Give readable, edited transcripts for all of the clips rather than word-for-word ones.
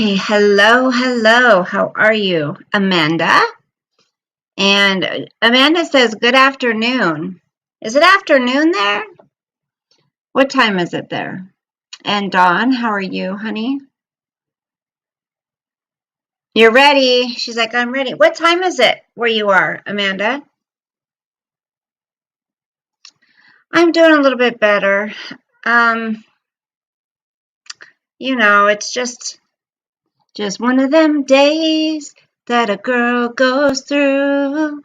Okay, hello, hello. How are you, Amanda? And Amanda says, good afternoon. Is it afternoon there? What time is it there? And Dawn, how are you, honey? You're ready. She's like, I'm ready. What time is it where you are, Amanda? I'm doing a little bit better. Um, it's just one of them days that a girl goes through.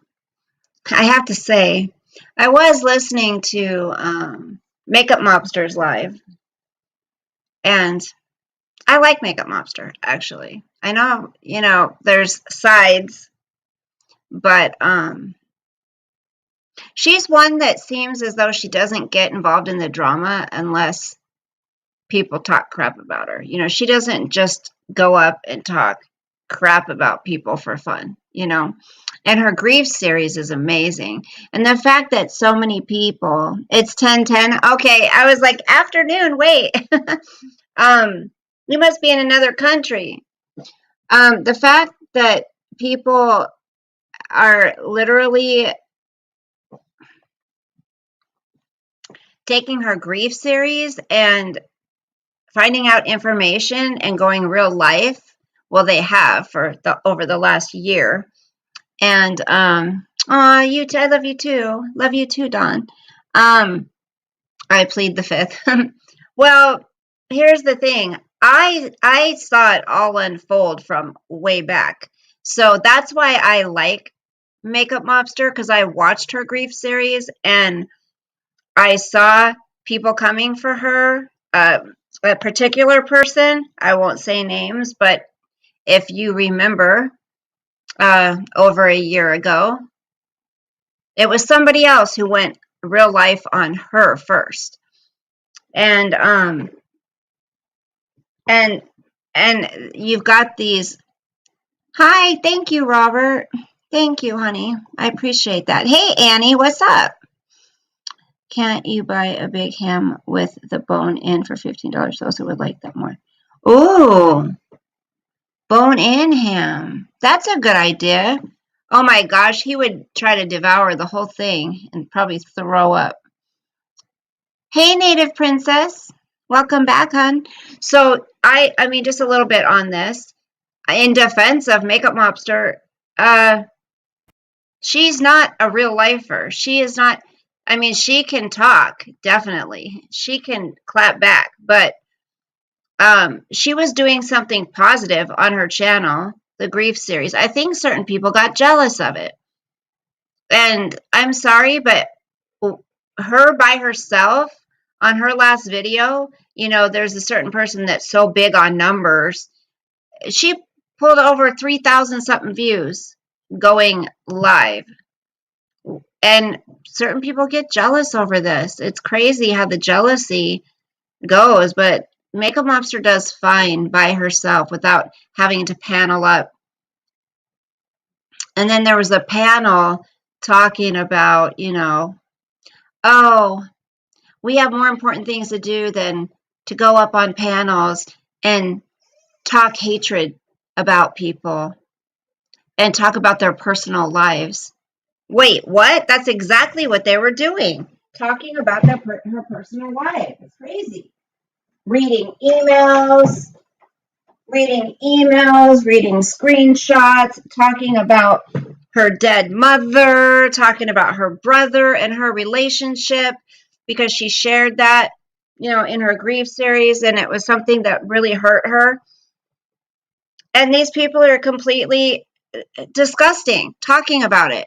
I have to say, I was listening to Makeup Mobsters live, and I like Makeup Mobster, actually. I know, there's sides, but she's one that seems as though she doesn't get involved in the drama unless people talk crap about her. She doesn't just go up and talk crap about people for fun, And her grief series is amazing. And the fact that so many people, it's 10:10. Okay, I was like, afternoon, wait. You must be in another country. The fact that people are literally taking her grief series and finding out information and going real life, well, they have for over the last year. And you too, I love you too. Love you too, Dawn. I plead the fifth. Well, here's the thing. I saw it all unfold from way back. So that's why I like Makeup Mobster, because I watched her grief series and I saw people coming for her. A particular person, I won't say names, but if you remember, over a year ago, it was somebody else who went real life on her first. And and you've got these. Hi, thank you, Robert. Thank you, honey. I appreciate that. Hey, Annie, what's up? Can't you buy a big ham with the bone in for $15? Those who would like that more. Ooh, bone in ham. That's a good idea. Oh my gosh, he would try to devour the whole thing and probably throw up. Hey, Native Princess. Welcome back, hon. So I mean, just a little bit on this. In defense of Makeup Mobster, she's not a real lifer. She is not. I mean, she can talk, definitely. She can clap back, but she was doing something positive on her channel, the grief series. I think certain people got jealous of it. And I'm sorry, but her by herself on her last video, there's a certain person that's so big on numbers. She pulled over 3,000 something views going live. And certain people get jealous over this. It's crazy how the jealousy goes, but Makeup Mobster does fine by herself without having to panel up. And then there was a panel talking about, oh, we have more important things to do than to go up on panels and talk hatred about people and talk about their personal lives. Wait, what? That's exactly what they were doing. Talking about her personal life. It's crazy. Reading emails, reading screenshots, talking about her dead mother, talking about her brother and her relationship, because she shared that, in her grief series, and it was something that really hurt her. And these people are completely disgusting talking about it.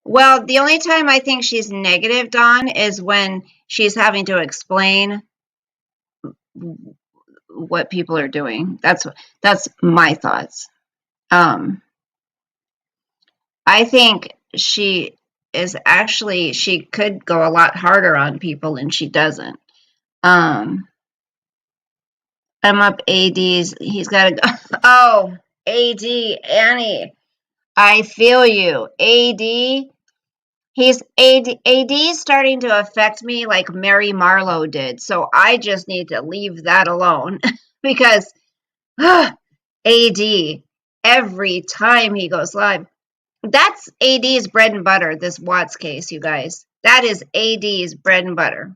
Well, the only time I think she's negative, Dawn, is when she's having to explain what people are doing. That's my thoughts. I think she could go a lot harder on people, and she doesn't. I'm up AD's. He's got to go. Oh, AD, Annie. I feel you. AD, He's AD starting to affect me like Mary Marlowe did. So I just need to leave that alone because AD, every time he goes live, that's AD's bread and butter, this Watts case, you guys. That is AD's bread and butter.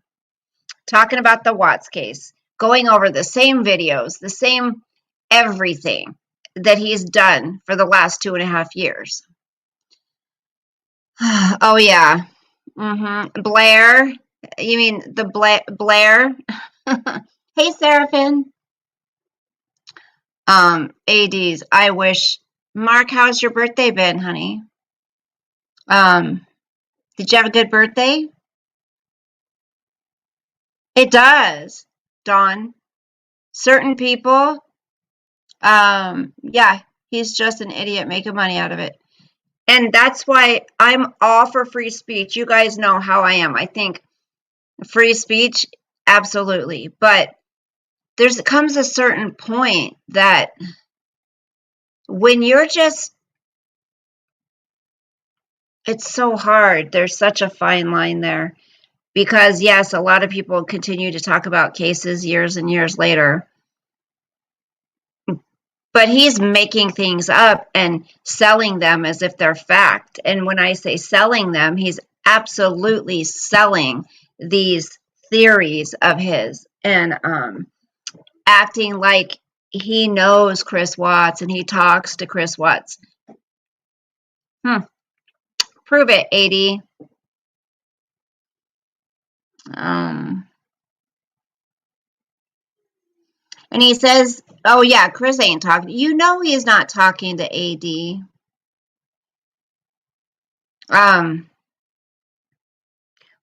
Talking about the Watts case, going over the same videos, the same everything that he's done for the last 2.5 years. Oh, yeah. Blair. You mean the Blair? Hey, Seraphin. ADs. I wish. Mark, how's your birthday been, honey? Did you have a good birthday? It does, Dawn. Certain people, yeah, he's just an idiot making money out of it. And that's why I'm all for free speech. You guys know how I am. I think free speech, absolutely. But comes a certain point that when you're just, it's so hard. There's such a fine line there. Because, yes, a lot of people continue to talk about cases years and years later. But he's making things up and selling them as if they're fact. And when I say selling them, he's absolutely selling these theories of his and acting like he knows Chris Watts and he talks to Chris Watts. Prove it, 80. And he says, oh, yeah, Chris ain't talking. You know he's not talking to AD.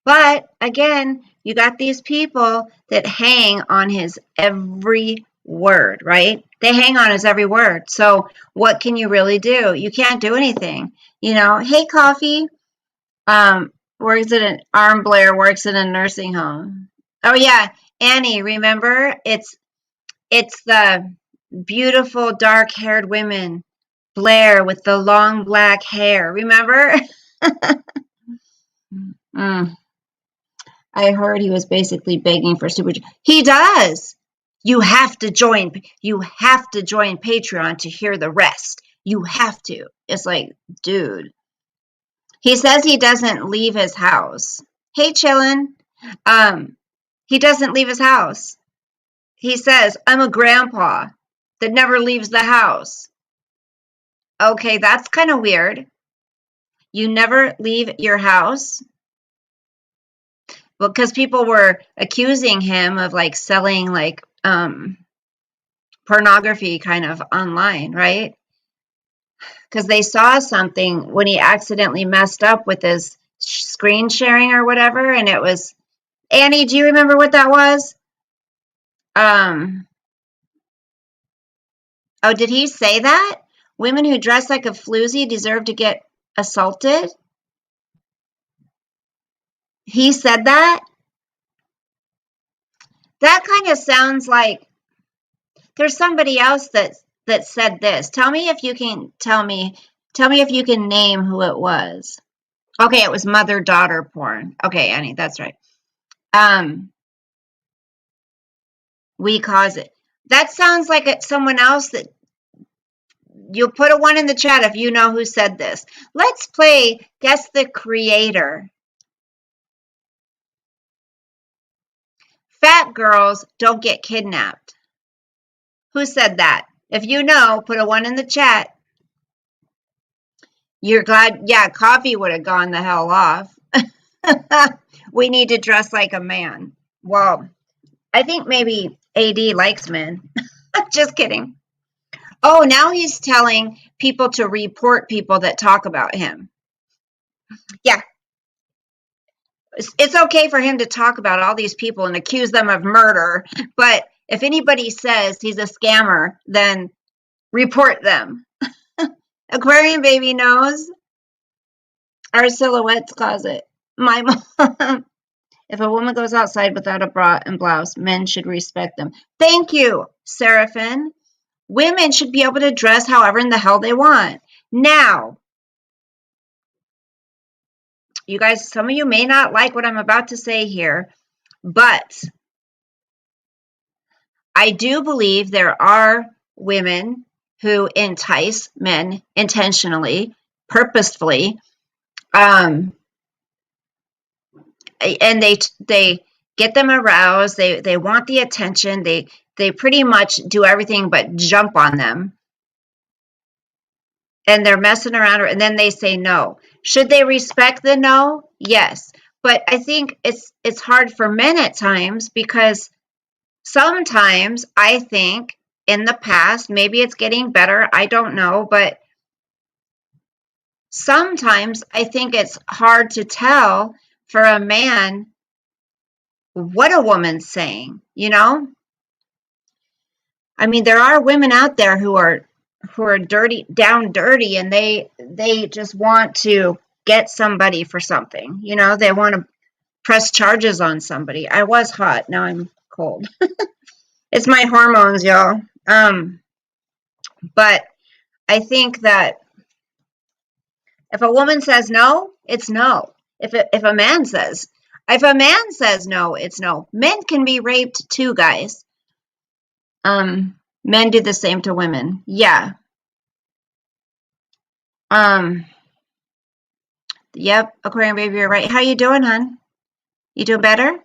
But, again, you got these people that hang on his every word, right? They hang on his every word. So what can you really do? You can't do anything. You know, hey, Coffee, works at an Arm Blair works in a nursing home. Oh, yeah, Annie, remember? It's the beautiful dark-haired women, Blair with the long black hair. Remember? I heard he was basically begging for super. He does. You have to join. You have to join Patreon to hear the rest. You have to. It's like, dude. He says he doesn't leave his house. Hey, chillin'. He doesn't leave his house. He says, I'm a grandpa that never leaves the house. Okay, that's kind of weird. You never leave your house? Well, because people were accusing him of like selling like pornography kind of online, right? Because they saw something when he accidentally messed up with his screen sharing or whatever, and it was, Annie, do you remember what that was? Oh, did he say that? Women who dress like a floozy deserve to get assaulted? He said that? That kind of sounds like there's somebody else that said this. Tell me if you can if you can name who it was. Okay, it was mother-daughter porn. Okay, Annie, that's right. We cause it. That sounds like someone else that you'll put a 1 in the chat if you know who said this. Let's play Guess the Creator. Fat girls don't get kidnapped. Who said that? If you know, put a 1 in the chat. You're glad, yeah, Coffee would have gone the hell off. We need to dress like a man. Well, I think maybe AD likes men. Just kidding. Oh, now he's telling people to report people that talk about him. Yeah. It's okay for him to talk about all these people and accuse them of murder, but if anybody says he's a scammer, then report them. Aquarium baby knows. Our silhouettes closet. My mom. If a woman goes outside without a bra and blouse, men should respect them. Thank you, Seraphin. Women should be able to dress however in the hell they want. Now, you guys, some of you may not like what I'm about to say here, but I do believe there are women who entice men intentionally, purposefully, and they get them aroused. They want the attention. They pretty much do everything but jump on them, and they're messing around, and then they say no. Should they respect the no? Yes, but I think it's hard for men at times because sometimes I think in the past, maybe it's getting better, I don't know, but sometimes I think it's hard to tell for a man what a woman's saying, you know? I mean, there are women out there who are dirty, down dirty, and they just want to get somebody for something, you know? They want to press charges on somebody. I was hot, now I'm cold. It's my hormones, y'all. But I think that if a woman says no, it's no. If a man says no, it's no. Men can be raped too, guys. Men do the same to women. Yeah. Yep, Aquarium baby, you're right. How you doing, hon? You doing better?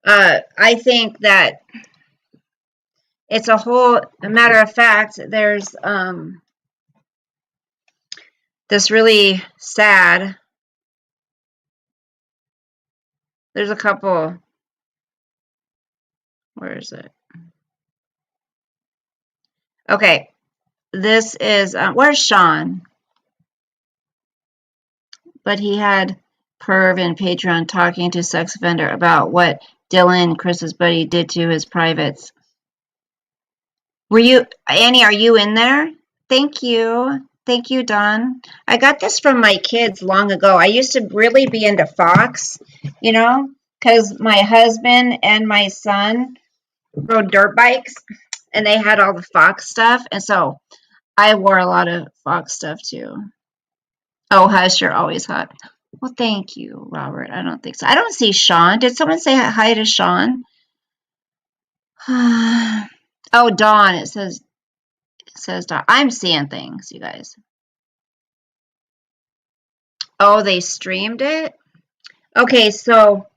I think that it's a matter of fact, there's this really sad, there's a couple, where is it? Okay, this is, where's Sean? But he had Perv and Patreon talking to sex offender about what Dylan, Chris's buddy, did to his privates. Were you, Annie, are you in there? Thank you. Thank you, Don. I got this from my kids long ago. I used to really be into Fox, you know, because my husband and my son rode dirt bikes and they had all the Fox stuff. And so I wore a lot of Fox stuff too. Oh, hush, you're always hot. Well, thank you, Robert. I don't think so. I don't see Sean. Did someone say hi to Sean? Oh, Dawn. It says Dawn. I'm seeing things, you guys. Oh, they streamed it? Okay, so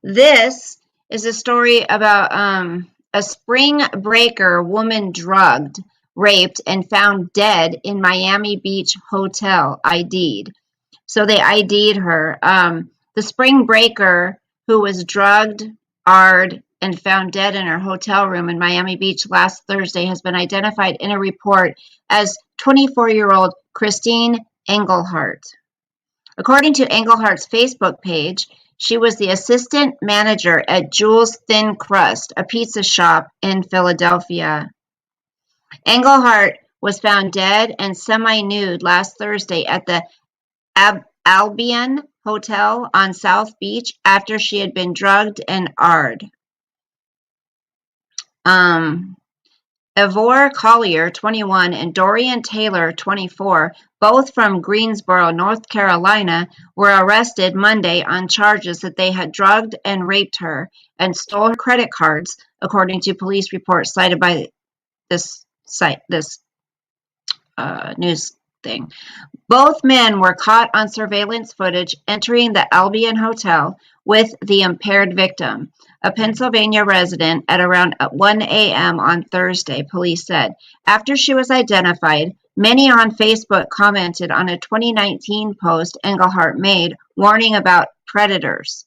this is a story about a spring breaker woman drugged, raped, and found dead in Miami Beach hotel, ID'd. So they ID'd her. The spring breaker who was drugged, AR'd, and found dead in her hotel room in Miami Beach last Thursday has been identified in a report as 24-year-old Christine Engelhart. According to Englehart's Facebook page, she was the assistant manager at Jules Thin Crust, a pizza shop in Philadelphia. Engelhart was found dead and semi-nude last Thursday at the Albion Hotel on South Beach after she had been drugged and AR'd. Ivor Collier, 21, and Dorian Taylor, 24, both from Greensboro, North Carolina, were arrested Monday on charges that they had drugged and raped her and stole her credit cards, according to police reports cited by this news thing. Both men were caught on surveillance footage entering the Albion Hotel with the impaired victim, a Pennsylvania resident, at around 1 a.m. on Thursday, police said. After she was identified, many on Facebook commented on a 2019 post Engelhart made warning about predators.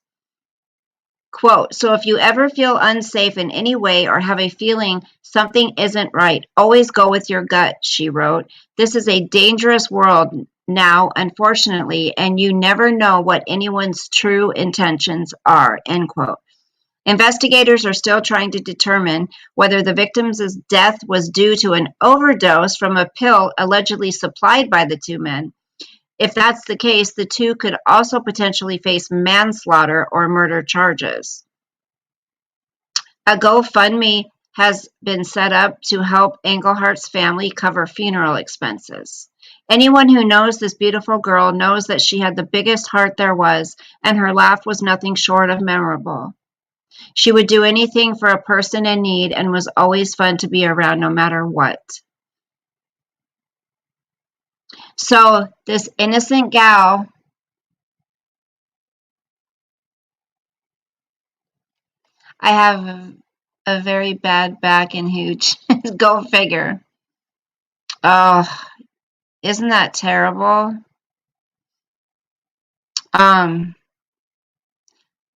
Quote, so if you ever feel unsafe in any way or have a feeling something isn't right, always go with your gut, she wrote. This is a dangerous world now, unfortunately, and you never know what anyone's true intentions are, end quote. Investigators are still trying to determine whether the victim's death was due to an overdose from a pill allegedly supplied by the two men. If that's the case, the two could also potentially face manslaughter or murder charges. A GoFundMe has been set up to help Englehart's family cover funeral expenses. Anyone who knows this beautiful girl knows that she had the biggest heart there was, and her laugh was nothing short of memorable. She would do anything for a person in need and was always fun to be around no matter what. So this innocent gal, I have a very bad back and huge. Go figure. Oh, isn't that terrible? Um,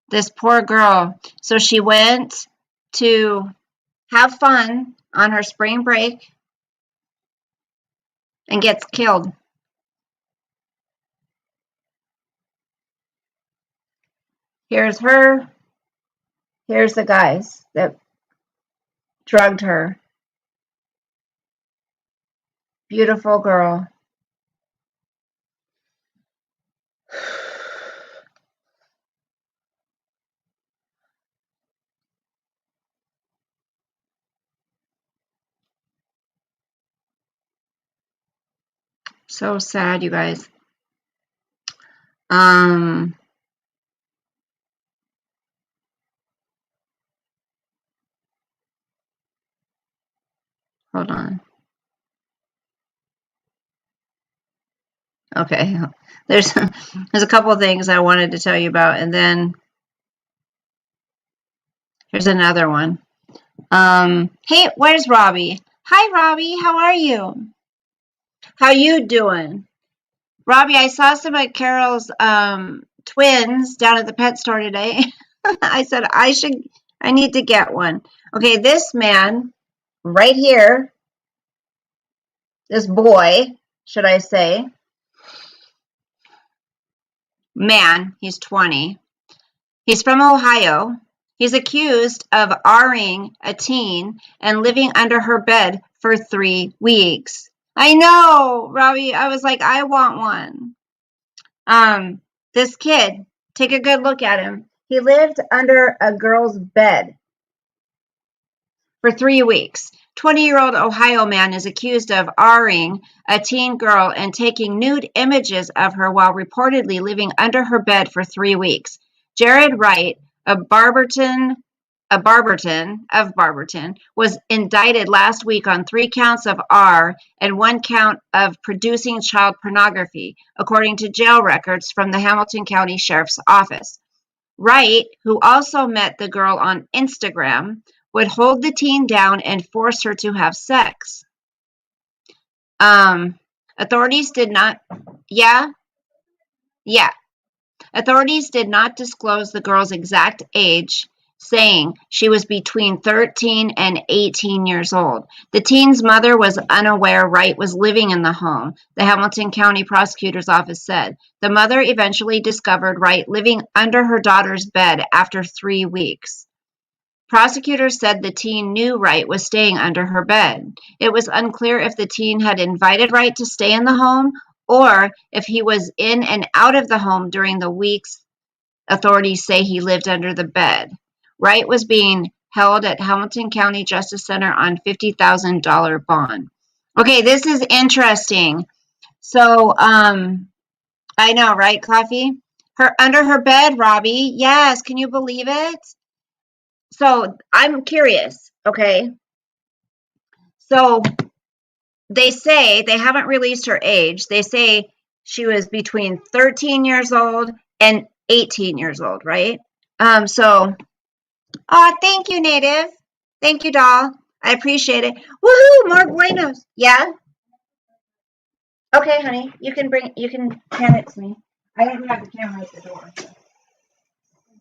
this poor girl. So she went to have fun on her spring break and gets killed. Here's her. Here's the guys that drugged her. Beautiful girl. So sad, you guys. Hold on. Okay. There's a couple of things I wanted to tell you about, and then here's another one. Hey, where's Robbie? Hi, Robbie. How are you? How you doing? Robbie, I saw some of Carol's twins down at the pet store today. I said I need to get one. Okay, this man right here, this boy, should I say, man, he's 20. He's from Ohio. He's accused of R-ing a teen and living under her bed for 3 weeks. I know, Robbie. I was like, I want one. This kid, take a good look at him. He lived under a girl's bed for 3 weeks. 20-year-old Ohio man is accused of R-ing a teen girl and taking nude images of her while reportedly living under her bed for 3 weeks. Jared Wright, of Barberton, was indicted last week on 3 counts of R and 1 count of producing child pornography, according to jail records from the Hamilton County Sheriff's Office. Wright, who also met the girl on Instagram, would hold the teen down and force her to have sex. Authorities did not, yeah. Authorities did not disclose the girl's exact age, saying she was between 13 and 18 years old. The teen's mother was unaware Wright was living in the home, the Hamilton County Prosecutor's Office said. The mother eventually discovered Wright living under her daughter's bed after 3 weeks. Prosecutors said the teen knew Wright was staying under her bed. It was unclear if the teen had invited Wright to stay in the home or if he was in and out of the home during the weeks authorities say he lived under the bed. Wright was being held at Hamilton County Justice Center on $50,000 bond. Okay, this is interesting. So, I know, right, Coffee? Her under her bed, Robbie. Yes, can you believe it? So, I'm curious, okay? So, they say they haven't released her age. They say she was between 13 years old and 18 years old, right? Thank you, Native. Thank you, doll. I appreciate it. Woohoo, more buenos. Yeah? Okay, honey. You can hand it to me. I don't have the camera at the door. So.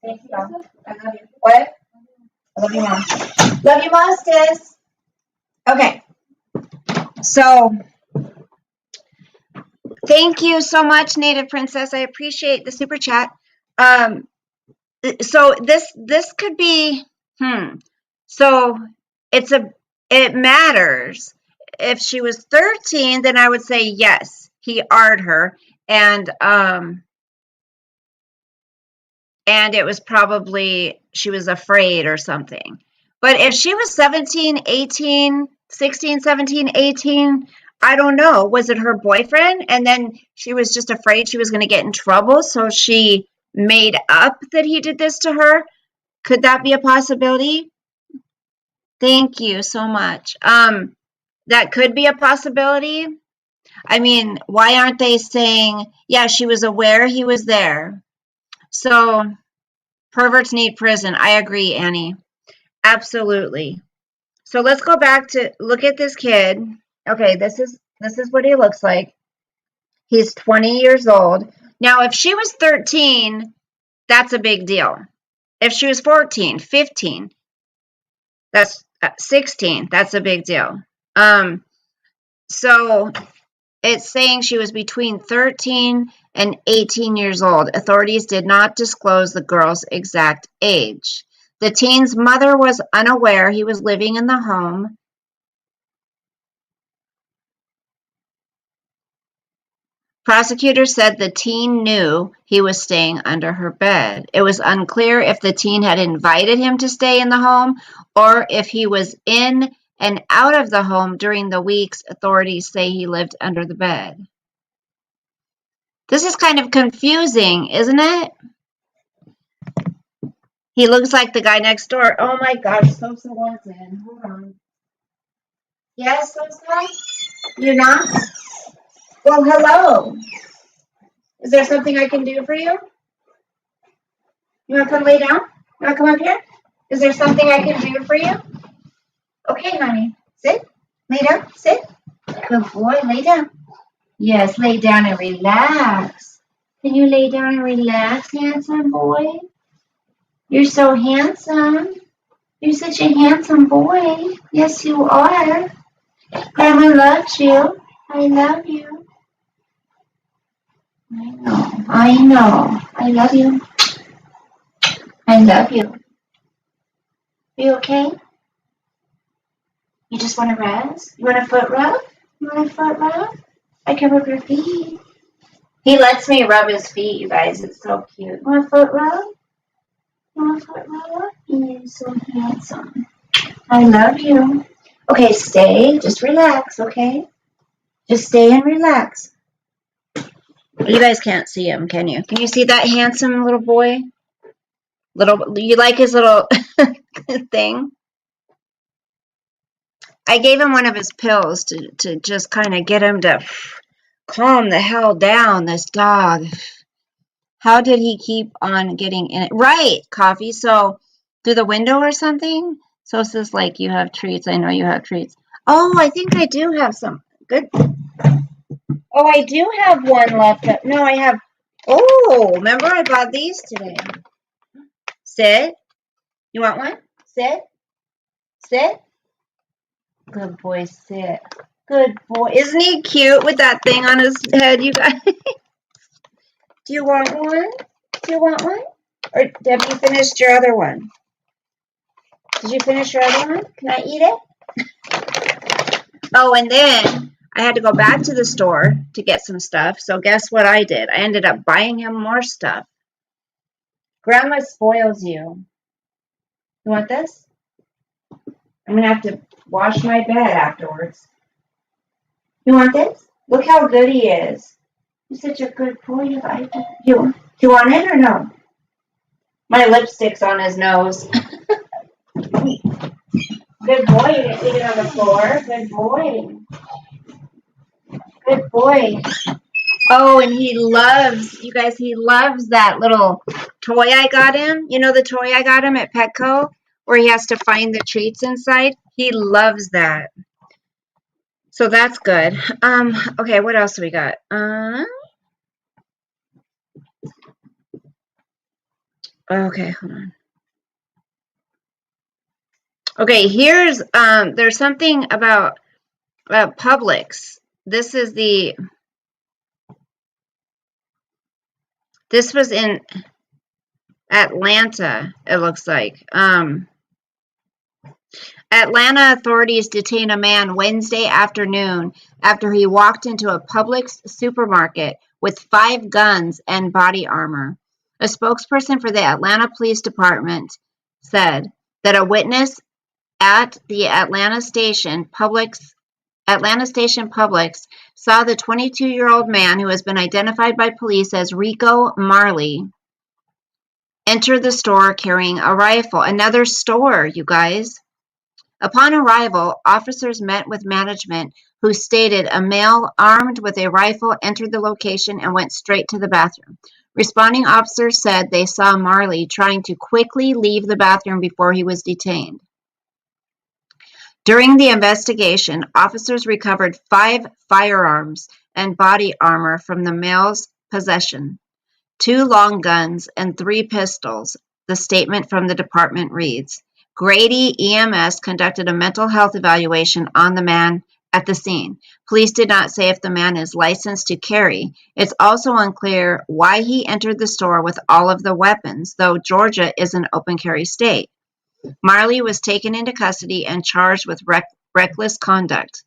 Thank you, doll. I love you. What? I love you, Mom. Love you, Mostis. Okay. So, thank you so much, Native Princess. I appreciate the super chat. So this could be So it matters. If she was 13, then I would say yes, he R'd her, and it was probably she was afraid or something. But if she was 17, 18, 16, 17, 18, I don't know. Was it her boyfriend? And then she was just afraid she was going to get in trouble, so she made up that he did this to her. Could that be a possibility? Thank you so much. That could be a possibility. I mean, why aren't they saying, yeah, she was aware he was there? So perverts need prison. I agree, Annie. Absolutely. So let's go back to look at this kid. Okay, this is what he looks like. He's 20 years old. Now, if she was 13, that's a big deal. If she was 14, 15, that's 16, that's a big deal. So it's saying she was between 13 and 18 years old. Authorities did not disclose the girl's exact age. The teen's mother was unaware he was living in the home. Prosecutors said the teen knew he was staying under her bed. It was unclear if the teen had invited him to stay in the home or if he was in and out of the home during the weeks authorities say he lived under the bed. This is kind of confusing, isn't it? He looks like the guy next door. Oh my gosh, Sosa wants in. Hold on. Yes, Sosa? You're not? Well, hello. Is there something I can do for you? You want to come lay down? You want to come up here? Is there something I can do for you? Okay, honey. Sit. Lay down. Sit. Good boy. Lay down. Yes, lay down and relax. Can you lay down and relax, handsome boy? You're so handsome. You're such a handsome boy. Yes, you are. Grandma loves you. I love you. I know. I know. I love you. I love you. Are you okay? You just want to rest? You want a foot rub? You want a foot rub? I can rub your feet. He lets me rub his feet, you guys. It's so cute. You want a foot rub? You want a foot rub? You're so handsome. I love you. Okay, stay. Just relax, okay? Just stay and relax. You guys can't see him, can you? Can you see that handsome little boy? You like his little thing? I gave him one of his pills to just kind of get him to calm the hell down, this dog. How did he keep on getting in it? Right, Coffee. So through the window or something? So it's just like you have treats. I know you have treats. Oh, I think I do have some. Good. Oh, I do have one left. No, I have. Oh, remember I bought these today. Sit. You want one? Sit. Sit. Good boy, sit. Good boy. Isn't he cute with that thing on his head, you guys? Do you want one? Do you want one? Or have you finished your other one? Did you finish your other one? Can I eat it? Oh, and then I had to go back to the store to get some stuff. So guess what I did? I ended up buying him more stuff. Grandma spoils you. You want this? I'm going to have to wash my bed afterwards. You want this? Look how good he is. You're such a good boy. You want it or no? My lipstick's on his nose. Good boy. You didn't leave it on the floor. Good boy. Good boy. Oh, and he loves, you guys, he loves that little toy I got him. You know the toy I got him at Petco where he has to find the treats inside? He loves that. So that's good. Okay, what else do we got? Okay, hold on. Okay, here's there's something about Publix. This was in Atlanta, it looks like. Atlanta authorities detained a man Wednesday afternoon after he walked into a Publix supermarket with 5 guns and body armor. A spokesperson for the Atlanta Police Department said that a witness at the Atlanta Station Publix saw the 22-year-old man who has been identified by police as Rico Marley enter the store carrying a rifle. Another store, you guys. Upon arrival, officers met with management, who stated a male armed with a rifle entered the location and went straight to the bathroom. Responding officers said they saw Marley trying to quickly leave the bathroom before he was detained. During the investigation, officers recovered 5 firearms and body armor from the male's possession, 2 long guns and 3 pistols. The statement from the department reads, Grady EMS conducted a mental health evaluation on the man at the scene. Police did not say if the man is licensed to carry. It's also unclear why he entered the store with all of the weapons, though Georgia is an open carry state. Marley was taken into custody and charged with reckless conduct.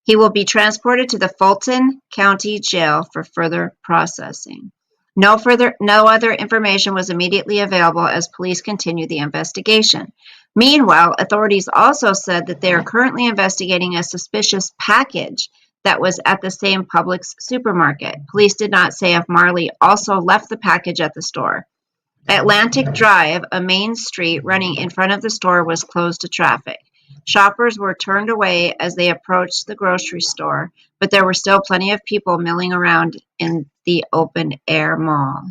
He will be transported to the Fulton County Jail for further processing. No other information was immediately available as police continued the investigation. Meanwhile, authorities also said that they are currently investigating a suspicious package that was at the same Publix supermarket. Police did not say if Marley also left the package at the store. Atlantic Drive, a main street running in front of the store, was closed to traffic. Shoppers were turned away as they approached the grocery store, but there were still plenty of people milling around in the open-air mall.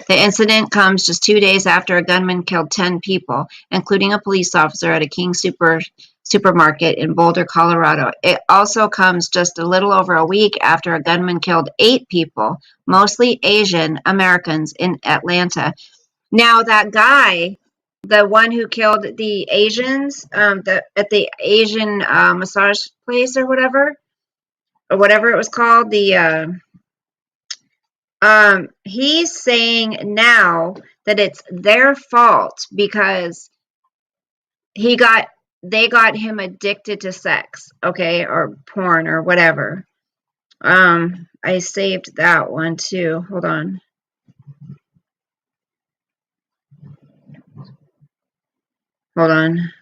The incident comes just 2 days after a gunman killed 10 people, including a police officer at a King supermarket in Boulder, Colorado. It also comes just a little over a week after a gunman killed 8 people, mostly Asian Americans, in Atlanta. Now, that guy, the one who killed the Asians at the Asian massage place or whatever it was called, he's saying now that it's their fault because they got him addicted to sex, okay, or porn or whatever. I saved that one too. Hold on. Hold on.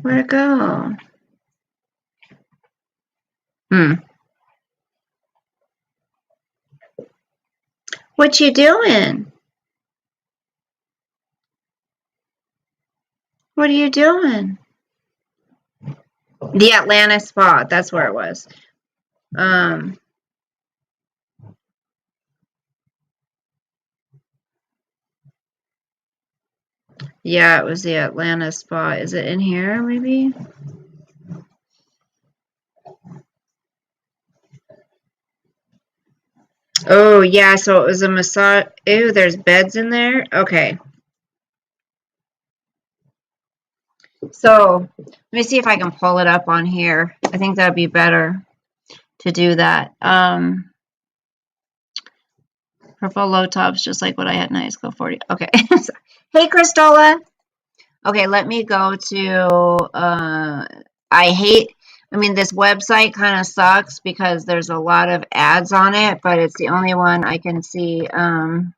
Where'd it go? What you doing? What are you doing? The Atlanta Spa. That's where it was. Yeah, it was the Atlanta Spa. Is it in here, maybe? Oh, yeah, so it was a massage. Ew, there's beds in there? Okay. So, let me see if I can pull it up on here. I think that'd be better to do that. Purple low tops, just like what I had in high school, 40. Okay. Hey, Cristola. Okay, let me go to, this website kind of sucks because there's a lot of ads on it, but it's the only one I can see. Do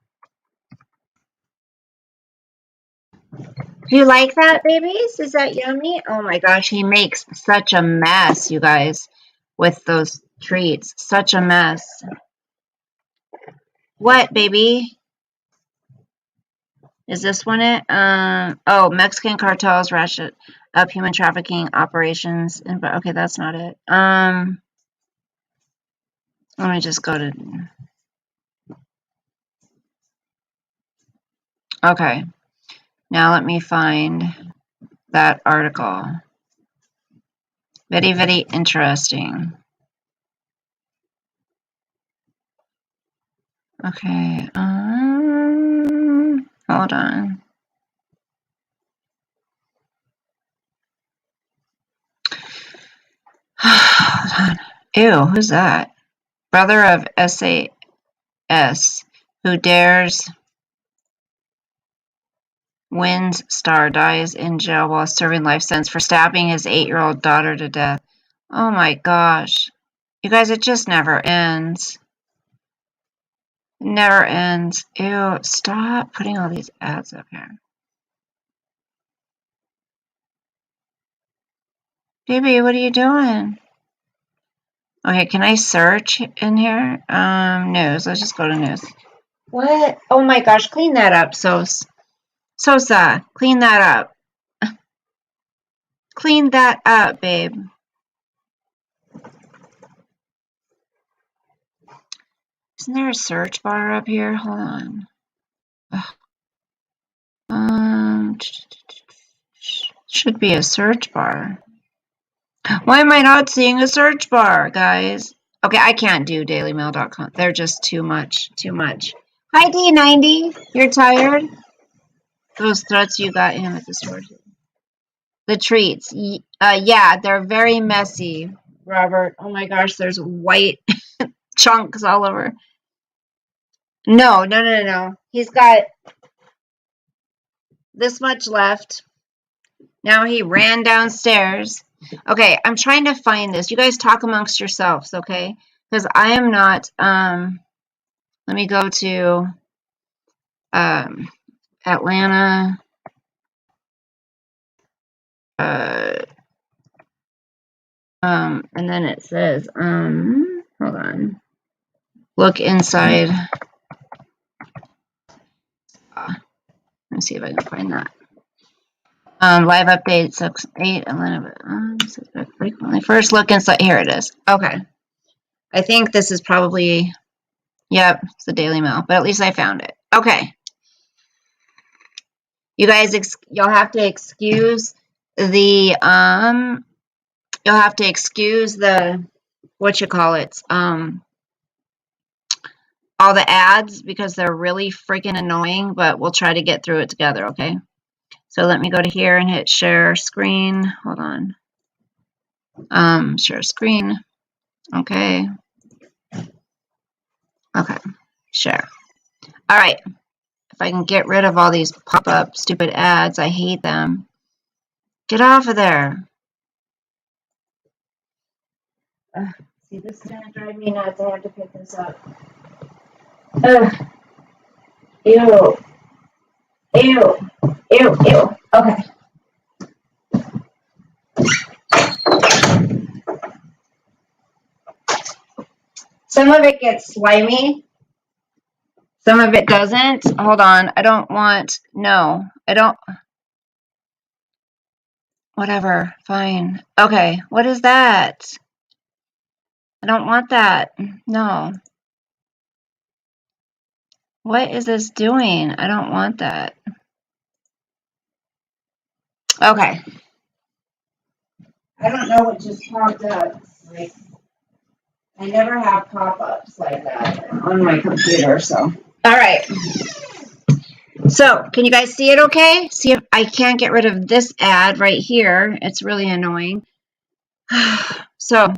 you like that, babies? Is that yummy? Oh my gosh, he makes such a mess, you guys, with those treats. Such a mess. What, baby? Is this one it? Oh, Mexican cartels ratchet up human trafficking operations. Okay, that's not it. Let me just go to... Okay. Now let me find that article. Very, very interesting. Okay. Hold on. Hold on. Ew, who's that? Brother of SAS who dares wins star dies in jail while serving life sentence for stabbing his 8-year-old daughter to death. Oh my gosh. You guys, it just never ends. Never ends. Ew, stop putting all these ads up here. Baby, what are you doing? Okay, can I search in here? News. Let's just go to news. What? Oh my gosh, clean that up, Sosa, clean that up. Clean that up, babe. Isn't there a search bar up here? Hold on. Should be a search bar. Why am I not seeing a search bar, guys? Okay, I can't do dailymail.com. They're just too much. Hi, D90. You're tired? Those threats you got him at the store. The treats. Yeah, they're very messy, Robert. Oh my gosh, there's white chunks all over. No. He's got this much left. Now he ran downstairs. Okay, I'm trying to find this. You guys talk amongst yourselves, okay? Because I am not, let me go to Atlanta. And then it says, hold on. Look inside. Let me see if I can find that. Live update 6-8 Atlanta. Frequently. First look inside. Here it is. Okay. I think this is probably, yep, it's the Daily Mail, but at least I found it. Okay. You guys, you'll have to excuse the, all the ads because they're really freaking annoying, but we'll try to get through it together, okay? So let me go to here and hit share screen. Hold on. Share screen. Okay. Okay. Share. All right. If I can get rid of all these pop-up stupid ads, I hate them. Get off of there. See, this is going to drive me nuts. I have to pick this up. Ugh. Ew. Okay. Some of it gets slimy. Some of it doesn't. Hold on. I don't want, no. I don't. Whatever. Fine. Okay. What is that? I don't want that. No. What is this doing? I don't want that. Okay. I don't know what just popped up. Like, I never have pop-ups like that on my computer, so. All right. So, can you guys see it okay? See if I can't get rid of this ad right here. It's really annoying. So,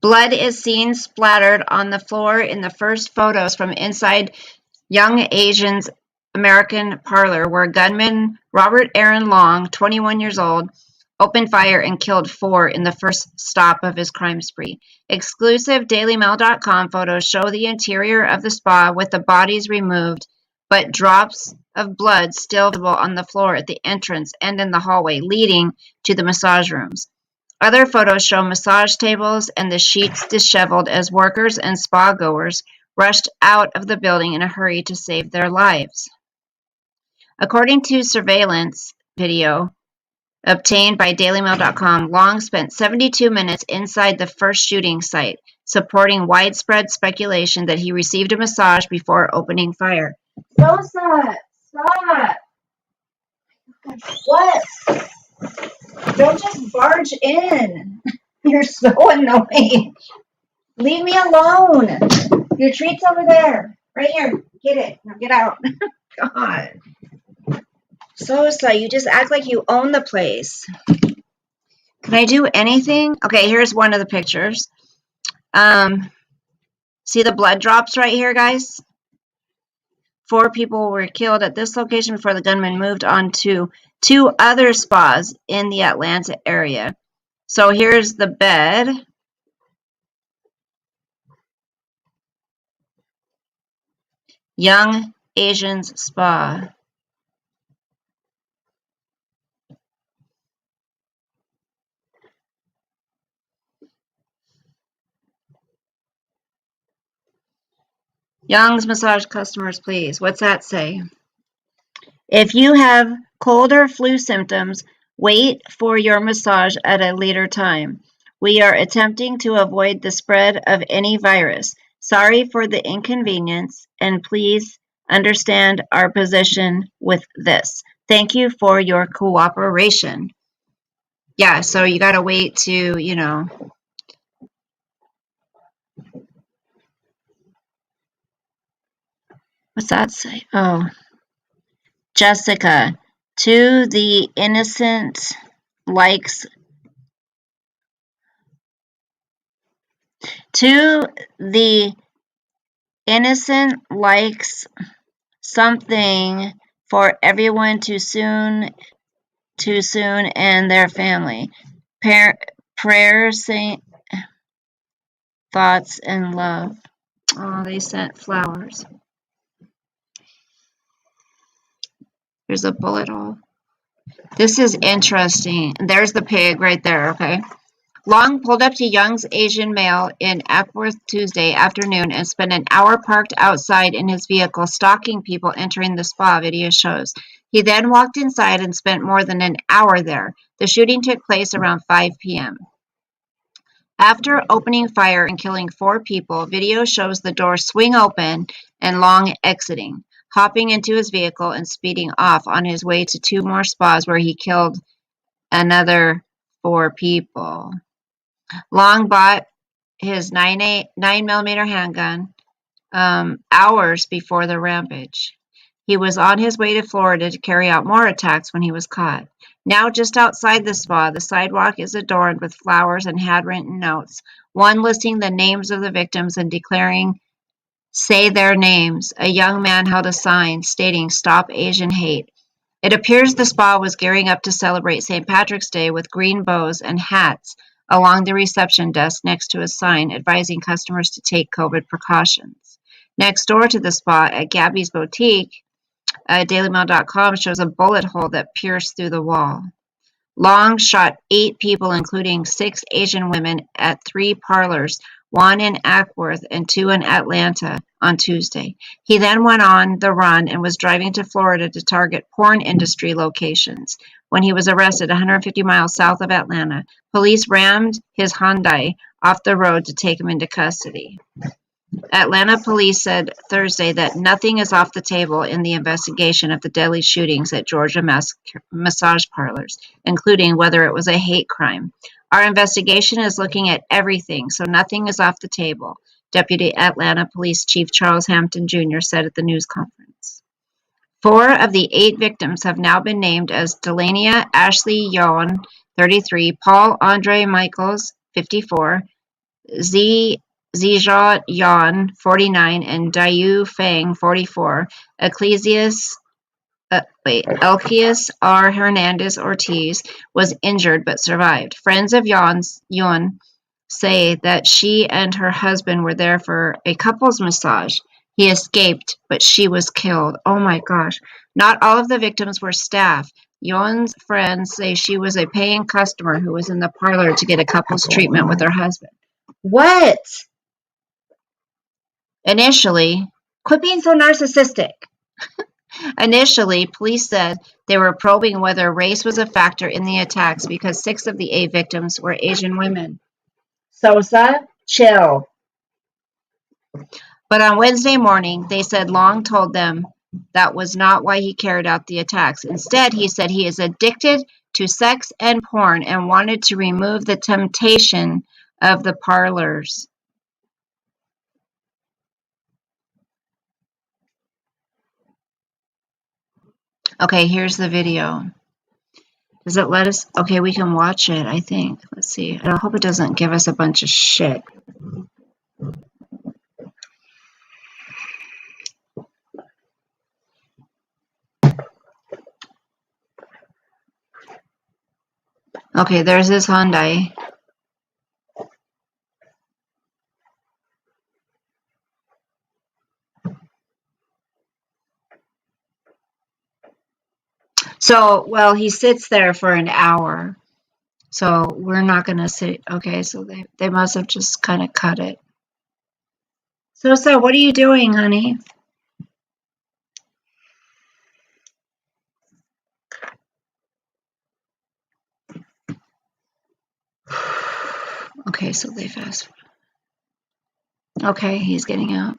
blood is seen splattered on the floor in the first photos from inside young Asian's American parlor where gunman Robert Aaron Long, 21 years old, opened fire and killed 4 in the first stop of his crime spree. Exclusive DailyMail.com photos show the interior of the spa with the bodies removed, but drops of blood still visible on the floor at the entrance and in the hallway leading to the massage rooms. Other photos show massage tables and the sheets disheveled as workers and spa goers rushed out of the building in a hurry to save their lives. According to surveillance video obtained by DailyMail.com, Long spent 72 minutes inside the first shooting site, supporting widespread speculation that he received a massage before opening fire. Sosa, stop! What? Don't just barge in. You're so annoying. Leave me alone. Your treat's over there. Right here. Get it. Now get out. God. Sosa, you just act like you own the place. Can I do anything? Okay, here's one of the pictures. See the blood drops right here, guys? 4 people were killed at this location before the gunman moved on to 2 other spas in the Atlanta area. So here's the bed. Young Asians Spa. Young's massage customers, please. What's that say? If you have cold or flu symptoms, wait for your massage at a later time. We are attempting to avoid the spread of any virus. Sorry for the inconvenience, and please understand our position with this. Thank you for your cooperation. Yeah, so you got to wait to, what's that say? Oh, Jessica, to the innocent likes to the innocent likes something for everyone too soon and their family. Prayers, thoughts, and love. Oh, they sent flowers. There's a bullet hole. This is interesting. There's the pig right there, okay? Long pulled up to Young's Asian male in Ackworth Tuesday afternoon and spent an hour parked outside in his vehicle stalking people entering the spa, video shows. He then walked inside and spent more than an hour there. The shooting took place around 5 p.m. After opening fire and killing 4 people, video shows the door swing open and Long exiting, hopping into his vehicle and speeding off on his way to 2 more spas where he killed another 4 people. Long bought his 9mm handgun hours before the rampage. He was on his way to Florida to carry out more attacks when he was caught. Now just outside the spa, the sidewalk is adorned with flowers and handwritten notes, one listing the names of the victims and declaring, "Say their names." A young man held a sign stating, "Stop Asian Hate." It appears the spa was gearing up to celebrate St. Patrick's Day with green bows and hats along the reception desk next to a sign advising customers to take COVID precautions. Next door to the spa at Gabby's Boutique, DailyMail.com shows a bullet hole that pierced through the wall. Long shot 8 people, including 6 Asian women, at 3 parlors, 1 in Ackworth and 2 in Atlanta, on Tuesday. He then went on the run and was driving to Florida to target porn industry locations. When he was arrested 150 miles south of Atlanta, police rammed his Hyundai off the road to take him into custody. Atlanta police said Thursday that nothing is off the table in the investigation of the deadly shootings at Georgia massage parlors, including whether it was a hate crime. Our investigation is looking at everything, so nothing is off the table, Deputy Atlanta Police Chief Charles Hampton Jr. said at the news conference. 4 of the 8 victims have now been named as Delania Ashley Yon, 33, Paul Andre Michaels, 54, Zijia Yan, 49, and Dayu Fang, 44. Elkias R. Hernandez Ortiz was injured but survived. Friends of Yun say that she and her husband were there for a couples massage. He escaped, but she was killed. Oh my gosh. Not all of the victims were staff. Yun's friends say she was a paying customer who was in the parlor to get a couples treatment with her husband. What? Initially, quit being so narcissistic. Initially, police said they were probing whether race was a factor in the attacks because 6 of the 8 victims were Asian women. Sosa, chill. But on Wednesday morning, they said Long told them that was not why he carried out the attacks. Instead, he said he is addicted to sex and porn and wanted to remove the temptation of the parlors. Okay, here's the video. Does it let us? Okay, we can watch it, I think. Let's see. I hope it doesn't give us a bunch of shit. Okay, there's his Hyundai. So, well, he sits there for an hour. So we're not going to sit. Okay, so they must have just kind of cut it. So, what are you doing, honey? Okay, so they fast. Okay, he's getting out.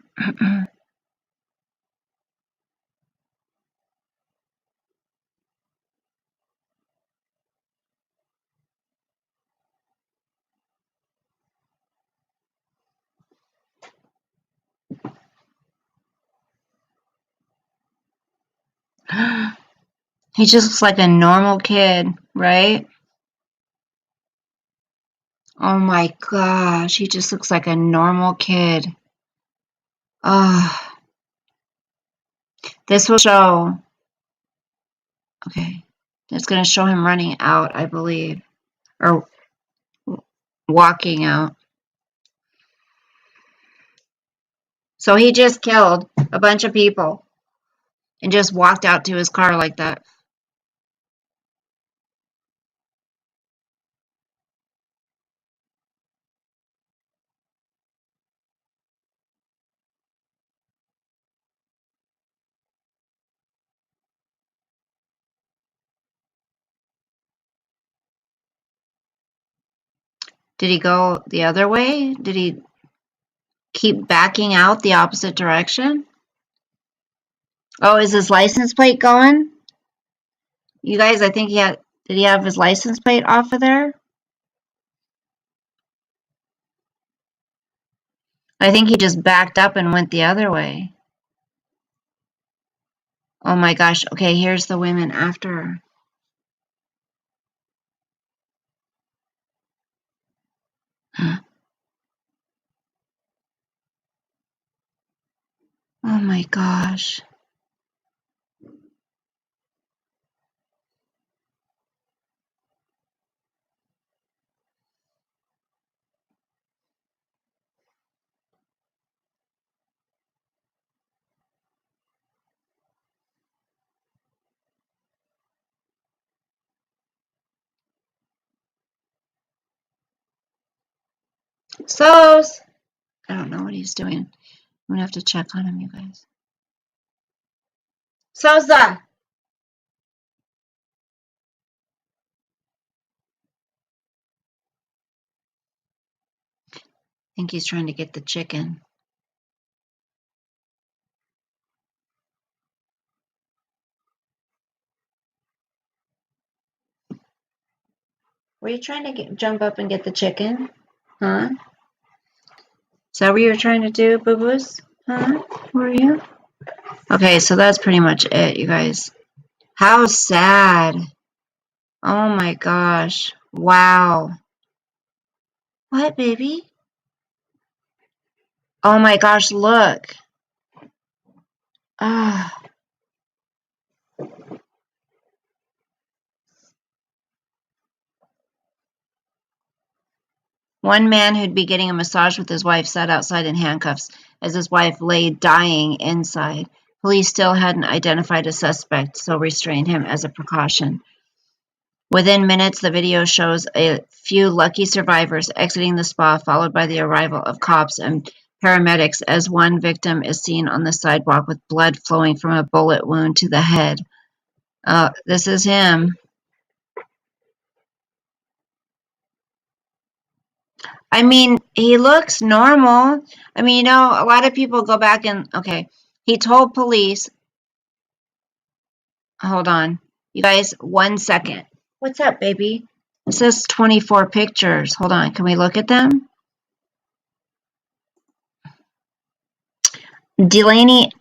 He just looks like a normal kid, right? Oh my gosh, he just looks like a normal kid. Oh, this will show. Okay, it's going to show him running out, I believe, or walking out. So he just killed a bunch of people and just walked out to his car like that. Did he go the other way? Did he keep backing out the opposite direction? Oh, is his license plate going? You guys, I think did he have his license plate off of there? I think he just backed up and went the other way. Oh my gosh. Okay, here's the women after her. Oh my gosh. Sos! I don't know what he's doing. I'm gonna have to check on him, you guys. Sosa! I think he's trying to get the chicken. Were you trying to jump up and get the chicken? Huh? Is that what you were trying to do, boo-boos? Huh? Were you? Okay, so that's pretty much it, you guys. How sad. Oh my gosh. Wow. What, baby? Oh my gosh, look. Ah. One man who'd be getting a massage with his wife sat outside in handcuffs as his wife lay dying inside. Police still hadn't identified a suspect, so restrained him as a precaution. Within minutes, the video shows a few lucky survivors exiting the spa, followed by the arrival of cops and paramedics as one victim is seen on the sidewalk with blood flowing from a bullet wound to the head. This is him. I mean, he looks normal. I mean, you know, a lot of people go back and, okay, he told police, hold on, you guys, 1 second. What's up, baby? It says 24 pictures. Hold on, can we look at them? Delania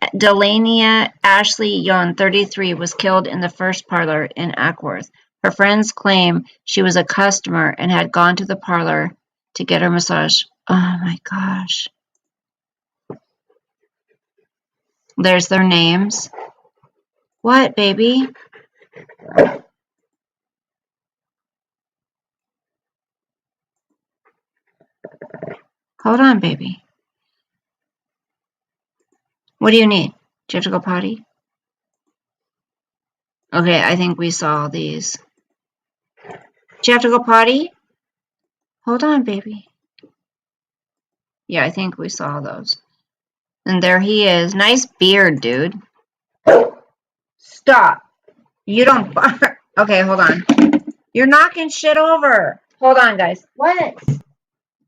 Ashley Young, 33, was killed in the first parlor in Ackworth. Her friends claim she was a customer and had gone to the parlor to get her massage. Oh my gosh. There's their names. What, baby? Hold on, baby. What do you need? Do you have to go potty? Okay, I think we saw these. Do you have to go potty? Hold on, baby. Yeah, I think we saw those. And there he is. Nice beard, dude. Stop. You don't bark. Okay, hold on. You're knocking shit over. Hold on, guys. What?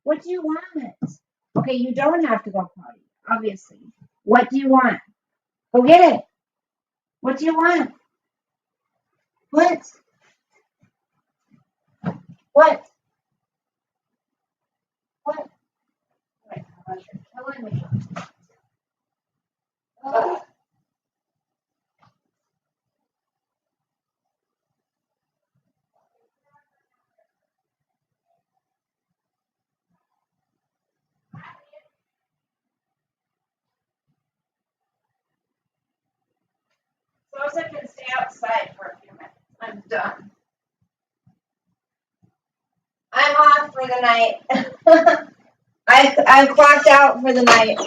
What do you want? Okay, you don't have to go potty, obviously. What do you want? Go get it. What do you want? What? What? What? Wait, you're killing me. Ugh. Suppose I can stay outside for a few minutes. I'm done. I'm off for the night. I'm clocked out for the night.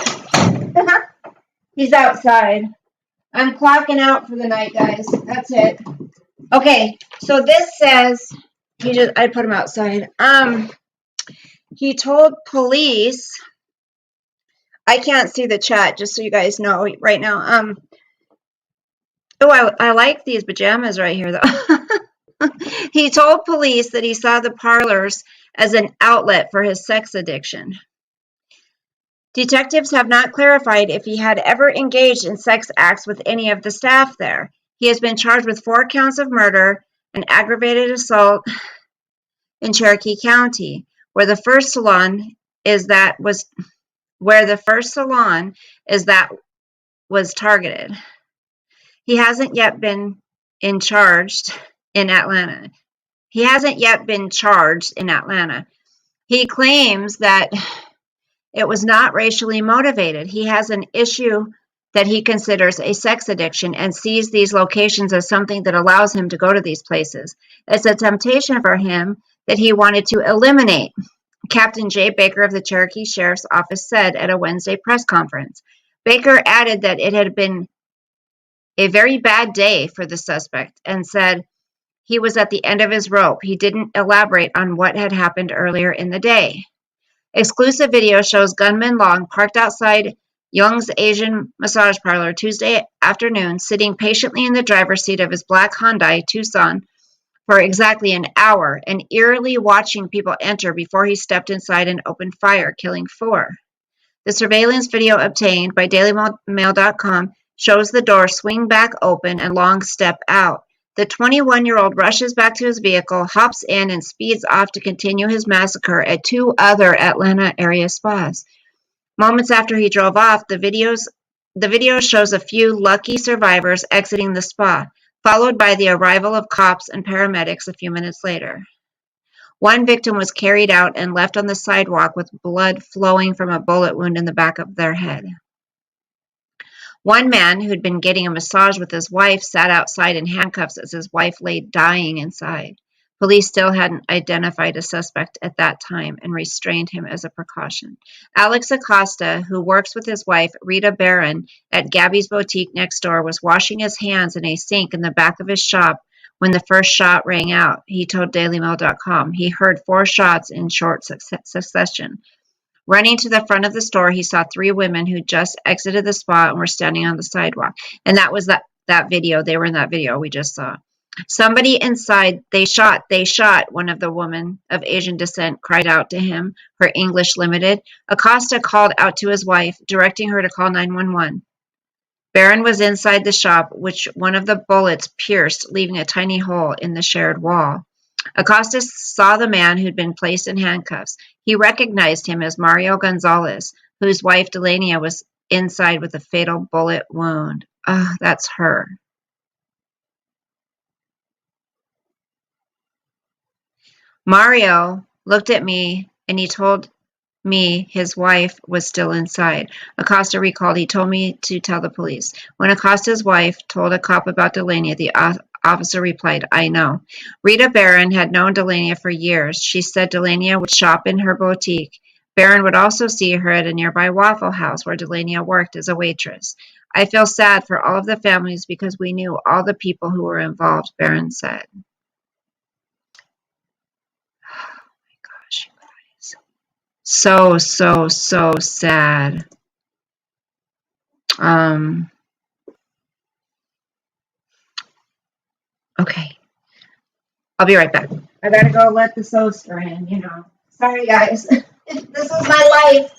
He's outside. I'm clocking out for the night, guys. That's it. Okay, so this says I put him outside. He told police. I can't see the chat, just so you guys know right now. Oh, I like these pajamas right here, though. He told police that he saw the parlors as an outlet for his sex addiction. Detectives have not clarified if he had ever engaged in sex acts with any of the staff there. He has been charged with 4 counts of murder and aggravated assault in Cherokee County, where the first salon was targeted. He hasn't yet been charged in Atlanta. He claims that it was not racially motivated. He has an issue that he considers a sex addiction and sees these locations as something that allows him to go to these places. It's a temptation for him that he wanted to eliminate, Captain Jay Baker of the Cherokee Sheriff's Office said at a Wednesday press conference. Baker added that it had been a very bad day for the suspect and said he was at the end of his rope. He didn't elaborate on what had happened earlier in the day. Exclusive video shows gunman Long parked outside Young's Asian massage parlor Tuesday afternoon, sitting patiently in the driver's seat of his black Hyundai Tucson for exactly an hour and eerily watching people enter before he stepped inside and opened fire, killing 4. The surveillance video obtained by DailyMail.com shows the door swing back open and Long step out. The 21-year-old rushes back to his vehicle, hops in, and speeds off to continue his massacre at 2 other Atlanta area spas. Moments after he drove off, the video shows a few lucky survivors exiting the spa, followed by the arrival of cops and paramedics a few minutes later. One victim was carried out and left on the sidewalk with blood flowing from a bullet wound in the back of their head. One man who'd been getting a massage with his wife sat outside in handcuffs as his wife lay dying inside. Police still hadn't identified a suspect at that time and restrained him as a precaution. Alex Acosta, who works with his wife, Rita Barron, at Gabby's Boutique next door, was washing his hands in a sink in the back of his shop when the first shot rang out, he told DailyMail.com. He heard 4 shots in short succession. Running to the front of the store, he saw 3 women who just exited the spa and were standing on the sidewalk. And that was that video. They were in that video we just saw. Somebody inside, they shot, one of the women of Asian descent cried out to him, her English limited. Acosta called out to his wife, directing her to call 911. Barron was inside the shop, which one of the bullets pierced, leaving a tiny hole in the shared wall. Acosta saw the man who'd been placed in handcuffs. He recognized him as Mario Gonzalez, whose wife Delania was inside with a fatal bullet wound. Oh, that's her. Mario looked at me and he told me his wife was still inside. Acosta recalled, he told me to tell the police. When Acosta's wife told a cop about Delania, the officer replied, I know. Rita Barron had known Delania for years. She said Delania would shop in her boutique. Barron would also see her at a nearby Waffle House where Delania worked as a waitress. I feel sad for all of the families because we knew all the people who were involved, Barron said. Oh my gosh, you guys. So sad. Okay. I'll be right back. I gotta go let the toaster in, you know. Sorry, guys. This is my life.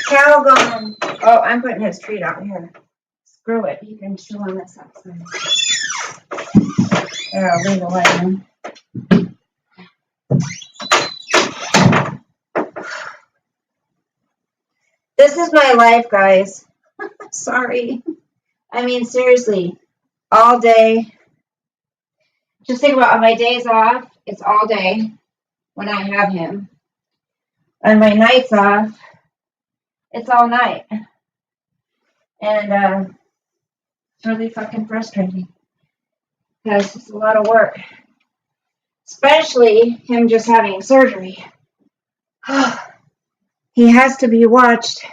Carol gone. Oh, I'm putting his treat out here. Screw it. He can chew on this outside. There, I'll leave the light in. This is my life, guys. Sorry. I mean, seriously. All day. Just think about on my days off, it's all day when I have him. On my nights off, it's all night. And it's really fucking frustrating. Because it's a lot of work. Especially him just having surgery. He has to be watched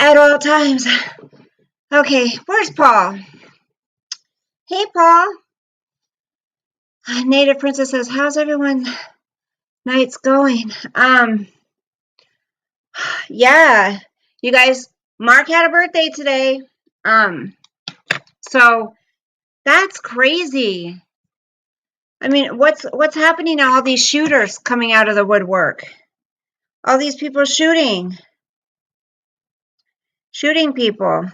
at all times. Okay, where's Paul? Hey, Paul. Native Princess says, how's everyone nights going? Yeah, you guys, Mark had a birthday today. So that's crazy. I mean, what's happening to all these shooters coming out of the woodwork? All these people shooting people.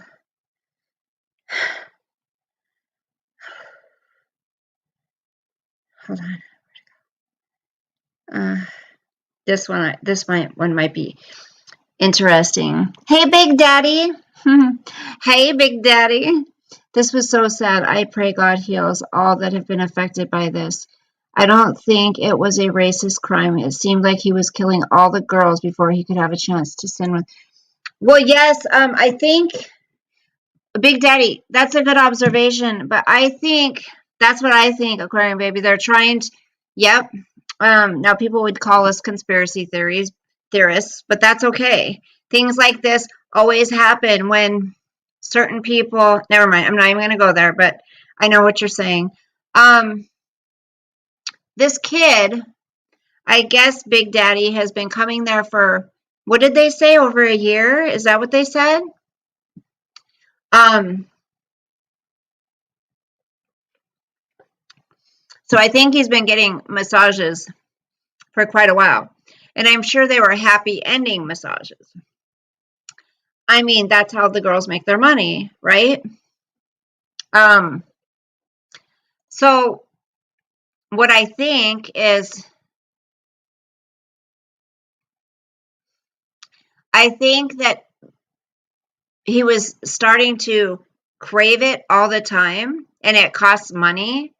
Hold on. This one might be interesting. Hey, Big Daddy. Hey, Big Daddy. This was so sad. I pray God heals all that have been affected by this. I don't think it was a racist crime. It seemed like he was killing all the girls before he could have a chance to sin with. Well, yes, I think, Big Daddy, that's a good observation. But I think, that's what I think, Aquarium Baby. They're trying to, yep. Now people would call us conspiracy theorists, but that's okay. Things like this always happen when certain people, never mind, I'm not even going to go there, but I know what you're saying. This kid, I guess Big Daddy has been coming there for, what did they say, over a year? Is that what they said? So I think he's been getting massages for quite a while. And I'm sure they were happy ending massages. I mean, that's how the girls make their money, right? Um, so what I think is, I think that he was starting to crave it all the time and it costs money,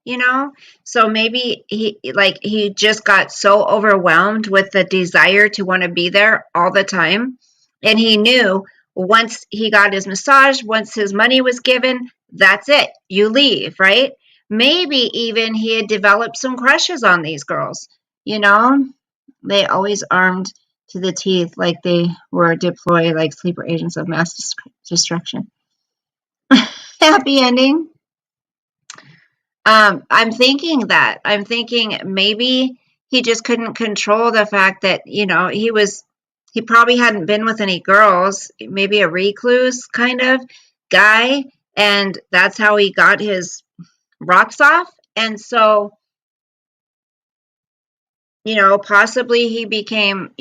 so maybe he just got so overwhelmed with the desire to want to be there all the time, and he knew once he got his massage, once his money was given, that's it, you leave, right? Maybe even he had developed some crushes on these girls. They always armed to the teeth like they were deployed like sleeper agents of mass destruction. Happy ending. I'm thinking maybe he just couldn't control the fact that, he probably hadn't been with any girls, maybe a recluse kind of guy, and that's how he got his rocks off. And so, possibly he became,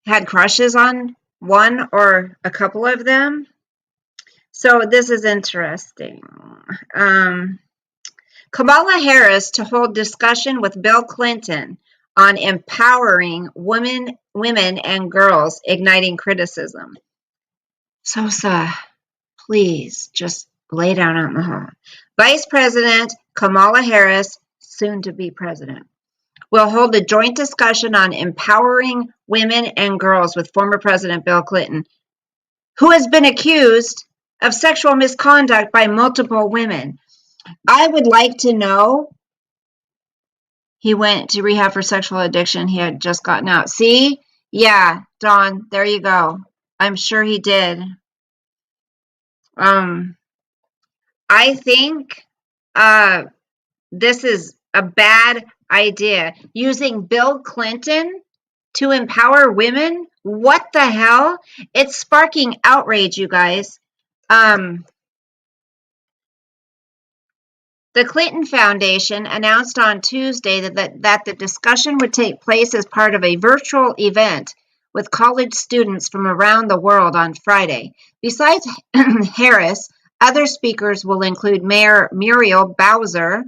had crushes on one or a couple of them. So this is interesting. Kamala Harris to hold discussion with Bill Clinton on empowering women and girls, igniting criticism. Sosa, please just lay down on the hall. Vice President Kamala Harris, soon to be president, will hold a joint discussion on empowering women and girls with former President Bill Clinton, who has been accused of sexual misconduct by multiple women. I would like to know. He went to rehab for sexual addiction. He had just gotten out. See? Yeah, Dawn, there you go. I'm sure he did. I think this is a bad idea. Using Bill Clinton to empower women? What the hell? It's sparking outrage, you guys. The Clinton Foundation announced on Tuesday that the discussion would take place as part of a virtual event with college students from around the world on Friday. Besides Harris, other speakers will include Mayor Muriel Bowser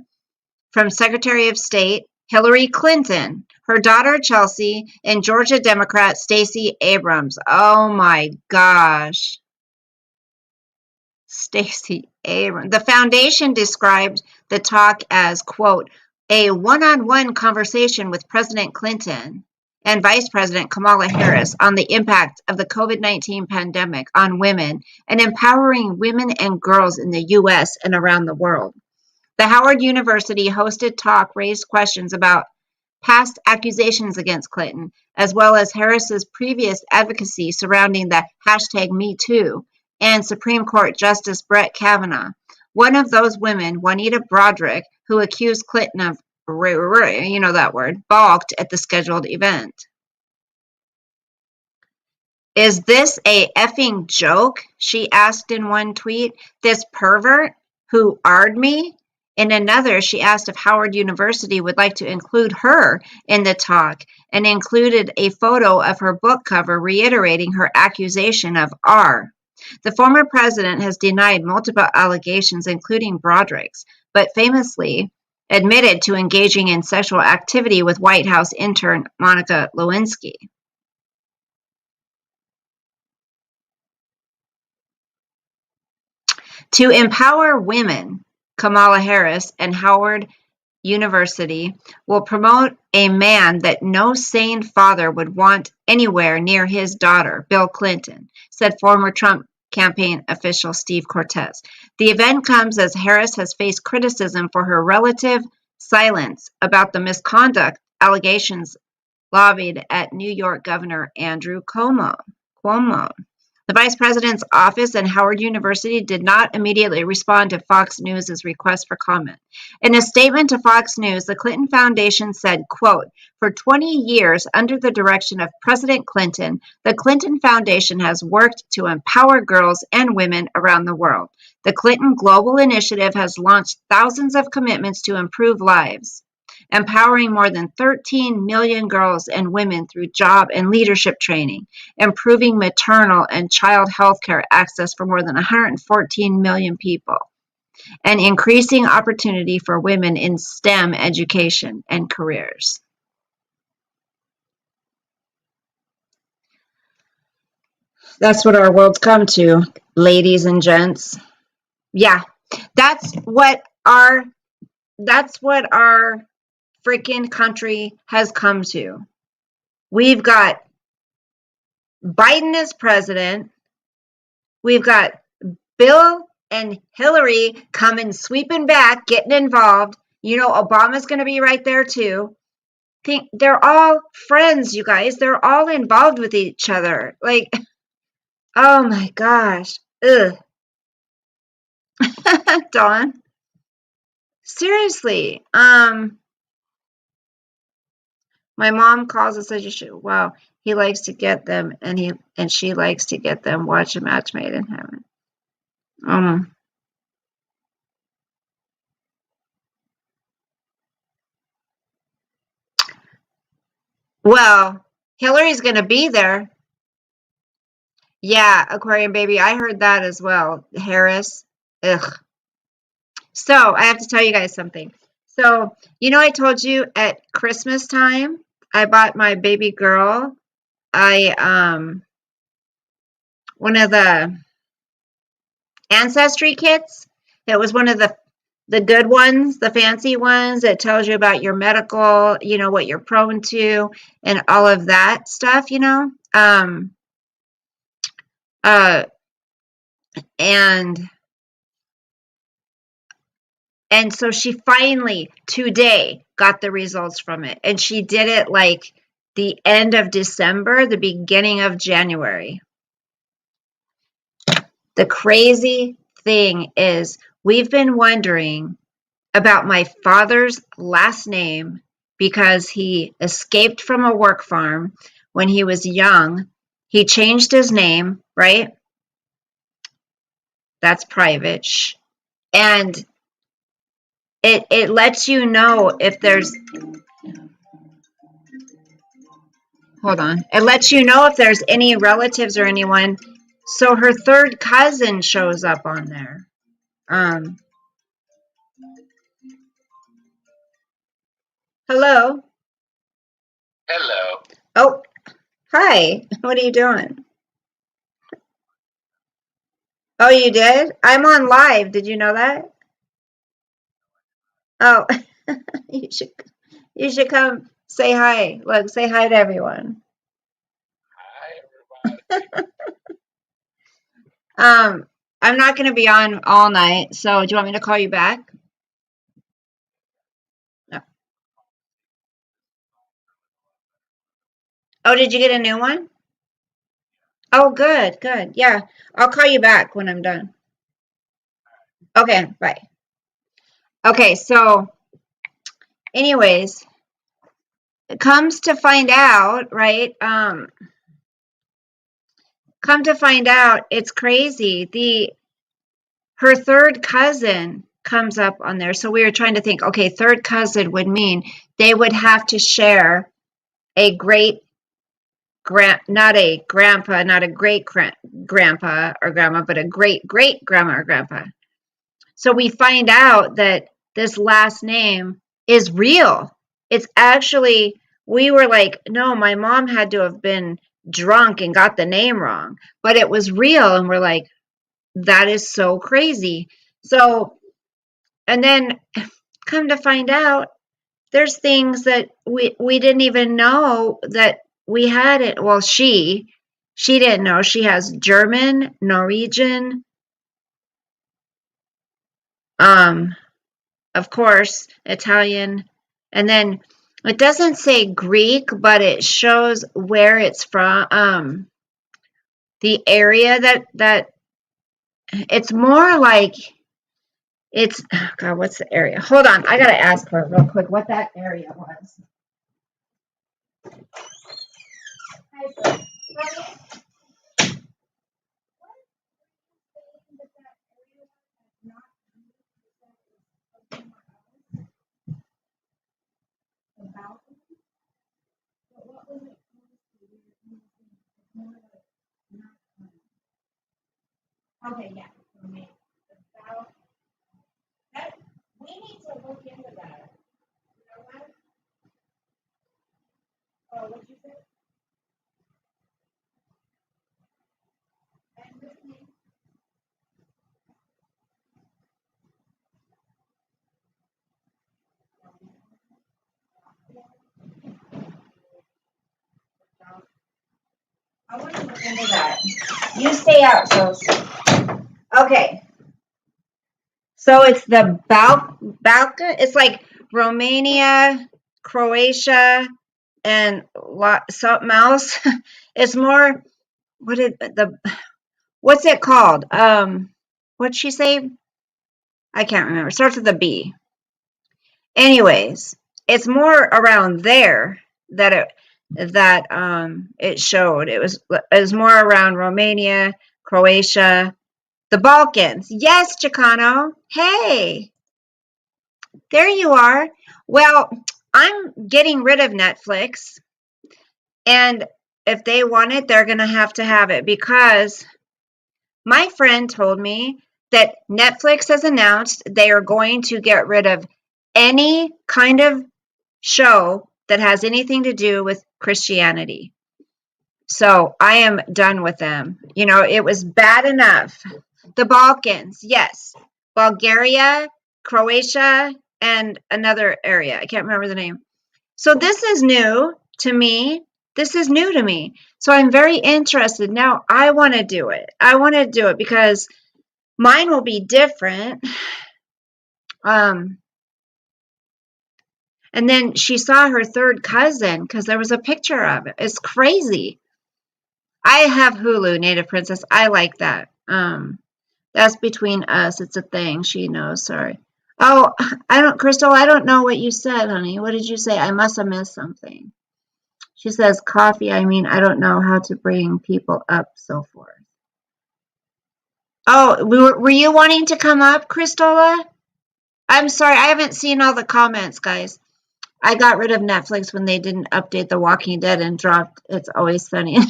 from Secretary of State Hillary Clinton, her daughter Chelsea, and Georgia Democrat Stacey Abrams. Oh my gosh. Stacey Abrams. The foundation described the talk as, quote, a one-on-one conversation with President Clinton and Vice President Kamala Harris on the impact of the COVID-19 pandemic on women and empowering women and girls in the U.S. and around the world. The Howard University hosted talk raised questions about past accusations against Clinton, as well as Harris's previous advocacy surrounding the hashtag MeToo and Supreme Court Justice Brett Kavanaugh. One of those women, Juanita Broaddrick, who accused Clinton of, balked at the scheduled event. Is this a effing joke? She asked in one tweet. This pervert who arred me? In another, she asked if Howard University would like to include her in the talk and included a photo of her book cover reiterating her accusation of R. The former president has denied multiple allegations, including Broaddrick's, but famously admitted to engaging in sexual activity with White House intern Monica Lewinsky. To empower women, Kamala Harris and Howard University will promote a man that no sane father would want anywhere near his daughter, Bill Clinton, said former Trump campaign official Steve Cortes. The event comes as Harris has faced criticism for her relative silence about the misconduct allegations lobbied at New York Governor Andrew Cuomo. The vice president's office and Howard University did not immediately respond to Fox News' request for comment. In a statement to Fox News, the Clinton Foundation said, quote, for 20 years under the direction of President Clinton, the Clinton Foundation has worked to empower girls and women around the world. The Clinton Global Initiative has launched thousands of commitments to improve lives. empowering more than 13 million girls and women through job and leadership training, improving maternal and child health care access for more than 114 million people, and increasing opportunity for women in STEM education and careers. That's what our world's come to, ladies and gents. Yeah, that's what our freaking country has come to. We've got Biden as president. We've got Bill and Hillary coming sweeping back, getting involved. You know, Obama's going to be right there too. They're all friends, you guys. They're all involved with each other. Like, oh my gosh. Ugh. Dawn. Seriously. My mom calls and says you should. Wow, he likes to get them, and she likes to get them. Watch a match made in heaven. Well, Hillary's going to be there. Yeah, Aquarium baby. I heard that as well. Harris. Ugh. So I have to tell you guys something. So, you know, I told you at Christmas time, I bought my baby girl, one of the ancestry kits. It was one of the good ones, the fancy ones that tells you about your medical, you know, what you're prone to and all of that stuff, you know. Uh and so she finally today got the results from it, and she did it like the end of December, the beginning of January. The crazy thing is, we've been wondering about my father's last name because he escaped from a work farm when he was young. He changed his name, right? That's private. Shh. And it lets you know if there's, hold on. It lets you know if there's any relatives or anyone. So her third cousin shows up on there. Hello. Hello. Oh, hi. What are you doing? Oh, you did? I'm on live. Did you know that? Oh, you should you should come say hi. Look, say hi to everyone. Hi, everybody. Um, I'm not going to be on all night, so do you want me to call you back? No. Oh, did you get a new one? Oh, good, good. Yeah, I'll call you back when I'm done. Okay, bye. Okay, so anyways, it comes to find out, right? Come to find out, it's crazy. Her third cousin comes up on there. So we were trying to think, okay, third cousin would mean they would have to share a great not a grandpa, not a great grandpa or grandma, but a great great grandma or grandpa. So we find out that this last name is real. It's actually, we were like, no, my mom had to have been drunk and got the name wrong, but it was real. And we're like, that is so crazy. So, and then come to find out, there's things that we didn't even know that we had it. Well, she didn't know. She has German, Norwegian, um, of course, Italian, and then it doesn't say Greek, but it shows where it's from. The area that it's more like it's, oh God, what's the area? Hold on, I gotta ask her real quick what that area was. Okay, yeah. About that, we need to look into that. You know what? Oh, what you said? I'm listening. I want to look into that. You stay out, so okay. So it's the Balkan. It's like Romania, Croatia, and something else. It's more. What did the? What's it called? What'd she say? I can't remember. It starts with a B. Anyways, it's more around there that it showed. It was more around Romania, Croatia, the Balkans. Yes, Chicano. Hey, there you are. Well, I'm getting rid of Netflix, and if they want it, they're going to have it because my friend told me that Netflix has announced they are going to get rid of any kind of show that has anything to do with Christianity. So I am done with them. You know, it was bad enough. The Balkans, yes. Bulgaria, Croatia, and another area. I can't remember the name. So this is new to me. This is new to me. So I'm very interested. Now I want to do it. I want to do it because mine will be different. Um, and then she saw her third cousin because there was a picture of it. It's crazy. I have Hulu, Native Princess. I like that. That's between us. It's a thing. She knows. Sorry. Oh, Crystal, I don't know what you said, honey. What did you say? I must have missed something. She says coffee. I mean, I don't know how to bring people up, so forth. Oh, were you wanting to come up, Cristola? I'm sorry. I haven't seen all the comments, guys. I got rid of Netflix when they didn't update The Walking Dead and dropped It's Always Sunny in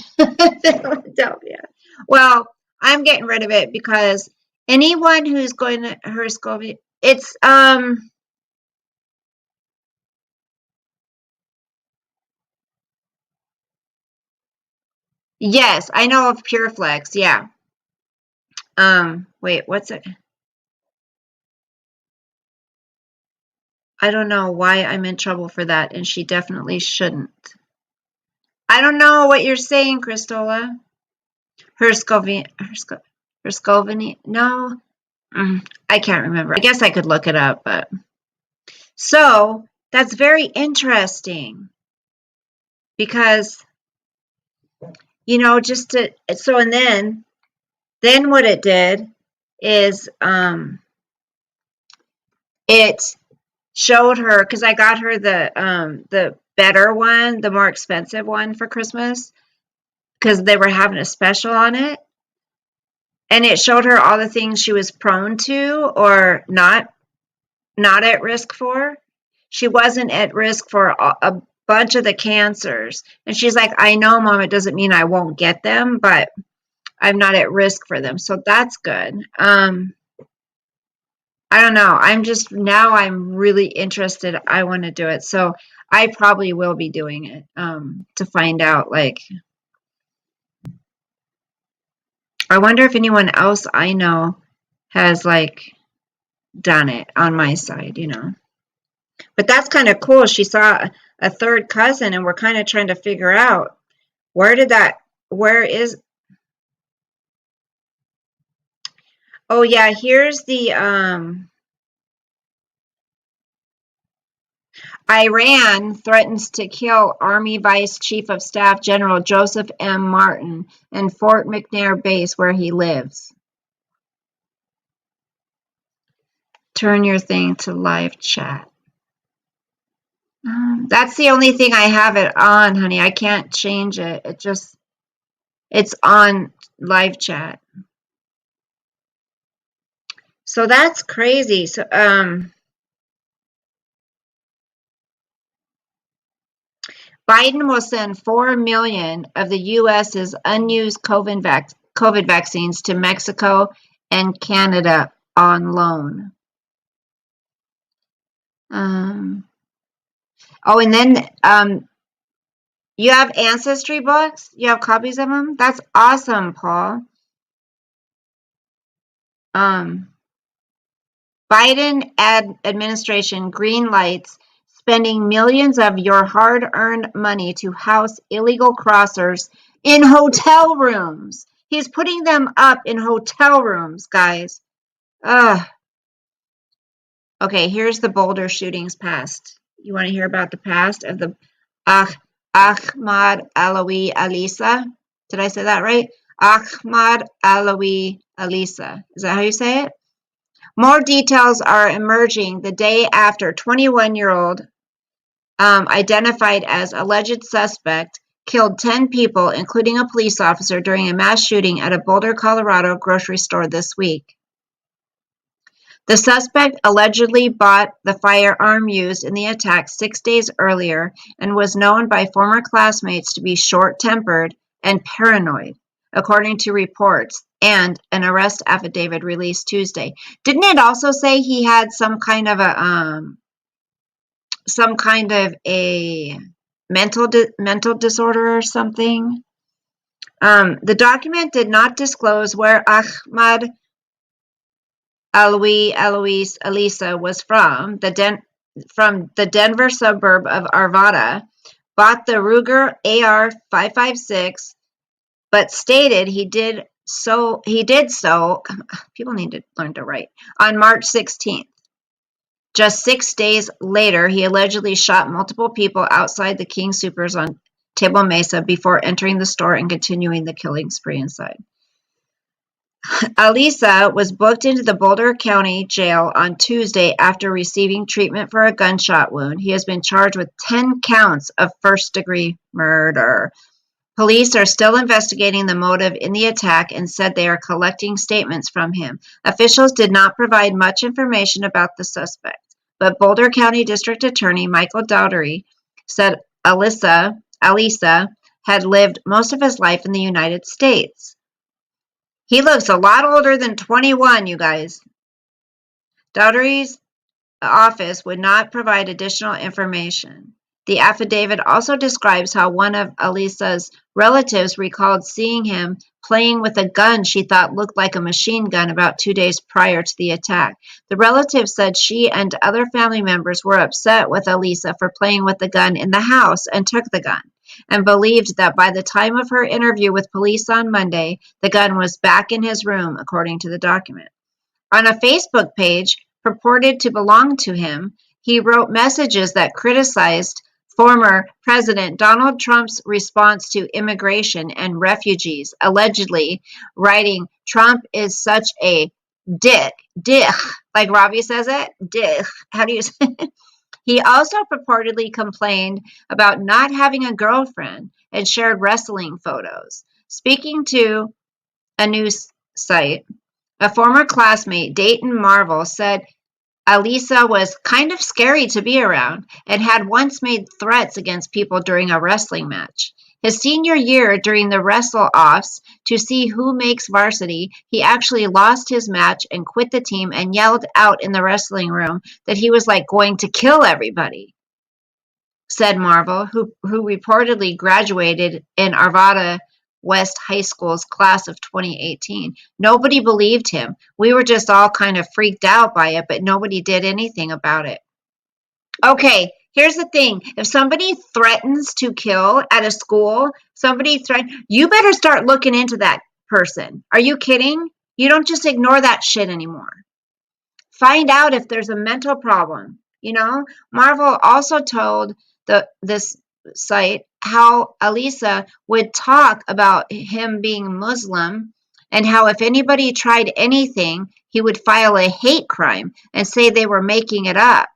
Philadelphia. Well, I'm getting rid of it because anyone who's going to her school, it's yes, I know of PureFlex. Yeah. Wait, what's it? I don't know why I'm in trouble for that, and she definitely shouldn't. I don't know what you're saying, Cristola. Herscovini, no, I can't remember. I guess I could look it up, but so that's very interesting because just to so and then what it did is it showed her because I got her the better one, the more expensive one for Christmas because they were having a special on it. And it showed her all the things she was prone to or not at risk for. She wasn't at risk for a bunch of the cancers. And she's like, I know, Mom, it doesn't mean I won't get them, but I'm not at risk for them. So that's good. I don't know. I'm really interested. I want to do it. So I probably will be doing it to find out. Like, I wonder if anyone else I know has like done it on my side. But that's kind of cool. She saw a third cousin, and we're kind of trying to figure out where is, oh yeah, here's the, Iran threatens to kill Army Vice Chief of Staff General Joseph M. Martin in Fort McNair Base where he lives. Turn your thing to live chat. That's the only thing I have it on, honey. I can't change it. It's on live chat. So that's crazy. So, Biden will send 4 million of the U.S.'s unused COVID vaccines to Mexico and Canada on loan. And then you have ancestry books? You have copies of them? That's awesome, Paul. Biden administration green lights spending millions of your hard-earned money to house illegal crossers in hotel rooms. He's putting them up in hotel rooms, guys. Ugh. Okay, here's the Boulder shootings past. You want to hear about the past of the Ahmad Alawi Alisa? Did I say that right? Ahmad Alawi Alisa. Is that how you say it? More details are emerging the day after 21-year-old identified as alleged suspect killed 10 people, including a police officer, during a mass shooting at a Boulder, Colorado grocery store this week. The suspect allegedly bought the firearm used in the attack 6 days earlier and was known by former classmates to be short-tempered and paranoid, according to reports and an arrest affidavit released Tuesday. Didn't it also say he had some kind of a mental disorder or something? The document did not disclose where Ahmad Alois Alisa was from the Denver suburb of Arvada, bought the Ruger AR-556, but stated he did so, people need to learn to write, on March 16th. Just 6 days later, he allegedly shot multiple people outside the King Soopers on Table Mesa before entering the store and continuing the killing spree inside. Alisa was booked into the Boulder County Jail on Tuesday after receiving treatment for a gunshot wound. He has been charged with 10 counts of first-degree murder. Police are still investigating the motive in the attack and said they are collecting statements from him. Officials did not provide much information about the suspect, but Boulder County District Attorney Michael Daugherty said Alisa had lived most of his life in the United States. He looks a lot older than 21, you guys. Daugherty's office would not provide additional information. The affidavit also describes how one of Alisa's relatives recalled seeing him playing with a gun she thought looked like a machine gun about 2 days prior to the attack. The relative said she and other family members were upset with Alisa for playing with the gun in the house and took the gun, and believed that by the time of her interview with police on Monday, the gun was back in his room, according to the document. On a Facebook page purported to belong to him, he wrote messages that criticized former President Donald Trump's response to immigration and refugees, allegedly writing, "Trump is such a dick, like Robbie says it, dick." How do you say it? He also purportedly complained about not having a girlfriend and shared wrestling photos. Speaking to a news site, a former classmate, Dayton Marvel, said Alisa was kind of scary to be around and had once made threats against people during a wrestling match. His senior year, during the wrestle-offs to see who makes varsity, he actually lost his match and quit the team and yelled out in the wrestling room that he was like going to kill everybody, said Marvel, who reportedly graduated in Arvada West High School's class of 2018. Nobody believed him. We were just all kind of freaked out by it, but nobody did anything about it. Okay, here's the thing. If somebody threatens to kill at a school, you better start looking into that person. Are you kidding? You don't just ignore that shit anymore. Find out if there's a mental problem. Marvel also told this site how Alisa would talk about him being Muslim and how if anybody tried anything, he would file a hate crime and say they were making it up.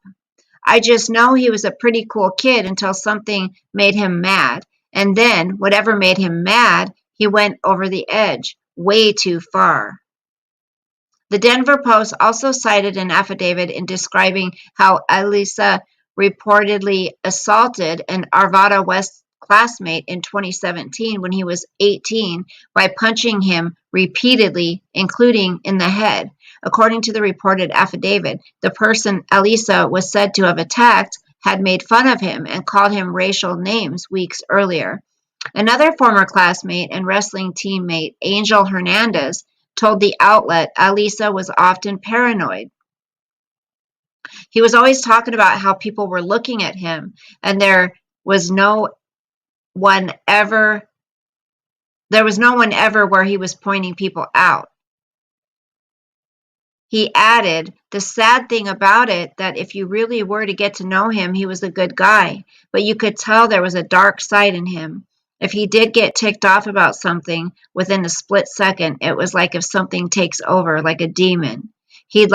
I just know he was a pretty cool kid until something made him mad. And then, whatever made him mad, he went over the edge, way too far. The Denver Post also cited an affidavit in describing how Alisa reportedly assaulted an Arvada West classmate in 2017 when he was 18 by punching him repeatedly, including in the head. According to the reported affidavit, the person Elisa was said to have attacked had made fun of him and called him racial names weeks earlier. Another former classmate and wrestling teammate, Angel Hernandez, told the outlet Elisa was often paranoid. He was always talking about how people were looking at him, and there was no one ever where he was pointing people out. He added, the sad thing about it, that if you really were to get to know him, he was a good guy, but you could tell there was a dark side in him. If he did get ticked off about something within a split second, it was like if something takes over, like a demon. He'd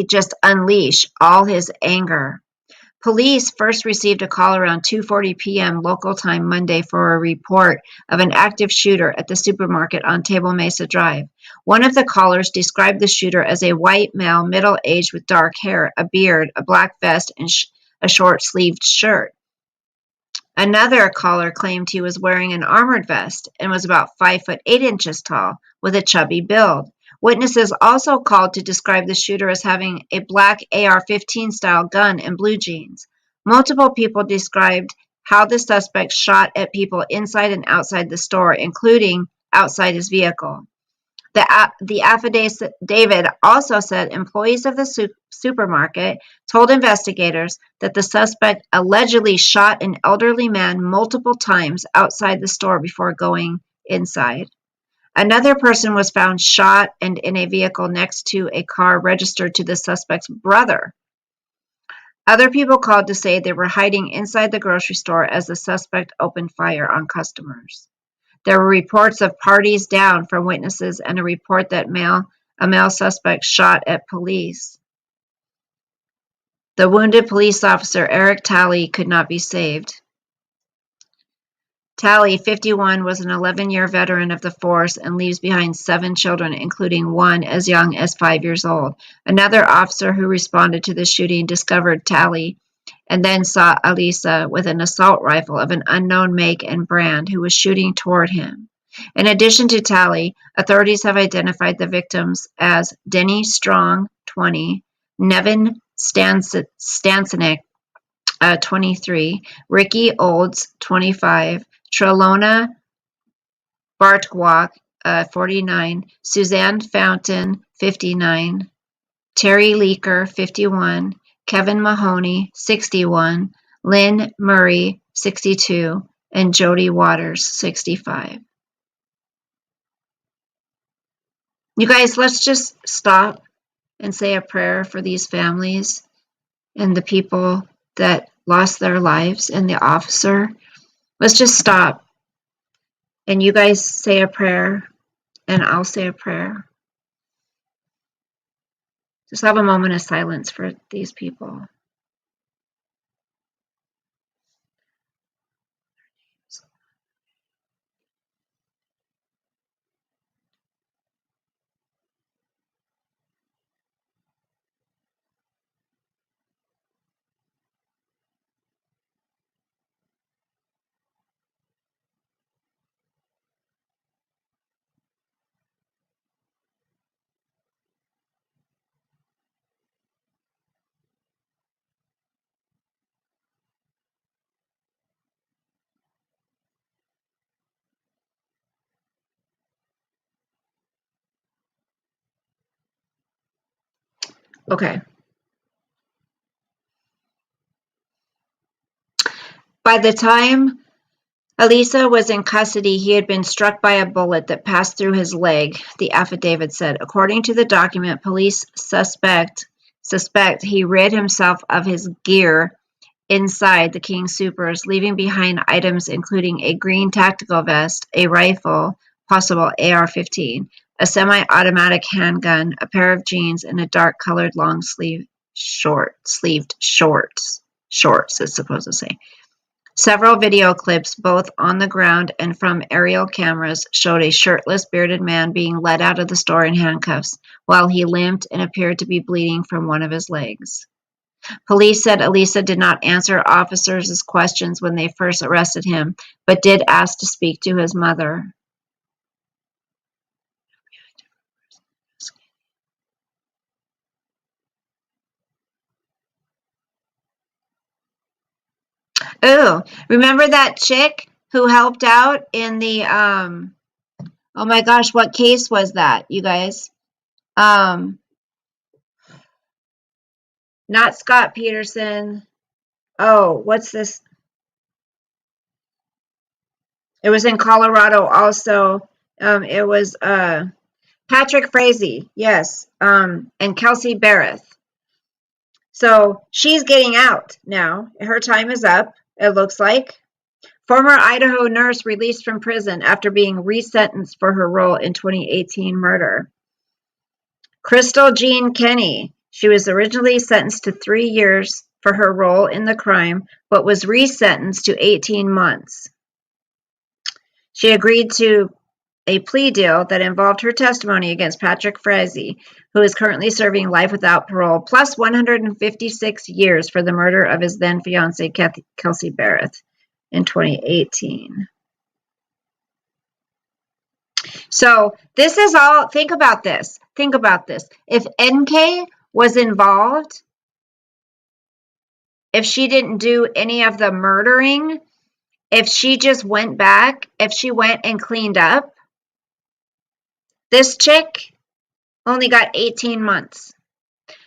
just unleash all his anger. Police first received a call around 2:40 p.m. local time Monday for a report of an active shooter at the supermarket on Table Mesa Drive. One of the callers described the shooter as a white male, middle-aged with dark hair, a beard, a black vest, and a short-sleeved shirt. Another caller claimed he was wearing an armored vest and was about 5 foot 8 inches tall, with a chubby build. Witnesses also called to describe the shooter as having a black AR-15 style gun and blue jeans. Multiple people described how the suspect shot at people inside and outside the store, including outside his vehicle. The affidavit also said employees of the supermarket told investigators that the suspect allegedly shot an elderly man multiple times outside the store before going inside. Another person was found shot and in a vehicle next to a car registered to the suspect's brother. Other people called to say they were hiding inside the grocery store as the suspect opened fire on customers. There were reports of parties down from witnesses and a report that a male suspect shot at police. The wounded police officer, Eric Talley, could not be saved. Talley, 51, was an 11-year veteran of the force and leaves behind 7 children, including one as young as 5 years old. Another officer who responded to the shooting discovered Talley and then saw Elisa with an assault rifle of an unknown make and brand who was shooting toward him. In addition to Talley, authorities have identified the victims as Denny Strong, 20, Nevin Stancenik, 23, Ricky Olds, 25, Trelona Bartkwak, 49, Suzanne Fountain, 59, Terry Leaker, 51, Kevin Mahoney, 61, Lynn Murray, 62, and Jody Waters, 65. You guys, let's just stop and say a prayer for these families and the people that lost their lives and the officer. Let's just stop. And you guys say a prayer, and I'll say a prayer. Just have a moment of silence for these people. Okay. By the time Elisa was in custody, he had been struck by a bullet that passed through his leg, the affidavit said. According to the document, police suspect he rid himself of his gear inside the King Soopers, leaving behind items including a green tactical vest, a rifle, possible AR-15, a semi-automatic handgun, a pair of jeans, and a dark-colored long-sleeved shorts, it's supposed to say. Several video clips, both on the ground and from aerial cameras, showed a shirtless, bearded man being led out of the store in handcuffs while he limped and appeared to be bleeding from one of his legs. Police said Elisa did not answer officers' questions when they first arrested him, but did ask to speak to his mother. Oh, remember that chick who helped out in the oh my gosh, what case was that, you guys? Um Not Scott Peterson. Oh, what's this? It was in Colorado also. It was Patrick Frazee, yes, and Kelsey Barrett. So she's getting out now. Her time is up, it looks like. Former Idaho nurse released from prison after being resentenced for her role in 2018 murder. Crystal Jean Kenny. She was originally sentenced to 3 years for her role in the crime, but was resentenced to 18 months. She agreed to a plea deal that involved her testimony against Patrick Frazee, who is currently serving life without parole, plus 156 years for the murder of his then fiancee, Kelsey Barrett, in 2018. So this is all, think about this. Think about this. If NK was involved, if she didn't do any of the murdering, if she just went back, if she went and cleaned up, this chick only got 18 months.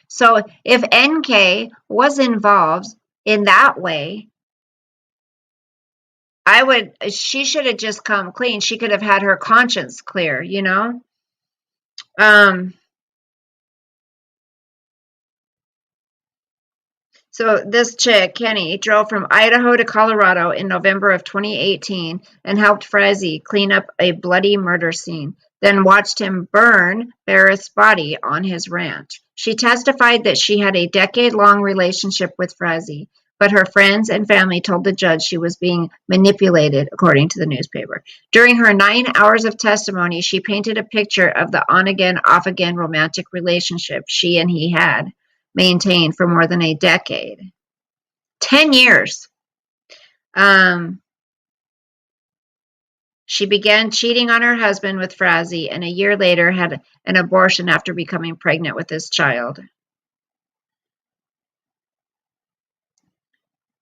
So if NK was involved in that way, she should have just come clean. She could have had her conscience clear, you know? So this chick, Kenny, drove from Idaho to Colorado in November of 2018 and helped Frazee clean up a bloody murder scene, then watched him burn Barrett's body on his ranch. She testified that she had a decade-long relationship with Frazee, but her friends and family told the judge she was being manipulated, according to the newspaper. During her 9 hours of testimony, she painted a picture of the on-again, off-again romantic relationship she and he had maintained for more than a decade. 10 years. She began cheating on her husband with Frazee, and a year later had an abortion after becoming pregnant with his child.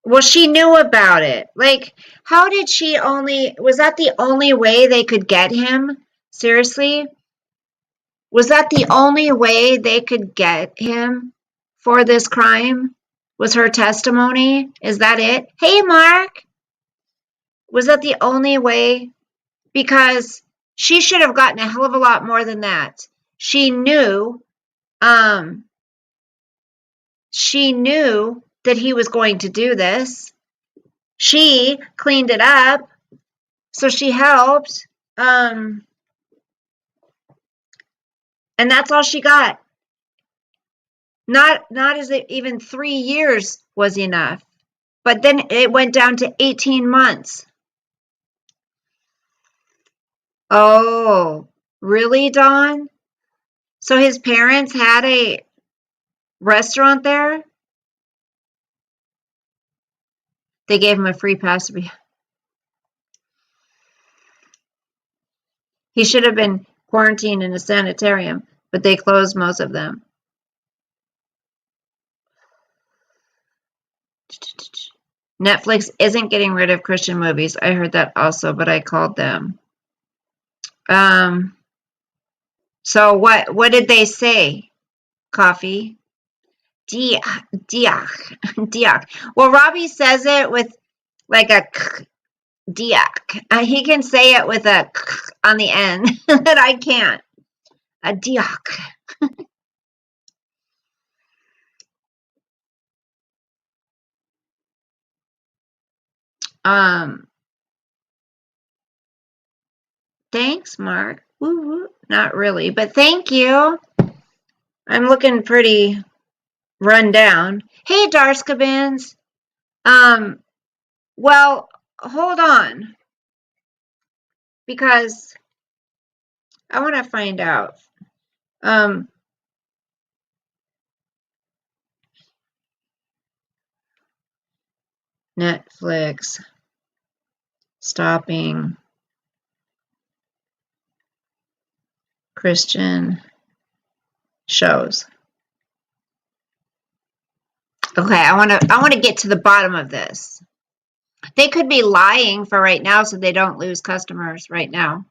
Well, she knew about it. Like, how did she was that the only way they could get him? Seriously? Was that the only way they could get him for this crime? Was her testimony? Is that it? Hey, Mark! Was that the only way? Because she should have gotten a hell of a lot more than that. She knew that he was going to do this. She cleaned it up, so she helped. And that's all she got. Not as if even 3 years was enough. But then it went down to 18 months. Oh, really, Dawn? So his parents had a restaurant there? They gave him a free pass. He should have been quarantined in a sanitarium, but they closed most of them. Netflix isn't getting rid of Christian movies. I heard that also, but I called them. So what did they say? Coffee? Diak. Well, Robbie says it with like a diak. He can say it with a on the end that I can't. A diak. Thanks, Mark. Woo-woo. Not really, but thank you. I'm looking pretty run down. Hey, Darskabins. Well, hold on. Because I want to find out. Netflix stopping Christian shows. Okay, I want to get to the bottom of this. They could be lying for right now so they don't lose customers right now.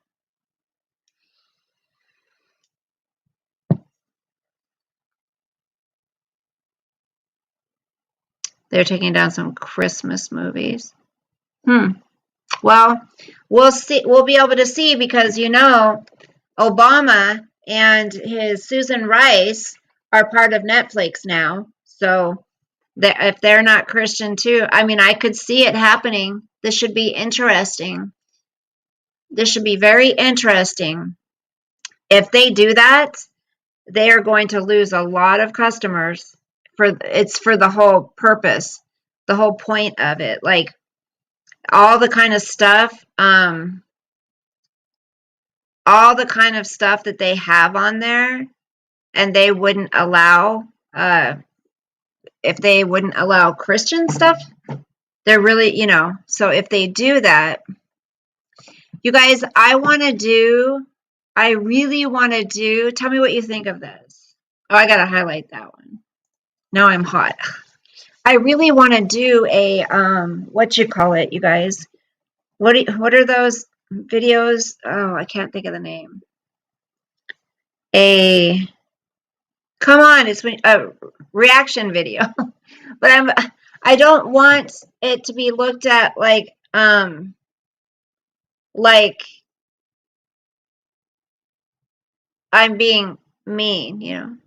They're taking down some Christmas movies. Well, we'll see. We'll be able to see because Obama and his Susan Rice are part of Netflix now. So if they're not Christian too, I mean, I could see it happening. This should be interesting. This should be very interesting. If they do that, they are going to lose a lot of customers for the whole purpose, the whole point of it. Like all the kind of stuff, that they have on there, and they wouldn't allow, if they wouldn't allow Christian stuff, they're really, so if they do that, you guys, I really want to do, tell me what you think of this. Oh, I got to highlight that one. Now I'm hot. I really want to do a, what you call it, you guys? What are those videos? Oh, I can't think of the name. Come on, it's a reaction video. But I don't want it to be looked at like I'm being mean.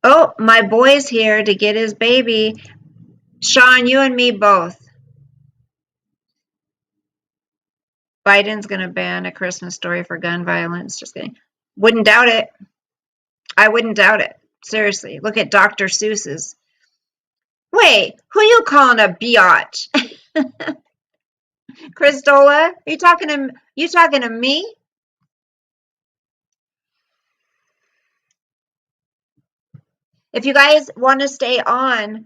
Oh, my boy's here to get his baby. Sean, you and me both. Biden's going to ban A Christmas Story for gun violence. Just kidding. Wouldn't doubt it. I wouldn't doubt it. Seriously. Look at Dr. Seuss's. Wait, who you calling a biatch? Christola? Are you talking to me? If you guys want to stay on,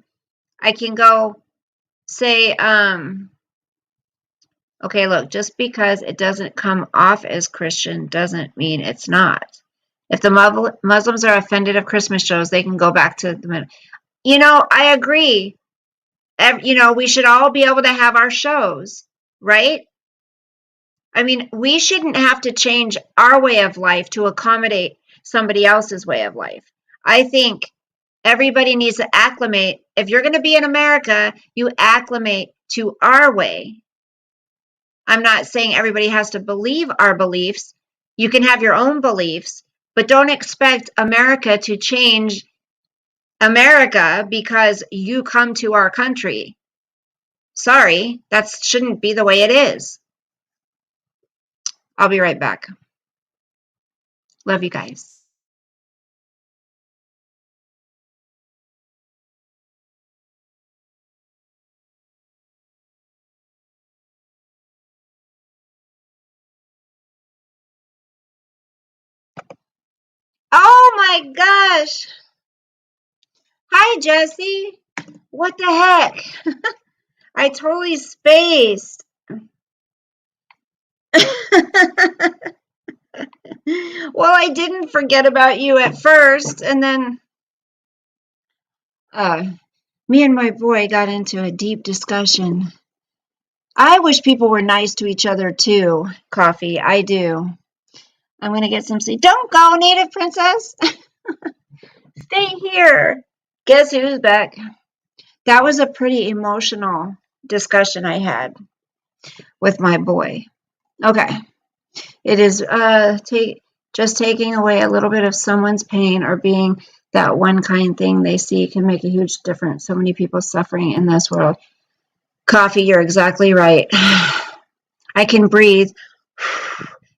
I can go say, okay, look, just because it doesn't come off as Christian doesn't mean it's not. If the Muslims are offended of Christmas shows, they can go back to the. I agree. We should all be able to have our shows, right? I mean, we shouldn't have to change our way of life to accommodate somebody else's way of life. I think everybody needs to acclimate. If you're going to be in America, you acclimate to our way. I'm not saying everybody has to believe our beliefs. You can have your own beliefs, but don't expect America to change America because you come to our country. Sorry, that shouldn't be the way it is. I'll be right back. Love you guys. Oh my gosh. Hi, Jesse. What the heck? I totally spaced. Well, I didn't forget about you at first, and then me and my boy got into a deep discussion. I wish people were nice to each other too, Coffee. I do. I'm going to get some sleep. Don't go, Native Princess. Stay here. Guess who's back? That was a pretty emotional discussion I had with my boy. Okay. It is just taking away a little bit of someone's pain or being that one kind thing they see can make a huge difference. So many people suffering in this world. Coffee, you're exactly right. I can breathe.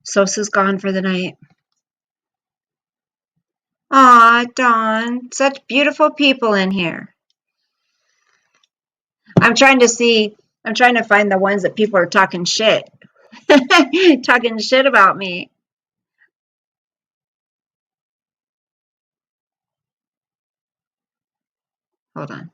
Sosa's gone for the night. Aw, Dawn, such beautiful people in here. I'm trying to find the ones that people are talking shit. Talking shit about me. Hold on.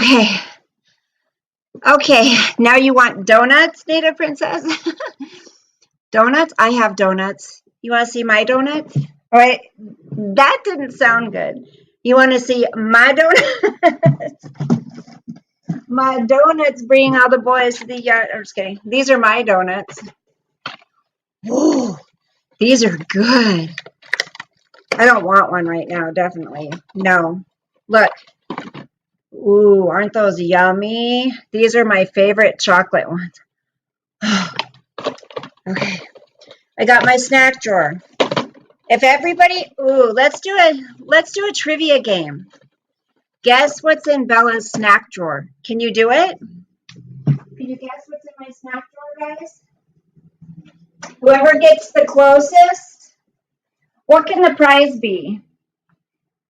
Okay. Okay, now you want donuts, Native Princess? Donuts? I have donuts. You want to see my donuts? All right, that didn't sound good. You want to see my donuts? My donuts bring all the boys to the yard. I'm just kidding. These are my donuts. Ooh, these are good. I don't want one right now, definitely. No. Look. Ooh, aren't those yummy? These are my favorite chocolate ones. Okay. I got my snack drawer. If everybody, let's do a trivia game. Guess what's in Bella's snack drawer? Can you do it? Can you guess what's in my snack drawer, guys? Whoever gets the closest, what can the prize be?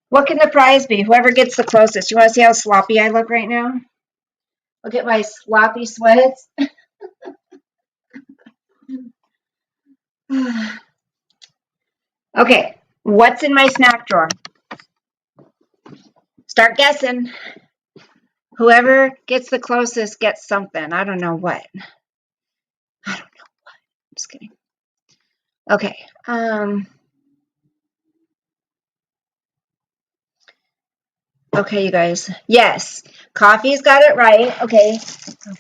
What can the prize be? Whoever gets the closest. You want to see how sloppy I look right now? Look at my sloppy sweats. Okay, what's in my snack drawer? Start guessing. Whoever gets the closest gets something. I don't know what. I'm just kidding. Okay. Okay, you guys. Yes, Coffee's got it right. Okay.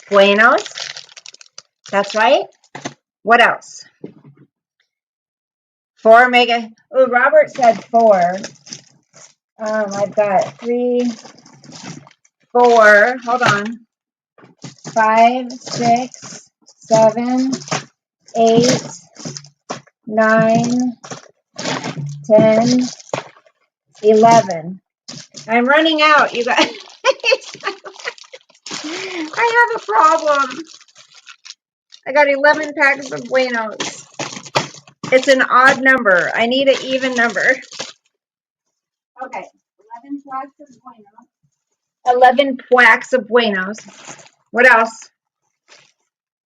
Buenos. That's right. What else? 4 mega. Oh, Robert said 4. I've got 3, 4. Hold on. 5, 6, 7, 8, 9, 10, 11. I'm running out, you guys. I have a problem. I got 11 packs of Buenos. It's an odd number. I need an even number. Okay, 11 packs of Buenos. 11 packs of Buenos. What else?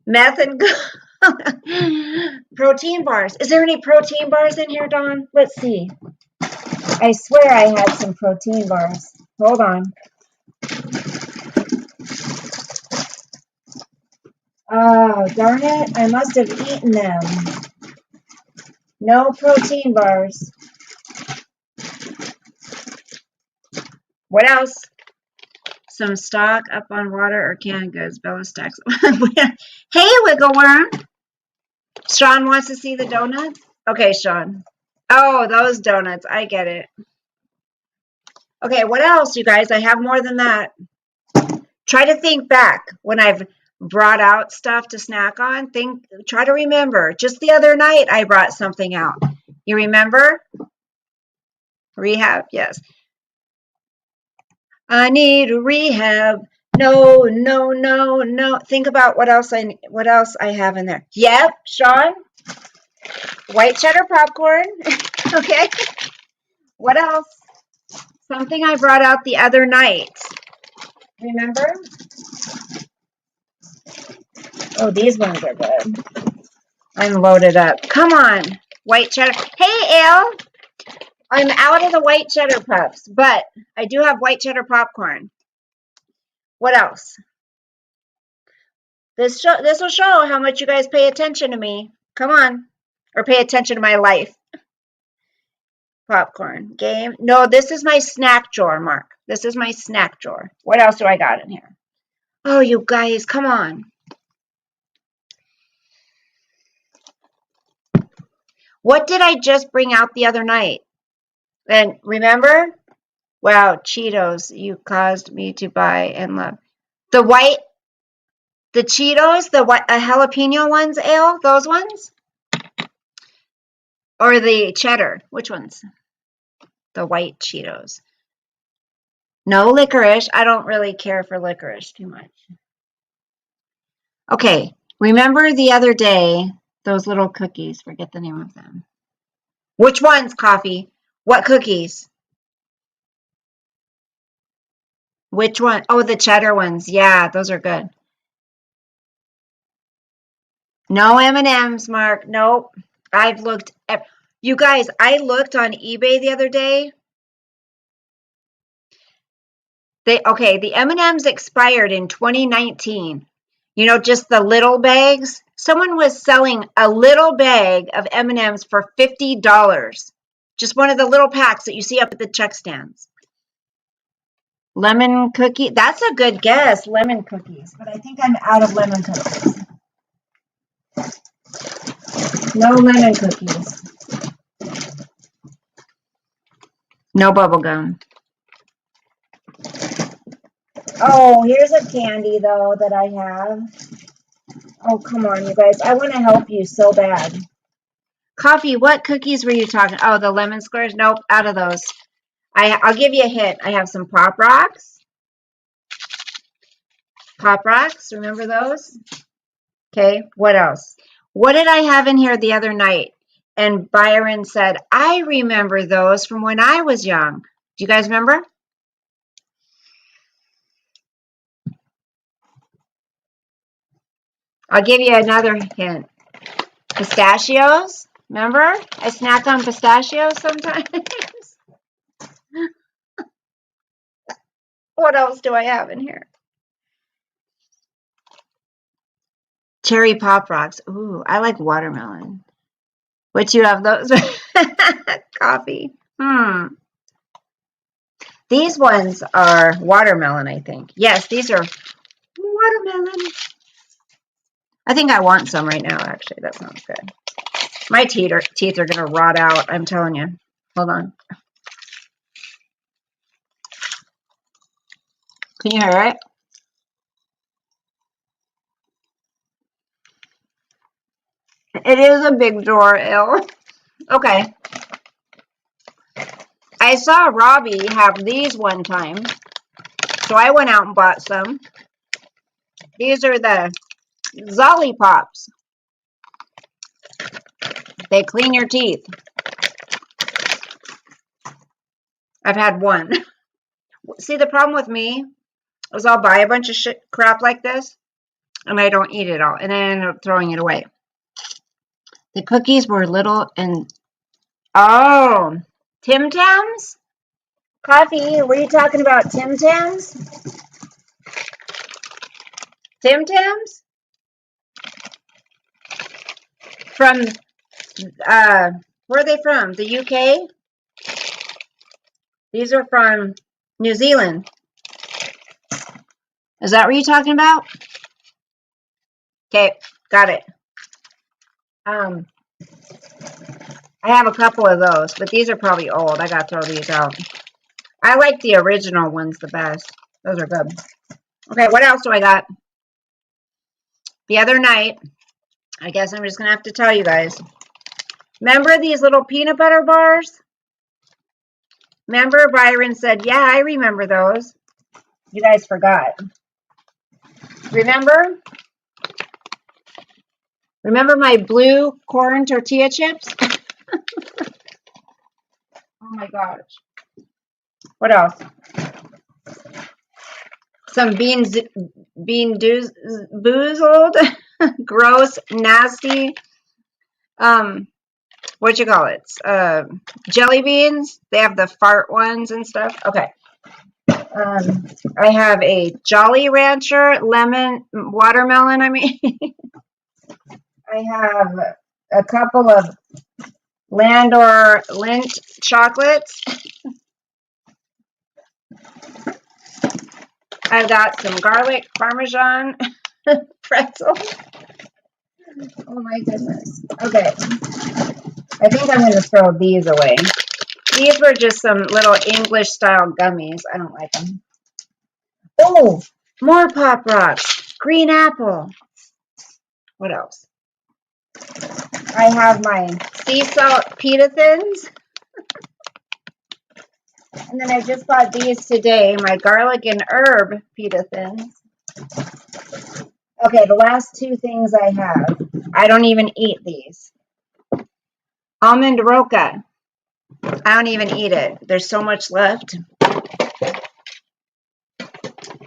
Meth and protein bars. Is there any protein bars in here, Dawn? Let's see. I swear I had some protein bars. Hold on. Oh, darn it. I must have eaten them. No protein bars. What else? Some stock up on water or canned goods. Bella stacks. Hey, Wiggle Worm. Sean wants to see the donuts? Okay, Sean. Oh, those donuts. I get it. Okay, what else, you guys? I have more than that. Try to think back when I've brought out stuff to snack on. Try to remember. Just the other night, I brought something out. You remember? Rehab, yes. I need a rehab. No, no, no, no. Think about what else I have in there. Yep, Sean. White cheddar popcorn. Okay. What else? Something I brought out the other night. Remember? Oh, these ones are good. I'm loaded up. Come on. White cheddar. Hey, Ale. I'm out of the white cheddar puffs, but I do have white cheddar popcorn. What else? This will show how much you guys pay attention to me. Come on. Or pay attention to my life. Popcorn. Game. No, this is my snack drawer, Mark. This is my snack drawer. What else do I got in here? Oh, you guys, come on. What did I just bring out the other night? And remember? Wow, Cheetos, you caused me to buy and love. The Cheetos, the jalapeno ones, Ale, those ones? Or the cheddar? Which ones? The white Cheetos. No licorice. I don't really care for licorice too much. Okay, remember the other day, those little cookies, forget the name of them. Which ones, Coffee? What cookies? Which one? Oh, the cheddar ones. Yeah, those are good. No M&Ms, Mark. Nope. I've looked at, you guys, I looked on eBay the other day. The M&Ms expired in 2019. You know, just the little bags. Someone was selling a little bag of M&Ms for $50. Just one of the little packs that you see up at the check stands. Lemon cookie. That's a good guess, lemon cookies. But I think I'm out of lemon cookies. No lemon cookies. No bubble gum. Oh, here's a candy, though, that I have. Oh, come on, you guys. I want to help you so bad. Coffee, what cookies were you talking? Oh, the lemon squares? Nope, out of those. I'll give you a hint. I have some Pop Rocks. Pop Rocks, remember those? Okay, what else? What did I have in here the other night? And Byron said, I remember those from when I was young. Do you guys remember? I'll give you another hint. Pistachios, remember? I snack on pistachios sometimes. What else do I have in here? Cherry Pop Rocks. Ooh, I like watermelon. What you have those? Coffee. These ones are watermelon, I think. Yes, these are watermelon. I think I want some right now, actually. That sounds good. My teeth are going to rot out, I'm telling you. Hold on. Can you hear it? It is a big drawer, L. Okay. I saw Robbie have these one time, so I went out and bought some. These are the Zolly Pops. They clean your teeth. I've had one. See, the problem with me is I'll buy a bunch of crap like this, and I don't eat it all, and then I end up throwing it away. The cookies were little and... Oh, Tim Tams? Coffee, were you talking about Tim Tams? Tim Tams? From, where are they from? The UK? These are from New Zealand. Is that what you're talking about? Okay, got it. I have a couple of those, but these are probably old. I gotta throw these out. I like the original ones the best. Those are good. Okay, what else do I got? The other night, I guess I'm just gonna have to tell you guys. Remember these little peanut butter bars? Remember Byron said, yeah, I remember those. You guys forgot. Remember? Remember my blue corn tortilla chips? Oh my gosh. What else? Some bean boozled, gross, nasty, what you call it? Jelly beans. They have the fart ones and stuff. Okay. I have a Jolly Rancher watermelon, I mean. I have a couple of Landor Lindt chocolates. I've got some garlic Parmesan pretzels. Oh my goodness. Okay. I think I'm going to throw these away. These were just some little English style gummies. I don't like them. Oh, more Pop Rocks. Green apple. What else? I have my sea salt pita thins. And then I just bought these today, my garlic and herb pita thins. Okay, the last two things I have. I don't even eat these. Almond Roca. I don't even eat it. There's so much left.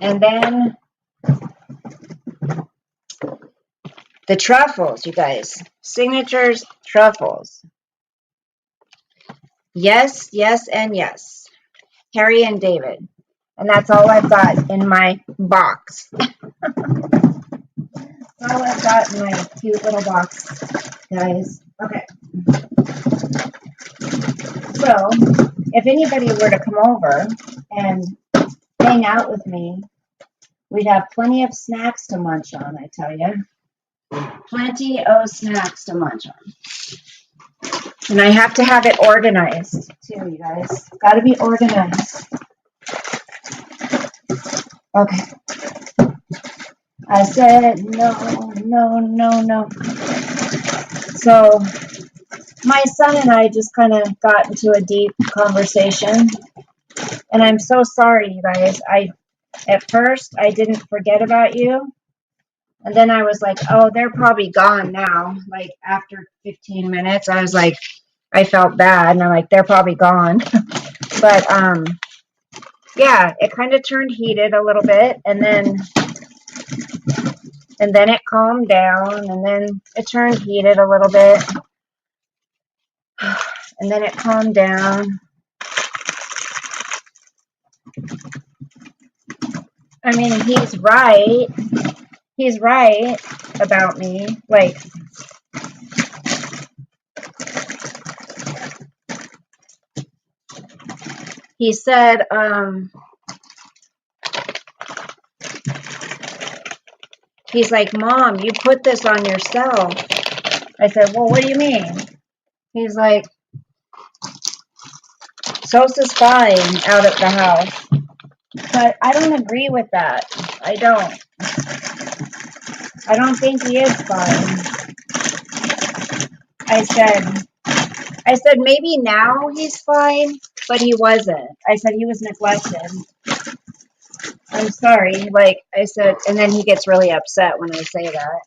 And then the truffles, you guys. Signatures truffles. Yes, yes, and yes. Harry and David. And that's all I've got in my box. All I've got in my cute little box, guys. Okay. So, if anybody were to come over and hang out with me, we'd have plenty of snacks to munch on, I tell you. Plenty of snacks to munch on. And I have to have it organized, too, you guys. Got to be organized. Okay. I said no, no, no, no. So my son and I just kind of got into a deep conversation. And I'm so sorry, you guys. At first, I didn't forget about you. And then I was like, oh, they're probably gone now. Like after 15 minutes, I was like, I felt bad. And I'm like, they're probably gone. But yeah, it kind of turned heated a little bit. And then it calmed down, and then it turned heated a little bit, and then it calmed down. I mean, he's right. He's right about me. Like, he said, he's like, Mom, you put this on yourself. I said, well, what do you mean? He's like, Sosa's fine out at the house. But I don't agree with that. I don't think he is fine. I said maybe now he's fine, but he wasn't. I said he was neglected. I'm sorry. Like I said, and then he gets really upset when I say that.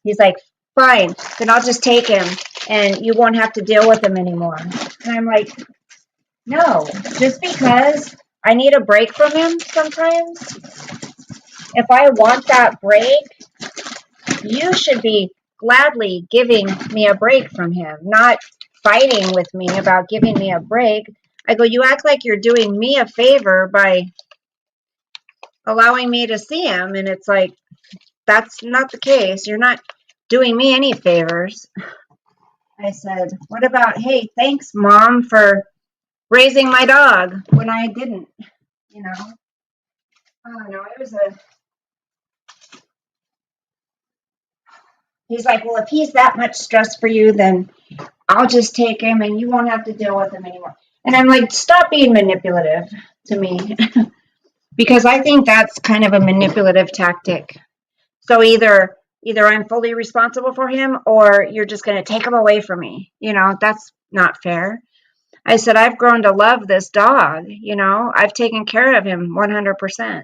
He's like, fine, then I'll just take him and you won't have to deal with him anymore. And I'm like, no, just because I need a break from him sometimes. If I want that break, you should be gladly giving me a break from him, not fighting with me about giving me a break. I go, you act like you're doing me a favor by allowing me to see him. And it's like, that's not the case. You're not doing me any favors. I said, what about, hey, thanks, Mom, for raising my dog when I didn't, you know. I don't know. It was he's like, well, if he's that much stress for you, then I'll just take him and you won't have to deal with him anymore. And I'm like, stop being manipulative to me. Because I think that's kind of a manipulative tactic. So either I'm fully responsible for him or you're just going to take him away from me. You know, that's not fair. I said, I've grown to love this dog. You know, I've taken care of him 100%.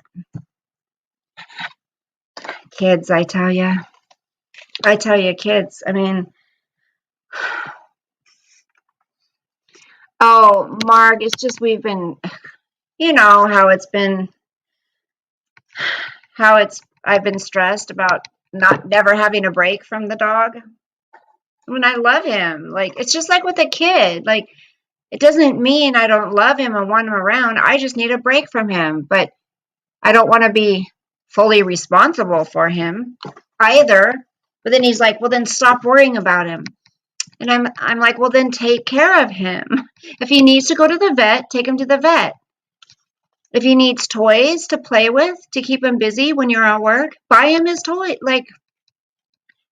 Kids, I tell you, kids. I mean, oh, Mark, it's just we've been, you know, I've been stressed about never having a break from the dog. When I love him, like, it's just like with a kid. Like, it doesn't mean I don't love him and want him around. I just need a break from him. But I don't want to be fully responsible for him either. But then he's like, well, then stop worrying about him. And I'm like, well, then take care of him. If he needs to go to the vet, take him to the vet. If he needs toys to play with to keep him busy when you're at work, buy him his toy. Like,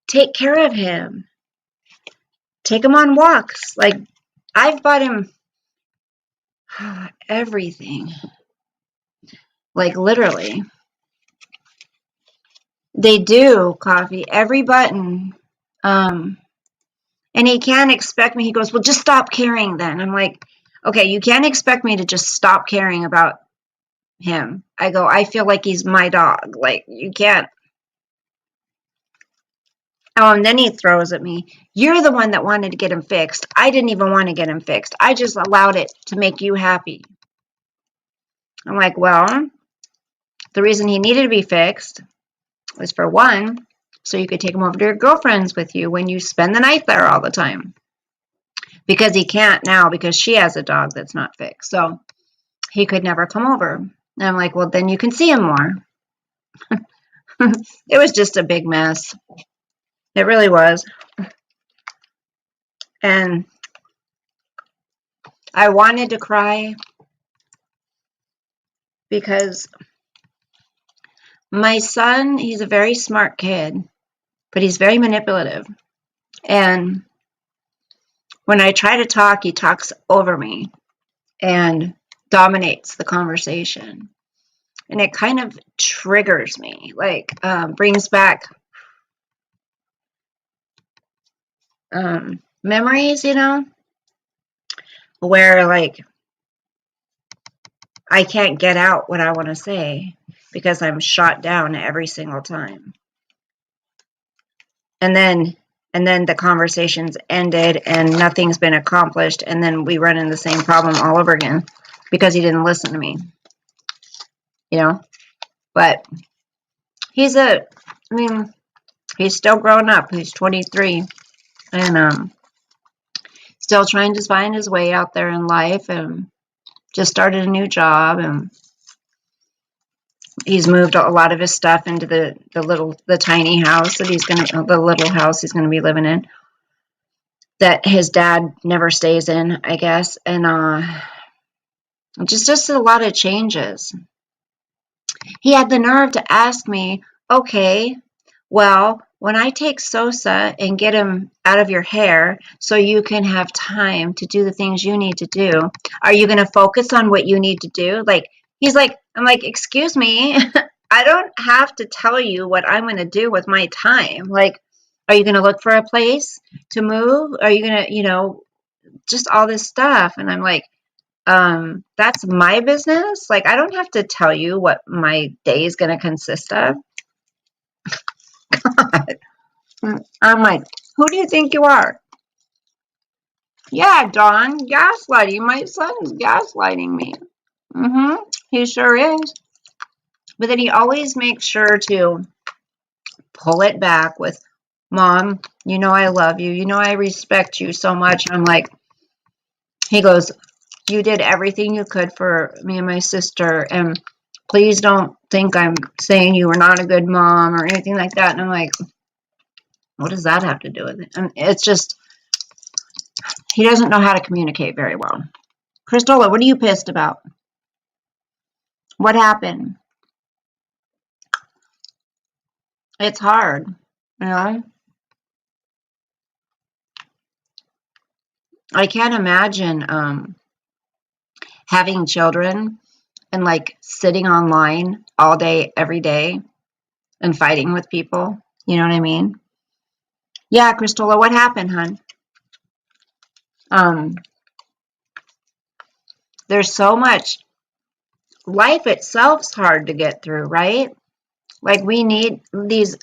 take care of him. Take him on walks. Like, I've bought him everything. Like, literally. They do, Coffee. Every button. And he can't expect me. He goes, well, just stop caring then. I'm like, okay, you can't expect me to just stop caring about him. I go, I feel like he's my dog. Like, you can't. Oh, and then he throws at me. You're the one that wanted to get him fixed. I didn't even want to get him fixed. I just allowed it to make you happy. I'm like, well, the reason he needed to be fixed was for one, so you could take him over to your girlfriend's with you when you spend the night there all the time. Because he can't now because she has a dog that's not fixed. So he could never come over. And I'm like, well, then you can see him more. It was just a big mess. It really was. And I wanted to cry because my son, he's a very smart kid, but he's very manipulative. And when I try to talk, he talks over me and dominates the conversation. And it kind of triggers me, like brings back memories, where like I can't get out what I want to say because I'm shot down every single time. And then the conversation's ended and nothing's been accomplished, and then we run into the same problem all over again because he didn't listen to me. But he's still growing up. He's 23 and still trying to find his way out there in life, and just started a new job, and he's moved a lot of his stuff into the tiny house that the little house he's gonna be living in, that his dad never stays in, I guess. And just a lot of changes. He had the nerve to ask me, okay, well, when I take Sosa and get him out of your hair so you can have time to do the things you need to do, are you going to focus on what you need to do? Like, I'm like, excuse me, I don't have to tell you what I'm going to do with my time. Like, are you going to look for a place to move? Are you going to, just all this stuff? And I'm like, that's my business. Like, I don't have to tell you what my day is going to consist of. God. I'm like, who do you think you are? Yeah, Don, gaslighting. My son's gaslighting me. He sure is. But then he always makes sure to pull it back with, Mom, I love you. I respect you so much. And I'm like, he goes, you did everything you could for me and my sister, and please don't think I'm saying you were not a good mom or anything like that. And I'm like, what does that have to do with it? And it's just, he doesn't know how to communicate very well. Christola, what are you pissed about? What happened? It's hard, I can't imagine having children and like sitting online all day, every day, and fighting with people. You know what I mean? Yeah, Christola, what happened, hon? There's so much. Life itself's hard to get through, right? Like, we need these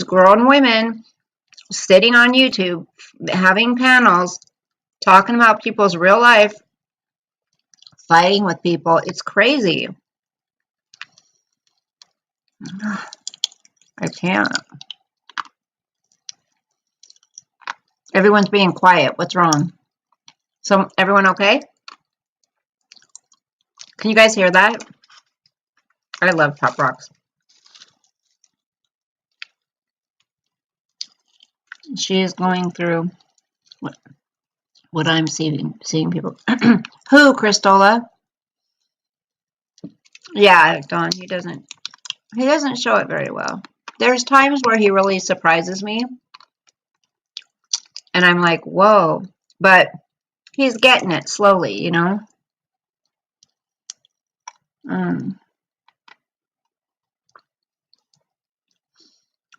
grown women sitting on YouTube, having panels, talking about people's real life, fighting with people. It's crazy. I can't. Everyone's being quiet. What's wrong? Everyone okay? Can you guys hear that? I love Pop Rocks. She is going through what I'm seeing people. Who, Christola? Yeah, Don, he doesn't show it very well. There's times where he really surprises me, and I'm like, whoa, but he's getting it slowly,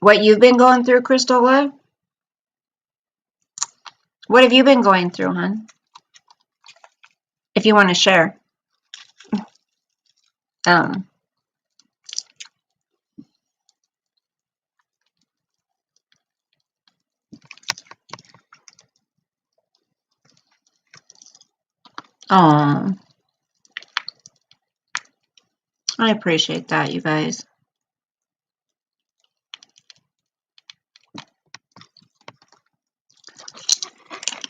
What you've been going through, Christola? What have you been going through, hon? If you want to share. Oh, I appreciate that, you guys.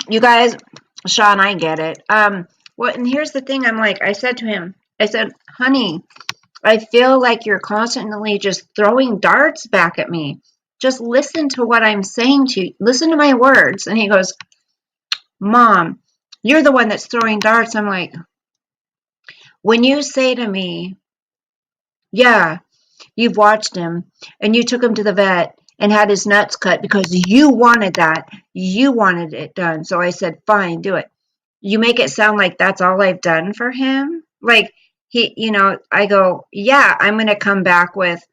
You guys, Sean, I get it. Well, and here's the thing. I said to him, I said, honey, I feel like you're constantly just throwing darts back at me. Just listen to what I'm saying to you. Listen to my words. And he goes, Mom, you're the one that's throwing darts. I'm like, when you say to me, yeah, you've watched him and you took him to the vet and had his nuts cut because you wanted that. You wanted it done. So I said, fine, do it. You make it sound like that's all I've done for him. Like I go, yeah, I'm going to come back with,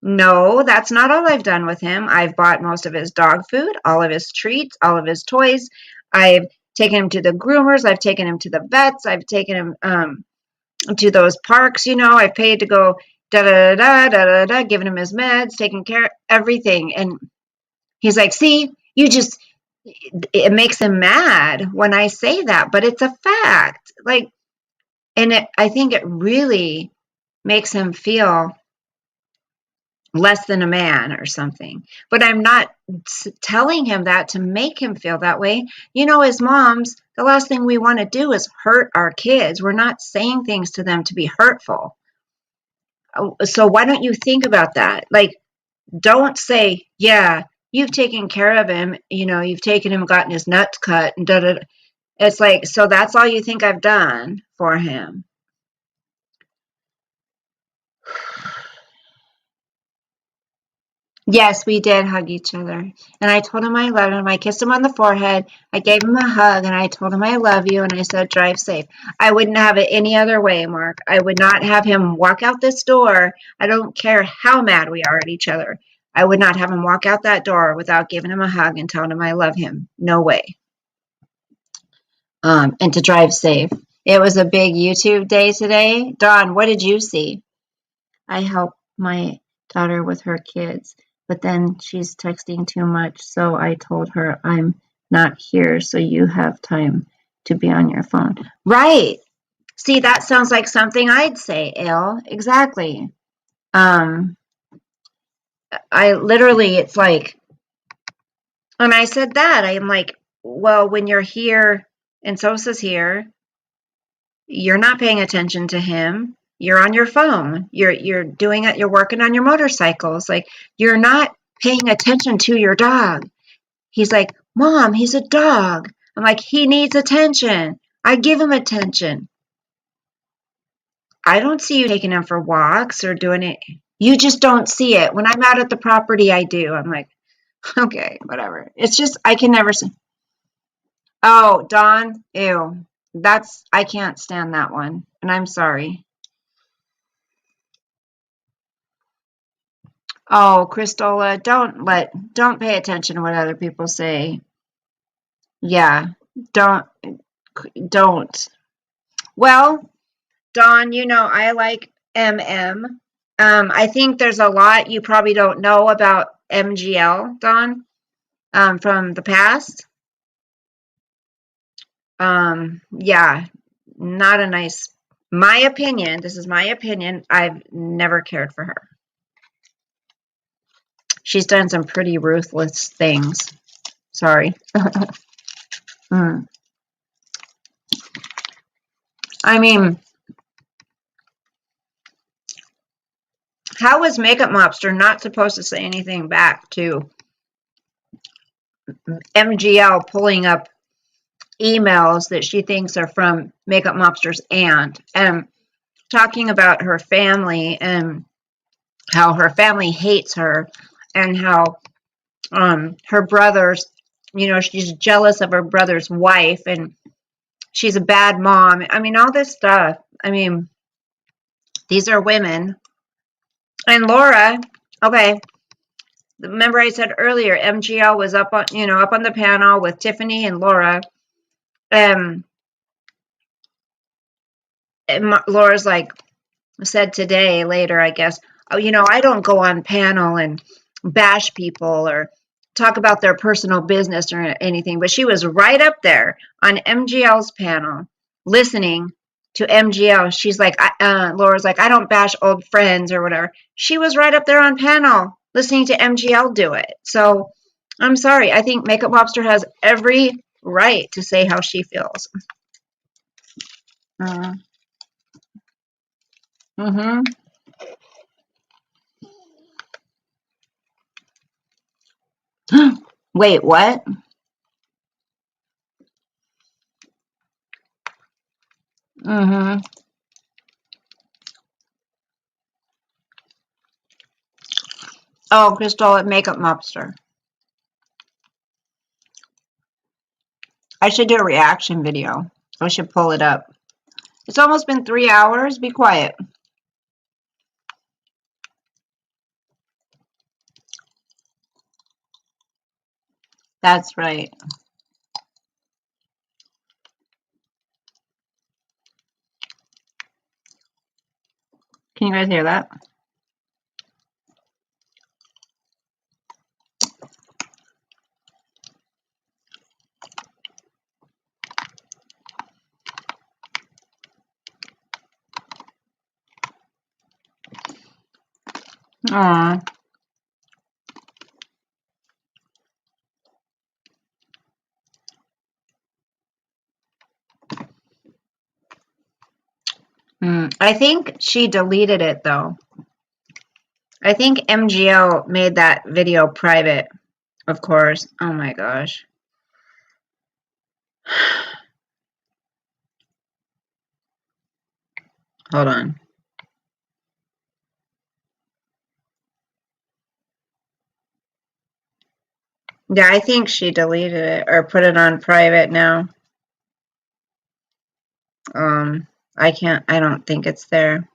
no, that's not all I've done with him. I've bought most of his dog food, all of his treats, all of his toys. I've taken him to the groomers. I've taken him to the vets. I've taken him to those parks. I've paid to go da da da da da da, giving him his meds, taking care of everything. And he's like, see, it makes him mad when I say that, but it's a fact. I think it really makes him feel less than a man or something. But I'm not telling him that to make him feel that way. As moms, the last thing we want to do is hurt our kids. We're not saying things to them to be hurtful. So why don't you think about that? Don't say, yeah, you've taken care of him. You've taken him, gotten his nuts cut, and da da. It's like, so that's all you think I've done for him? Yes, we did hug each other. And I told him I loved him. I kissed him on the forehead. I gave him a hug and I told him I love you. And I said, drive safe. I wouldn't have it any other way, Mark. I would not have him walk out this door. I don't care how mad we are at each other. I would not have him walk out that door without giving him a hug and telling him I love him. No way. And to drive safe. It was a big YouTube day today. Dawn, what did you see? I helped my daughter with her kids, but then she's texting too much, so I told her I'm not here, so you have time to be on your phone. Right. See, that sounds like something I'd say, Ale. Exactly. It's like, and I said that, I'm like, well, when you're here and Sosa's here, you're not paying attention to him. You're on your phone. You're doing it. You're working on your motorcycles. Like, you're not paying attention to your dog. He's like, Mom, he's a dog. I'm like, he needs attention. I give him attention. I don't see you taking him for walks or doing it. You just don't see it. When I'm out at the property, I do. I'm like, okay, whatever. It's just, I can never see. Oh, Dawn, ew. I can't stand that one. And I'm sorry. Oh, Christola, don't pay attention to what other people say. Yeah, don't. Well, Dawn, I like MM. I think there's a lot you probably don't know about MGL, Dawn, from the past. Yeah, not a nice, my opinion, this is my opinion, I've never cared for her. She's done some pretty ruthless things. Sorry. I mean, how is Makeup Mobster not supposed to say anything back to MGL pulling up emails that she thinks are from Makeup Mobster's aunt and talking about her family and how her family hates her and how her brothers, she's jealous of her brother's wife and she's a bad mom. I mean, all this stuff. I mean, these are women. And Laura, okay, remember I said earlier, MGL was up on the panel with Tiffany and Laura. And Laura's like said today, later, I guess, oh, I don't go on panel and bash people or talk about their personal business or anything, but she was right up there on MGL's panel listening to MGL. She's like, Laura's like, I don't bash old friends or whatever. She was right up there on panel listening to MGL do it. So I'm sorry. I think Makeup Mobster has every right to say how she feels. Mm-hmm. Wait, what? Mm-hmm. Oh, Crystal at Makeup Mobster. I should do a reaction video. I should pull it up. It's almost been 3 hours. Be quiet. That's right. Can you guys hear that? Aw. I think she deleted it though. I think MGL made that video private, of course. Oh my gosh. Hold on. Yeah, I think she deleted it or put it on private now. I don't think it's there.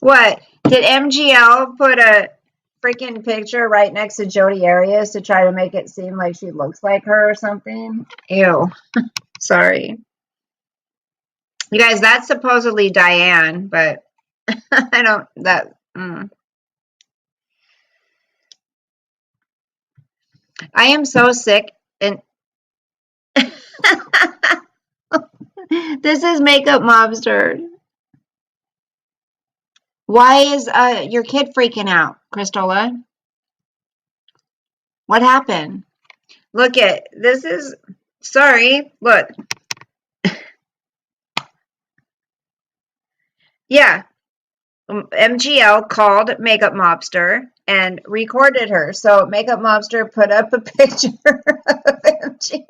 What? Did MGL put a freaking picture right next to Jodi Arias to try to make it seem like she looks like her or something? Ew. Sorry. You guys, that's supposedly Diane, but I don't, I am so sick and this is Makeup Mobster. Why is your kid freaking out, Cristola? What happened? Look at this is sorry. Look. Yeah. MGL called Makeup Mobster and recorded her. So Makeup Mobster put up a picture of MGL.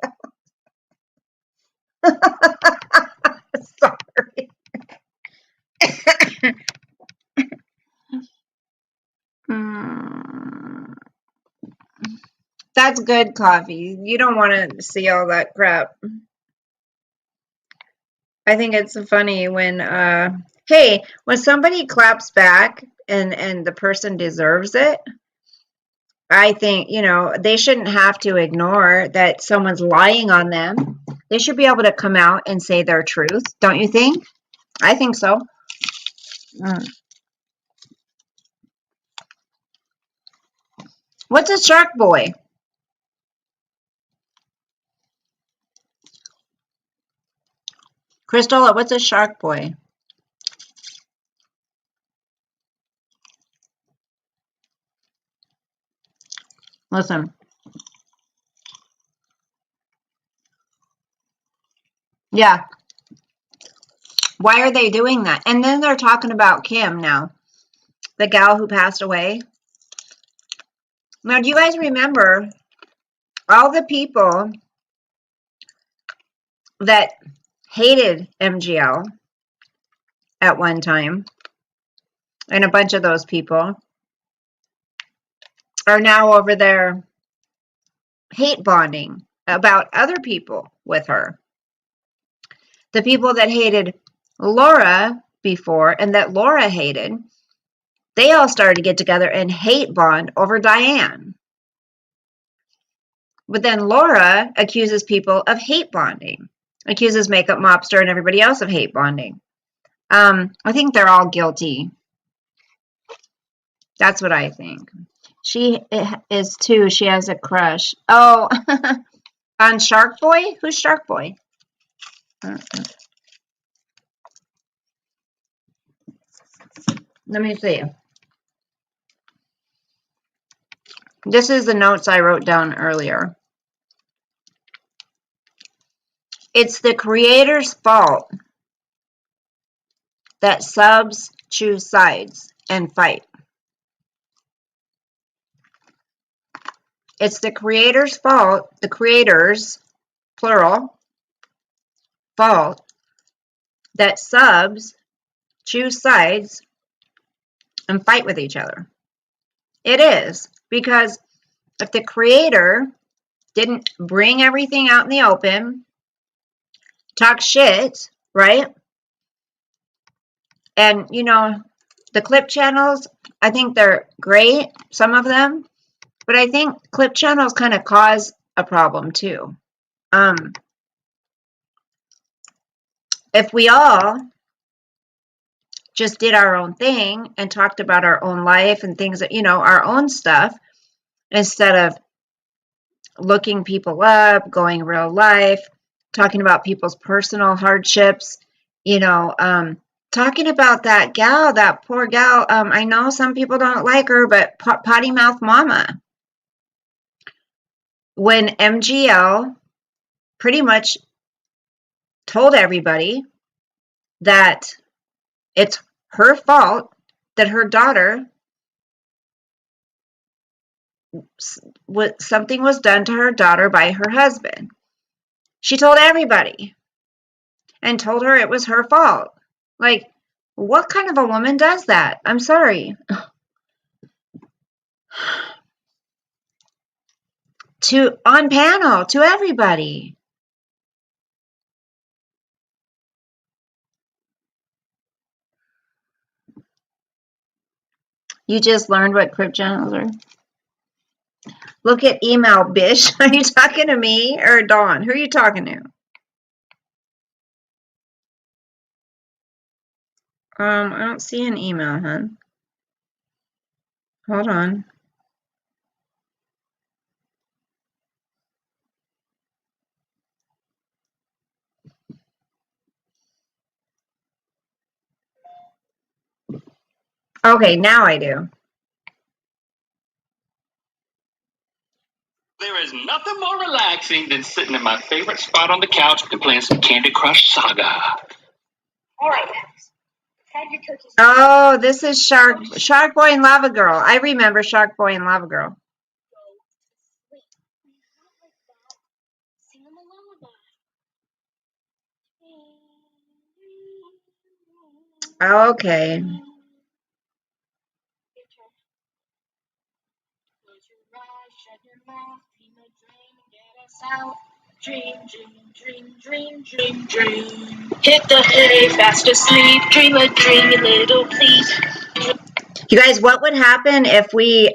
Sorry. Mm. That's good coffee. You don't want to see all that crap. I think it's funny when hey, when somebody claps back and the person deserves it, I think, they shouldn't have to ignore that someone's lying on them. They should be able to come out and say their truth, don't you think? I think so. What's a shark boy? Crystal, what's a shark boy? Listen. Yeah. Why are they doing that? And then they're talking about Kim now, the gal who passed away. Now, do you guys remember all the people that hated MGL at one time? And a bunch of those people are now over there hate bonding about other people with her. The people that hated Laura before and that Laura hated, they all started to get together and hate bond over Diane. But then Laura accuses people of hate bonding, accuses Makeup Mobster and everybody else of hate bonding. I think they're all guilty. That's what I think. She is too. She has a crush. Oh, on Shark Boy? Who's Shark Boy? Let me see. This is the notes I wrote down earlier. It's the creator's fault that subs choose sides and fight. It's the creator's fault, the creators, plural, fault, that subs choose sides and fight with each other. It is, because if the creator didn't bring everything out in the open, talk shit, right? And, you know, the clip channels, I think they're great, some of them, but I think clip channels kind of cause a problem too. If we all just did our own thing and talked about our own life and things that, you know, our own stuff, instead of looking people up, going real life, talking about people's personal hardships, you know, talking about that gal, that poor gal. I know some people don't like her, but Potty Mouth Mama. When MGL pretty much told everybody that it's her fault that her daughter, something was done to her daughter by her husband. She told everybody and told her it was her fault. Like, what kind of a woman does that? I'm sorry. On panel, to everybody. You just learned what crypt channels are? Look at email, bitch. Are you talking to me or Dawn? Who are you talking to? I don't see an email, hun. Hold on. Okay, now I do. There is nothing more relaxing than sitting in my favorite spot on the couch and playing some Candy Crush Saga. All right, Max. Oh, this is Shark Boy and Lava Girl. I remember Shark Boy and Lava Girl. Okay. Dream. Hit the hay, fast asleep. Dream a dream, you little please. You guys, what would happen if we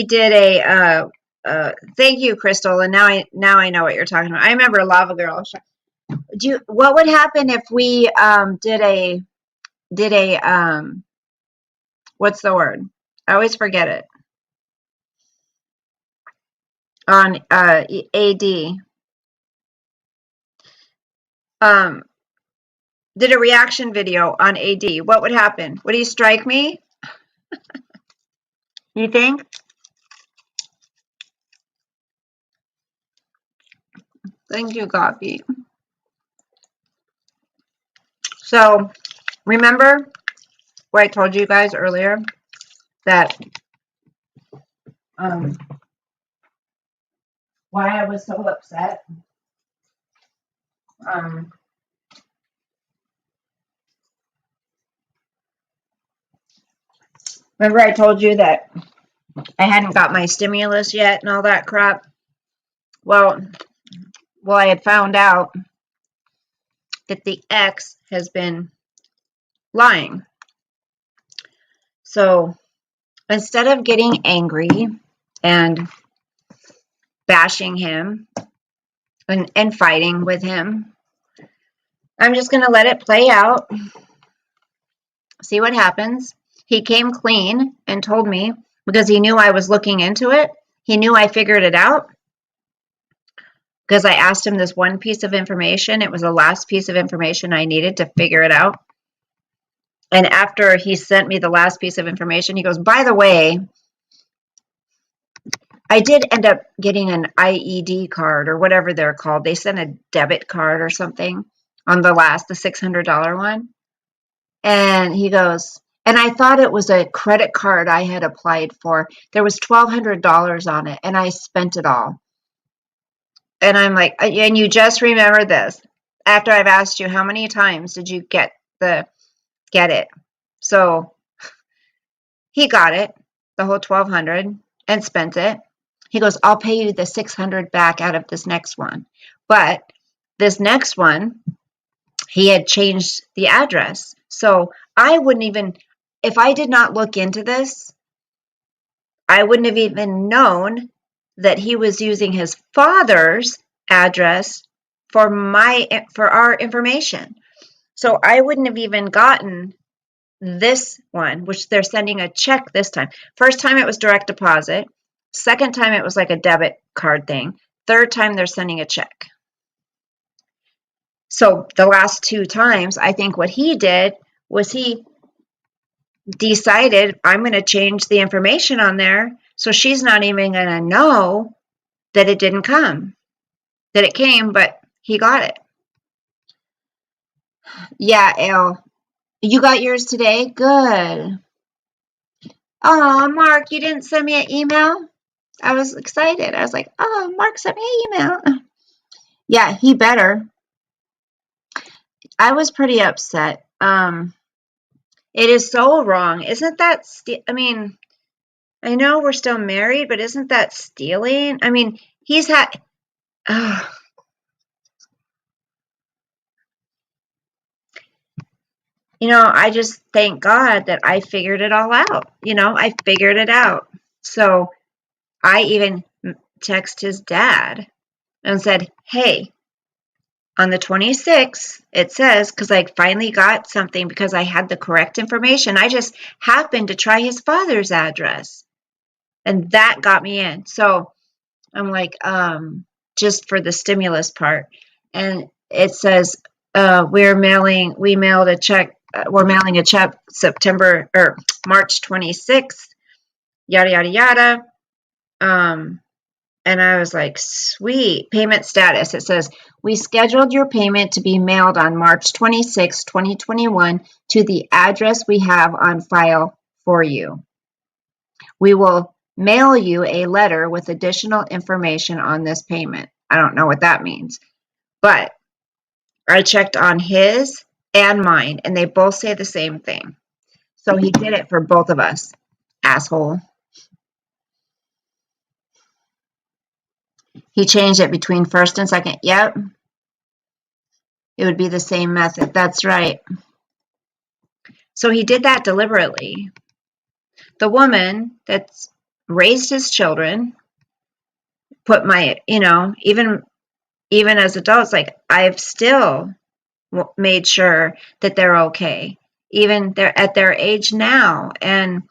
did a thank you, Crystal, and now I know what you're talking about. I remember Lava Girl. What would happen if we did a what's the word? I always forget it. On AD. Did a reaction video on AD. What would happen? Would he strike me? You think? Thank you, Coffee. So, remember what I told you guys earlier? That why I was so upset? Remember I told you that I hadn't got my stimulus yet and all that crap? Well, I had found out that the ex has been lying. So instead of getting angry and bashing him and fighting with him, I'm just going to let it play out, see what happens. He came clean and told me, because he knew I was looking into it. He knew I figured it out. Because I asked him this one piece of information. It was the last piece of information I needed to figure it out. And after he sent me the last piece of information, he goes, by the way, I did end up getting an IED card or whatever they're called. They sent a debit card or something on the $600 one. And he goes, and I thought it was a credit card I had applied for. There was $1,200 on it, and I spent it all. And I'm like, and you just remember this after I've asked you how many times did you get it? So he got it, the whole 1,200, and spent it. He goes, I'll pay you the 600 back out of this next one. But this next one, he had changed the address. So I wouldn't even, if I did not look into this, I wouldn't have even known that he was using his father's address for our information. So I wouldn't have even gotten this one, which they're sending a check this time. First time it was direct deposit. Second time it was like a debit card thing. Third time they're sending a check. So the last two times, I think what he did was he decided, I'm going to change the information on there so she's not even going to know that it didn't come, that it came, but he got it. Yeah, Elle, you got yours today? Good. Oh, Mark, you didn't send me an email? I was excited. I was like, oh, Mark sent me an email. Yeah, he better. I was pretty upset. It is so wrong. Isn't that, I mean, I know we're still married, but isn't that stealing? I mean, he's had, I just thank God that I figured it all out. I figured it out. So I even texted his dad and said, hey, on the 26th, it says, because I finally got something because I had the correct information. I just happened to try his father's address, and that got me in. So I'm like, just for the stimulus part. And it says, we mailed a check. We're mailing a check September or March 26th, yada, yada, yada. And I was like, sweet. Payment status. It says, we scheduled your payment to be mailed on March 26, 2021 to the address we have on file for you. We will mail you a letter with additional information on this payment. I don't know what that means. But I checked on his and mine, and they both say the same thing. So he did it for both of us. Asshole. He changed it between first and second. Yep. It would be the same method. That's right. So he did that deliberately. The woman that's raised his children put even as adults, like I've still made sure that they're okay. Even they're at their age now, and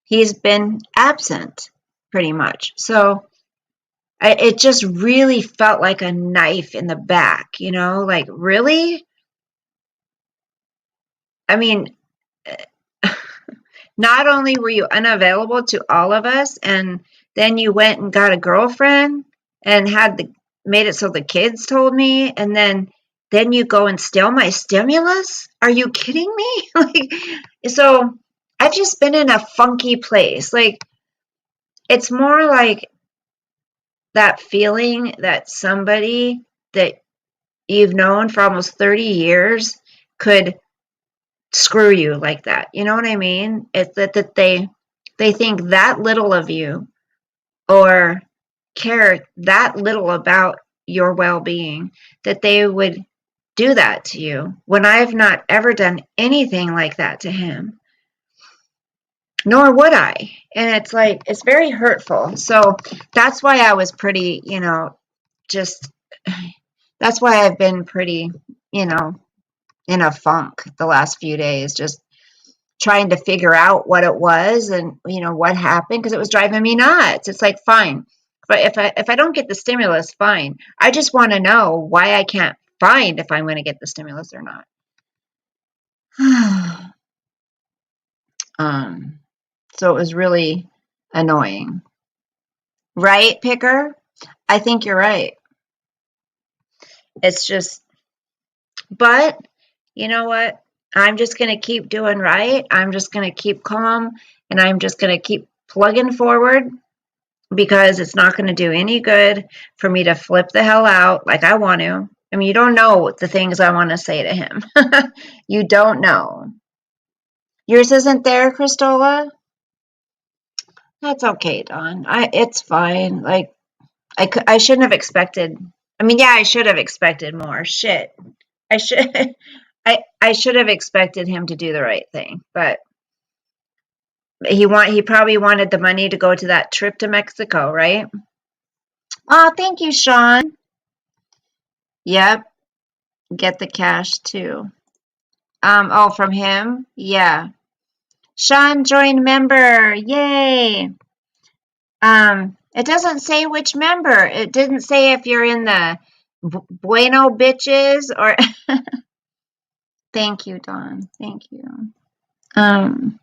he's been absent pretty much. So it just really felt like a knife in the back, like really? I mean, not only were you unavailable to all of us, and then you went and got a girlfriend and made it so the kids told me, and then you go and steal my stimulus? Are you kidding me? So I've just been in a funky place. Like, it's more like that feeling that somebody that you've known for almost 30 years could screw you like that. You know what I mean? It's that they think that little of you or care that little about your well-being that they would do that to you when I've not ever done anything like that to him. Nor would I. And it's like, it's very hurtful. So that's why I was pretty, just, that's why I've been pretty, in a funk the last few days, just trying to figure out what it was and, what happened, because it was driving me nuts. It's like, fine. But if I don't get the stimulus, fine. I just want to know why I can't find if I'm going to get the stimulus or not. So it was really annoying. Right, Picker? I think you're right. It's just, but you know what? I'm just going to keep doing right. I'm just going to keep calm and I'm just going to keep plugging forward because it's not going to do any good for me to flip the hell out like I want to. I mean, you don't know the things I want to say to him. You don't know. Yours isn't there, Christola? That's okay, Dawn. It's fine. Like I shouldn't have expected. I mean, yeah, I should have expected more. Shit. I should I should have expected him to do the right thing, but he probably wanted the money to go to that trip to Mexico, right? Oh, thank you, Sean. Yep, get the cash too. Oh, from him? Yeah. Sean joined member. Yay. It doesn't say which member. It didn't say if you're in the Bueno bitches or thank you, Dawn. Thank you. Um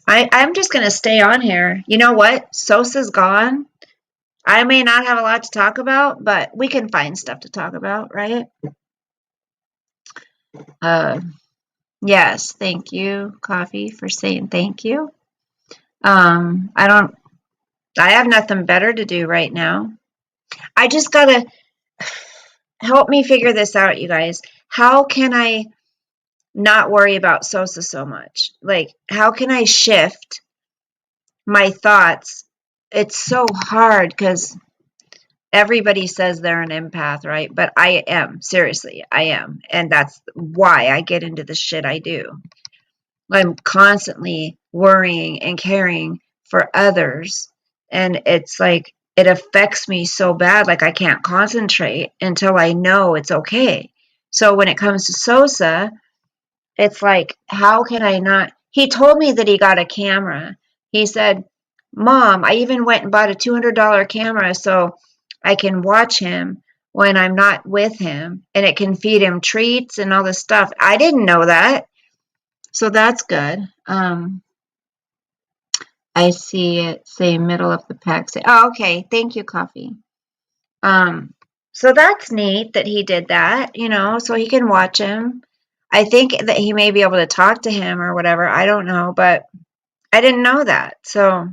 I'm just gonna stay on here. You know what? Sosa's gone. I may not have a lot to talk about, but we can find stuff to talk about, right? Yes, thank you, Coffee, for saying thank you. I have nothing better to do right now. I just gotta help me figure this out, you guys. How can I not worry about Sosa so much? Like, how can I shift my thoughts? It's so hard because everybody says they're an empath, right? But I am, seriously, I am. And that's why I get into the shit I do. I'm constantly worrying and caring for others. And it's like, it affects me so bad. Like, I can't concentrate until I know it's okay. So when it comes to Sosa, it's like, how can I not? He told me that he got a camera. He said, Mom, I even went and bought a $200 camera so I can watch him when I'm not with him and it can feed him treats and all this stuff. I didn't know that. So that's good. I see it say middle of the pack. Oh, okay. Thank you, Coffee. So that's neat that he did that, so he can watch him. I think that he may be able to talk to him or whatever. I don't know, but I didn't know that. So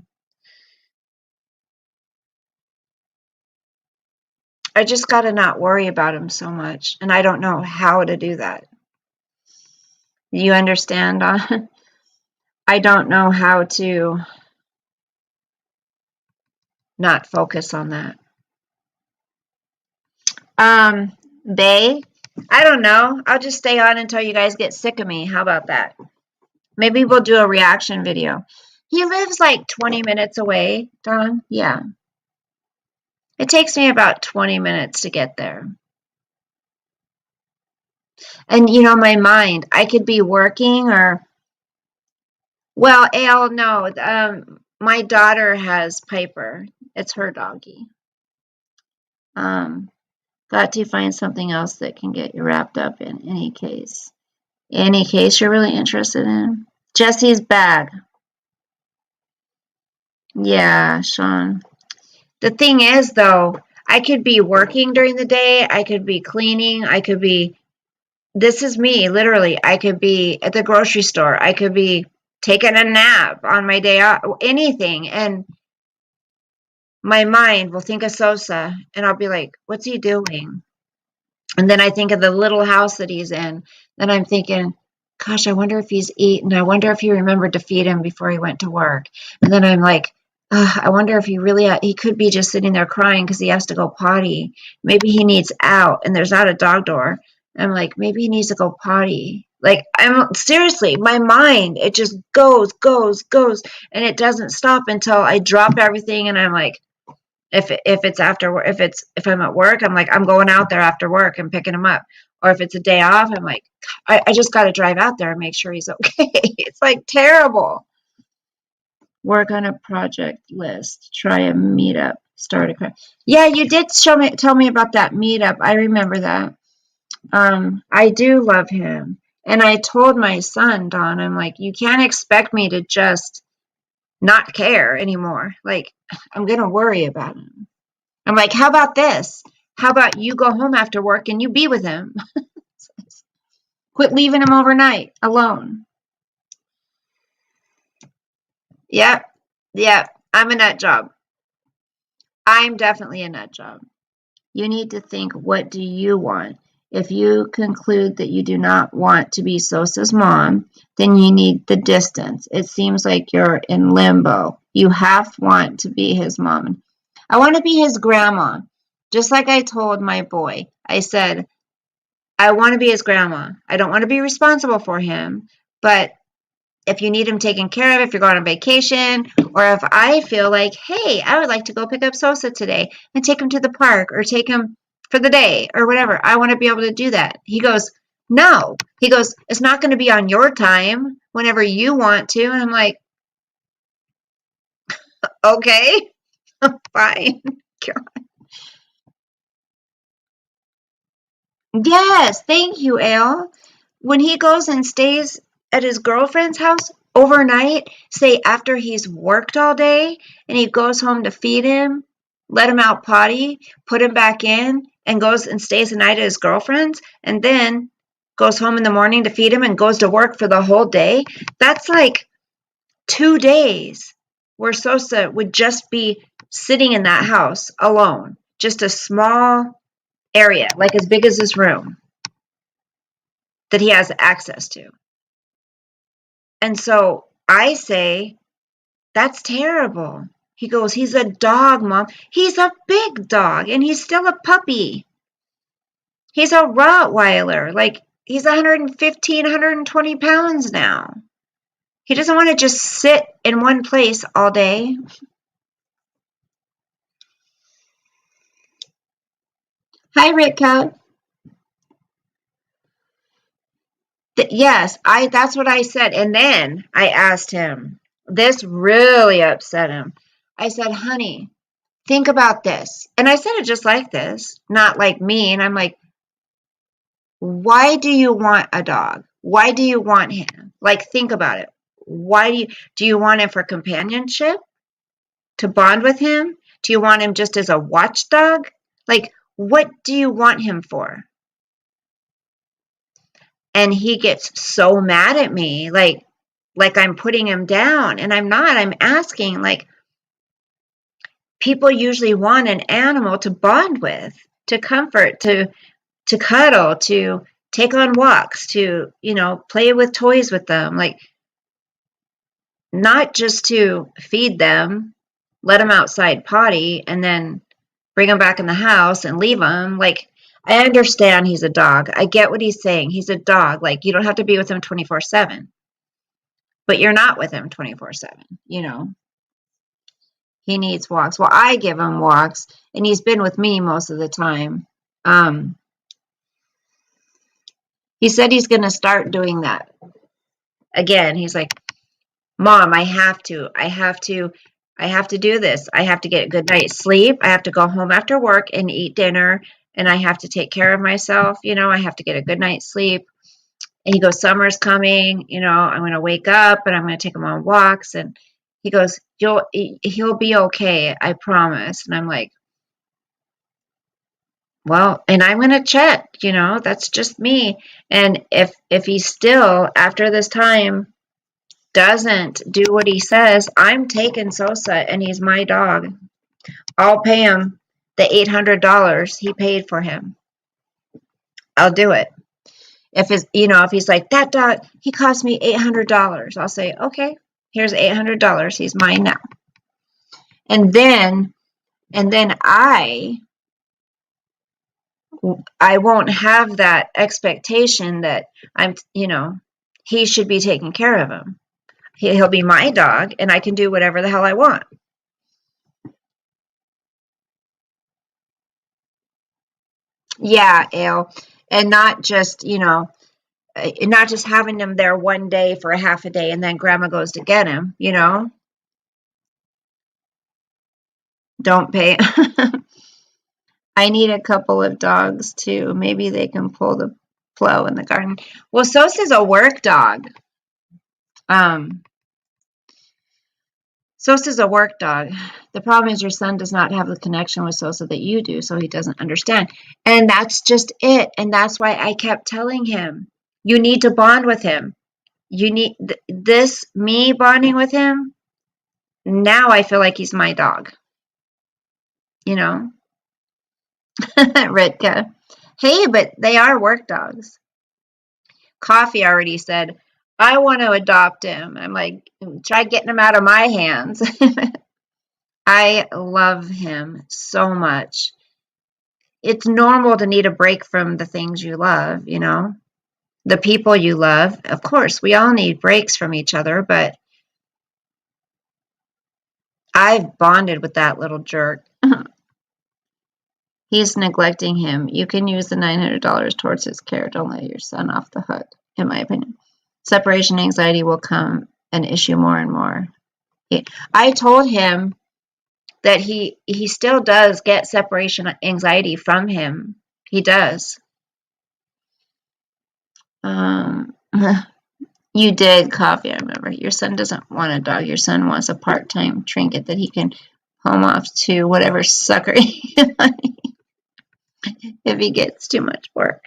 I just got to not worry about him so much. And I don't know how to do that. You understand? I don't know how to not focus on that. Bay, I don't know. I'll just stay on until you guys get sick of me. How about that? Maybe we'll do a reaction video. He lives like 20 minutes away, Don. Yeah. It takes me about 20 minutes to get there. And my mind, I could be working or, well, Ale, no. My daughter has Piper. It's her doggy. Got to find something else that can get you wrapped up in any case. Any case you're really interested in. Jesse's bag. Yeah, Sean. The thing is, though, I could be working during the day. I could be cleaning. This is me, literally. I could be at the grocery store. I could be taking a nap on my day off, anything. And my mind will think of Sosa, and I'll be like, what's he doing? And then I think of the little house that he's in. Then I'm thinking, gosh, I wonder if he's eaten. I wonder if he remembered to feed him before he went to work. And then I'm like, I wonder if he could be just sitting there crying because he has to go potty. Maybe he needs out and there's not a dog door. I'm like, maybe he needs to go potty. Like, I'm seriously, my mind, it just goes, and it doesn't stop until I drop everything and I'm like, if it's after work, if I'm at work, I'm like, I'm going out there after work and picking him up. Or if it's a day off, I'm like, I just got to drive out there and make sure he's okay. It's like terrible. Work on a project list. Try a meetup. Start a. Yeah, you did tell me about that meetup. I remember that. I do love him, and I told my son Don, I'm like, you can't expect me to just not care anymore. Like, I'm going to worry about him. I'm like, how about this? How about you go home after work and you be with him? Quit leaving him overnight alone. Yep. Yep. I'm a nut job. I'm definitely a nut job. You need to think, what do you want? If you conclude that you do not want to be Sosa's mom, then you need the distance. It seems like you're in limbo. You half want to be his mom. I want to be his grandma. Just like I told my boy, I said, I want to be his grandma. I don't want to be responsible for him, but if you need him taken care of, if you're going on vacation, or if I feel like, hey, I would like to go pick up Sosa today and take him to the park or take him for the day or whatever, I want to be able to do that. He goes, no. He goes, it's not going to be on your time whenever you want to. And I'm like, okay, fine. Yes, thank you, Al. When he goes and stays at his girlfriend's house overnight, say after he's worked all day, and he goes home to feed him, let him out potty, put him back in, and goes and stays the night at his girlfriend's, and then goes home in the morning to feed him and goes to work for the whole day, that's like 2 days where Sosa would just be sitting in that house alone, just a small area, like as big as his room, that he has access to. And so I say, that's terrible. He goes, he's a dog, Mom. He's a big dog, and he's still a puppy. He's a Rottweiler. Like, he's 115, 120 pounds now. He doesn't want to just sit in one place all day. Hi, Ritka. Yes, that's what I said. And then I asked him, this really upset him. I said, honey, think about this. And I said it just like this, not like mean. I'm like, why do you want a dog? Why do you want him? Like, think about it. Why do you want him for companionship? To bond with him? Do you want him just as a watchdog? Like, what do you want him for? And he gets so mad at me, like I'm putting him down, and I'm not. I'm asking, like, people usually want an animal to bond with, to comfort, to cuddle, to take on walks, to, play with toys with them, like, not just to feed them, let them outside potty, and then bring them back in the house and leave them. Like, I understand he's a dog. I get what he's saying. He's a dog. Like, you don't have to be with him 24/7, but you're not with him 24/7, He needs walks. Well, I give him walks, and he's been with me most of the time. He said he's going to start doing that again. He's like, Mom, I have to do this. I have to get a good night's sleep. I have to go home after work and eat dinner, and I have to take care of myself. I have to get a good night's sleep. And he goes, summer's coming, I'm going to wake up and I'm going to take him on walks. And he goes, he'll be okay. I promise. And I'm like, well, and I'm going to check, that's just me. And if he still, after this time, doesn't do what he says, I'm taking Sosa, and he's my dog. I'll pay him the $800 he paid for him. I'll do it. If he's like, that dog, he cost me $800, I'll say, okay, here's $800. He's mine now. And then I won't have that expectation that he should be taking care of him. He'll be my dog, and I can do whatever the hell I want. Yeah, Ale. And not just, not just having him there one day for a half a day and then grandma goes to get him, Don't pay. I need a couple of dogs too. Maybe they can pull the plow in the garden. Well, Sosa's a work dog. Sosa's a work dog. The problem is your son does not have the connection with Sosa that you do, so he doesn't understand. And that's just it. And that's why I kept telling him, you need to bond with him. You need this, me bonding with him. Now I feel like he's my dog, you know? Ritka. Hey, but they are work dogs. Coffee already said, I want to adopt him. I'm like, try getting him out of my hands. I love him so much. It's normal to need a break from the things you love, you know, the people you love. Of course, we all need breaks from each other, but I've bonded with that little jerk. He's neglecting him. You can use the $900 towards his care. Don't let your son off the hook, in my opinion. Separation anxiety will come an issue more and more. I told him that he still does get separation anxiety from him. He does. You did, Coffee, I remember. Your son doesn't want a dog. Your son wants a part-time trinket that he can home off to whatever sucker if he gets too much work.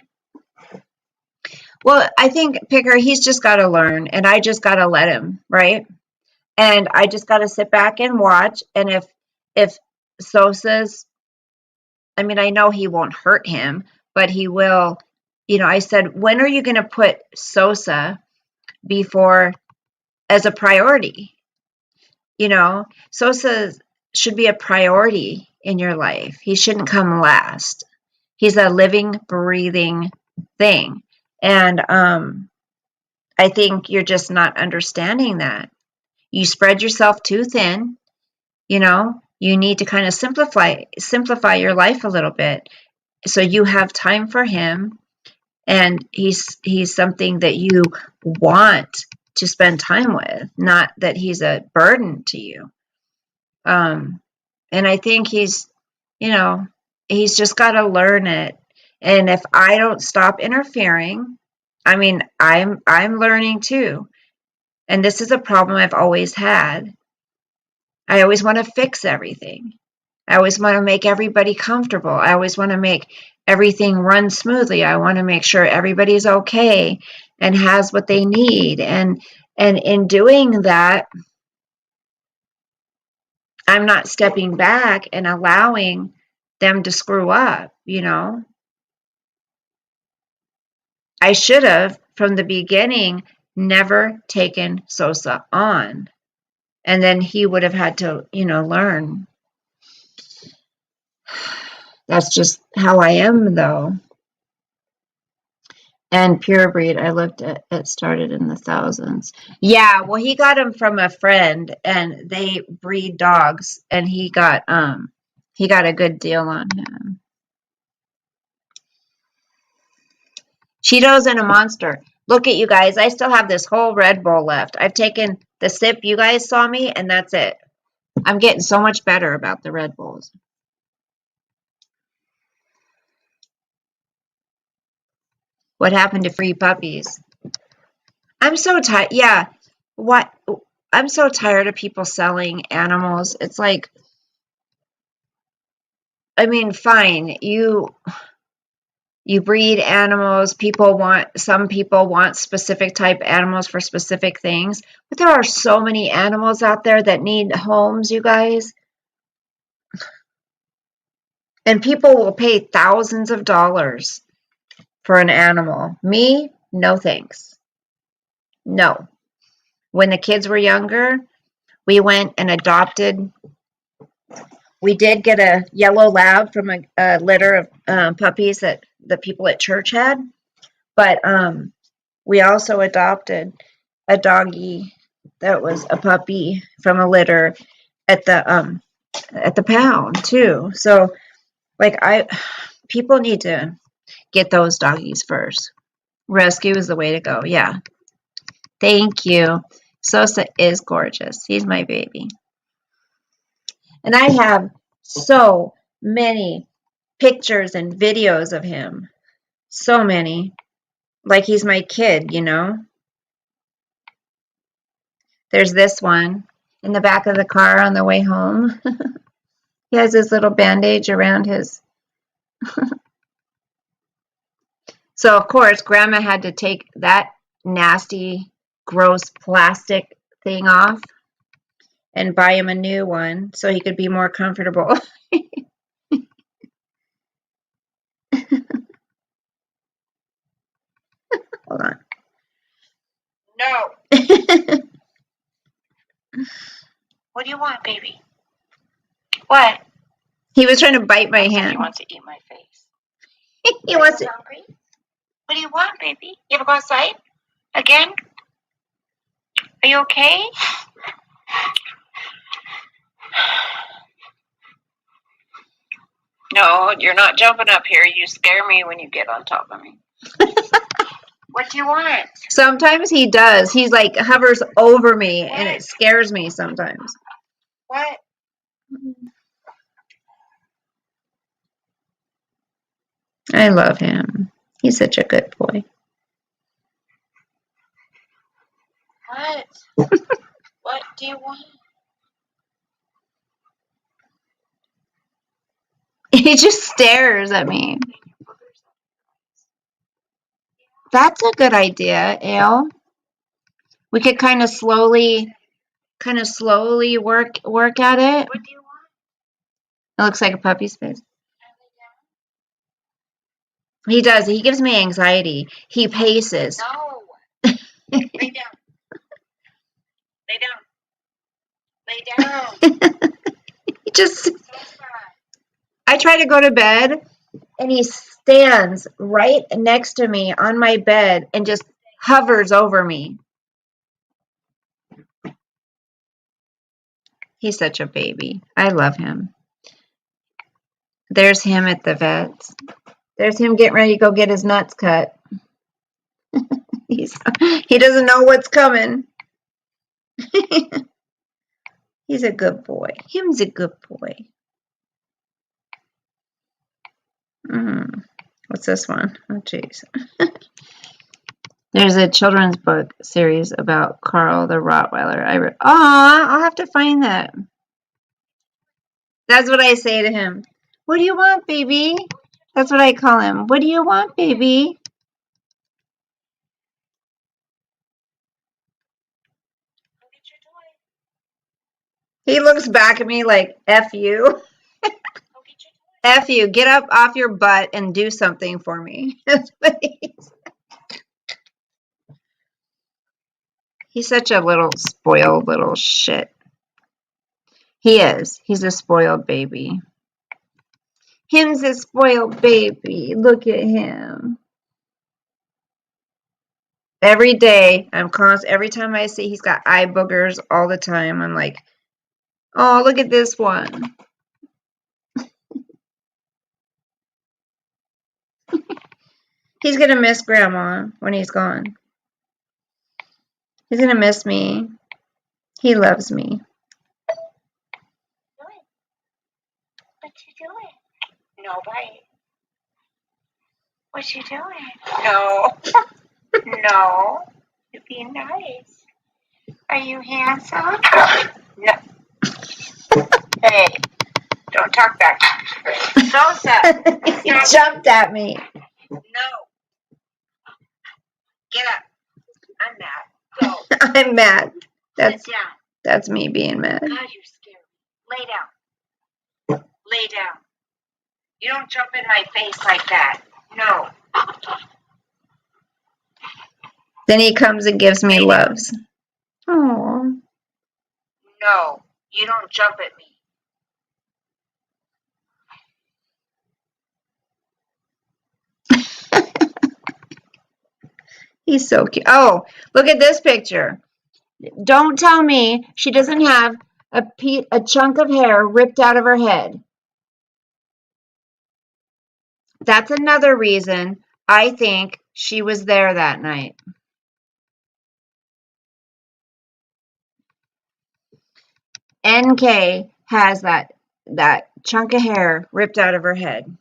Well, I think, Picker, he's just got to learn, and I just got to let him, right? And I just got to sit back and watch, and if Sosa's, I mean, I know he won't hurt him, but he will, you know, I said, when are you going to put Sosa before as a priority? You know, Sosa should be a priority in your life. He shouldn't come last. He's a living, breathing thing. And I think you're just not understanding that. You spread yourself too thin, you know, you need to kind of simplify your life a little bit so you have time for him, and he's something that you want to spend time with, not that he's a burden to you. And I think he's, you know, he's just got to learn it. And if I don't stop interfering, I mean, I'm learning too. And this is a problem I've always had. I always want to fix everything. I always want to make everybody comfortable. I always want to make everything run smoothly. I want to make sure everybody's okay and has what they need. And in doing that, I'm not stepping back and allowing them to screw up, you know. I should have, from the beginning, never taken Sosa on. And then he would have had to, you know, learn. That's just how I am, though. And Pure Breed, I looked at, it started in the thousands. Yeah, well, he got him from a friend, and they breed dogs, and he got a good deal on him. Cheetos and a Monster. Look at you guys. I still have this whole Red Bull left. I've taken the sip you guys saw me, and that's it. I'm getting so much better about the Red Bulls. What happened to free puppies? I'm so tired. Yeah. What? I'm so tired of people selling animals. It's like, I mean, fine. You breed animals. Some people want specific type animals for specific things, but there are so many animals out there that need homes, you guys. And people will pay thousands of dollars for an animal. Me, no thanks. No. When the kids were younger, we went and adopted. We did get a yellow lab from a litter of puppies that the people at church had, but we also adopted a doggy that was a puppy from a litter at the pound too. So, like, people need to get those doggies first. Rescue is the way to go. Yeah. Thank you. Sosa is gorgeous. He's my baby. And I have so many pictures and videos of him. So many. Like he's my kid, you know? There's this one. in the back of the car on the way home. He has his little bandage around his. So, of course, Grandma had to take that nasty, gross plastic thing off and buy him a new one so he could be more comfortable. Hold on. No. What do you want, baby? What? He was trying to bite my He hand. wants to eat my face. He wants Are to. you hungry? What do you want, baby? You ever go outside? Again? Are you okay? No, you're not jumping up here. You scare me when you get on top of me. What do you want? Sometimes he does. He's like hovers over me and it scares me sometimes. What? I love him. He's such a good boy. What? What do you want? He just stares at me. That's a good idea, Ale. We could kind of slowly work at it. What do you want? It looks like a puppy's face. He does. He gives me anxiety. He paces. No. Lay down. Lay down. Lay down. He just. So sad. I try to go to bed, and he stands right next to me on my bed and just hovers over me. He's such a baby. I love him. There's him at the vet's. There's him getting ready to go get his nuts cut. He doesn't know what's coming. He's a good boy. Him's a good boy. What's this one? Oh, jeez. There's a children's book series about Carl the Rottweiler. I'll have to find that. That's what I say to him. What do you want, baby? That's what I call him. What do you want, baby? Go get your toy. He looks back at me like, F you. Go get your toy. F you. Get up off your butt and do something for me. That's what he's such a little spoiled little shit. He is. He's a spoiled baby. Him's a spoiled baby. Look at him. Every day, every time I see he's got eye boogers all the time, I'm like, oh, look at this one. He's going to miss Grandma when he's gone. He's going to miss me. He loves me. What you doing? No bite. What you doing? No. No. You be nice. Are you handsome? No. Hey, don't talk back. So sad. He jumped at me. No. Get up. I'm mad. Go. I'm mad. Sit down. That's me being mad. God, you're scary. Lay down. Lay down. You don't jump in my face like that. No. Then he comes and gives me loves. Oh. No. You don't jump at me. He's so cute. Oh, look at this picture. Don't tell me she doesn't have a chunk of hair ripped out of her head. That's another reason I think she was there that night. NK has that chunk of hair ripped out of her head.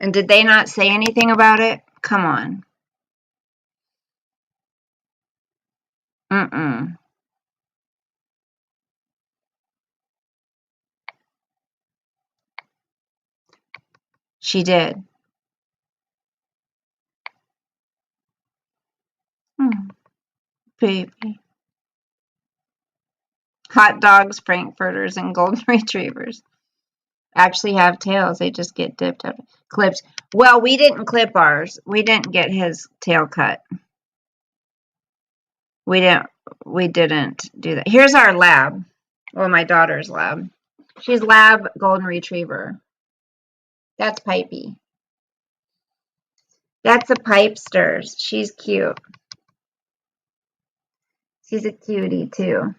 And did they not say anything about it? Come on. Mm-mm. She did. Baby. Hot dogs, frankfurters, and golden retrievers actually have tails. They just get dipped up, clipped. Well, we didn't clip ours. We didn't get his tail cut. We didn't do that. Here's our lab. Well, my daughter's lab. She's lab golden retriever. That's Pipey. That's a Pipesters. She's cute. She's a cutie too.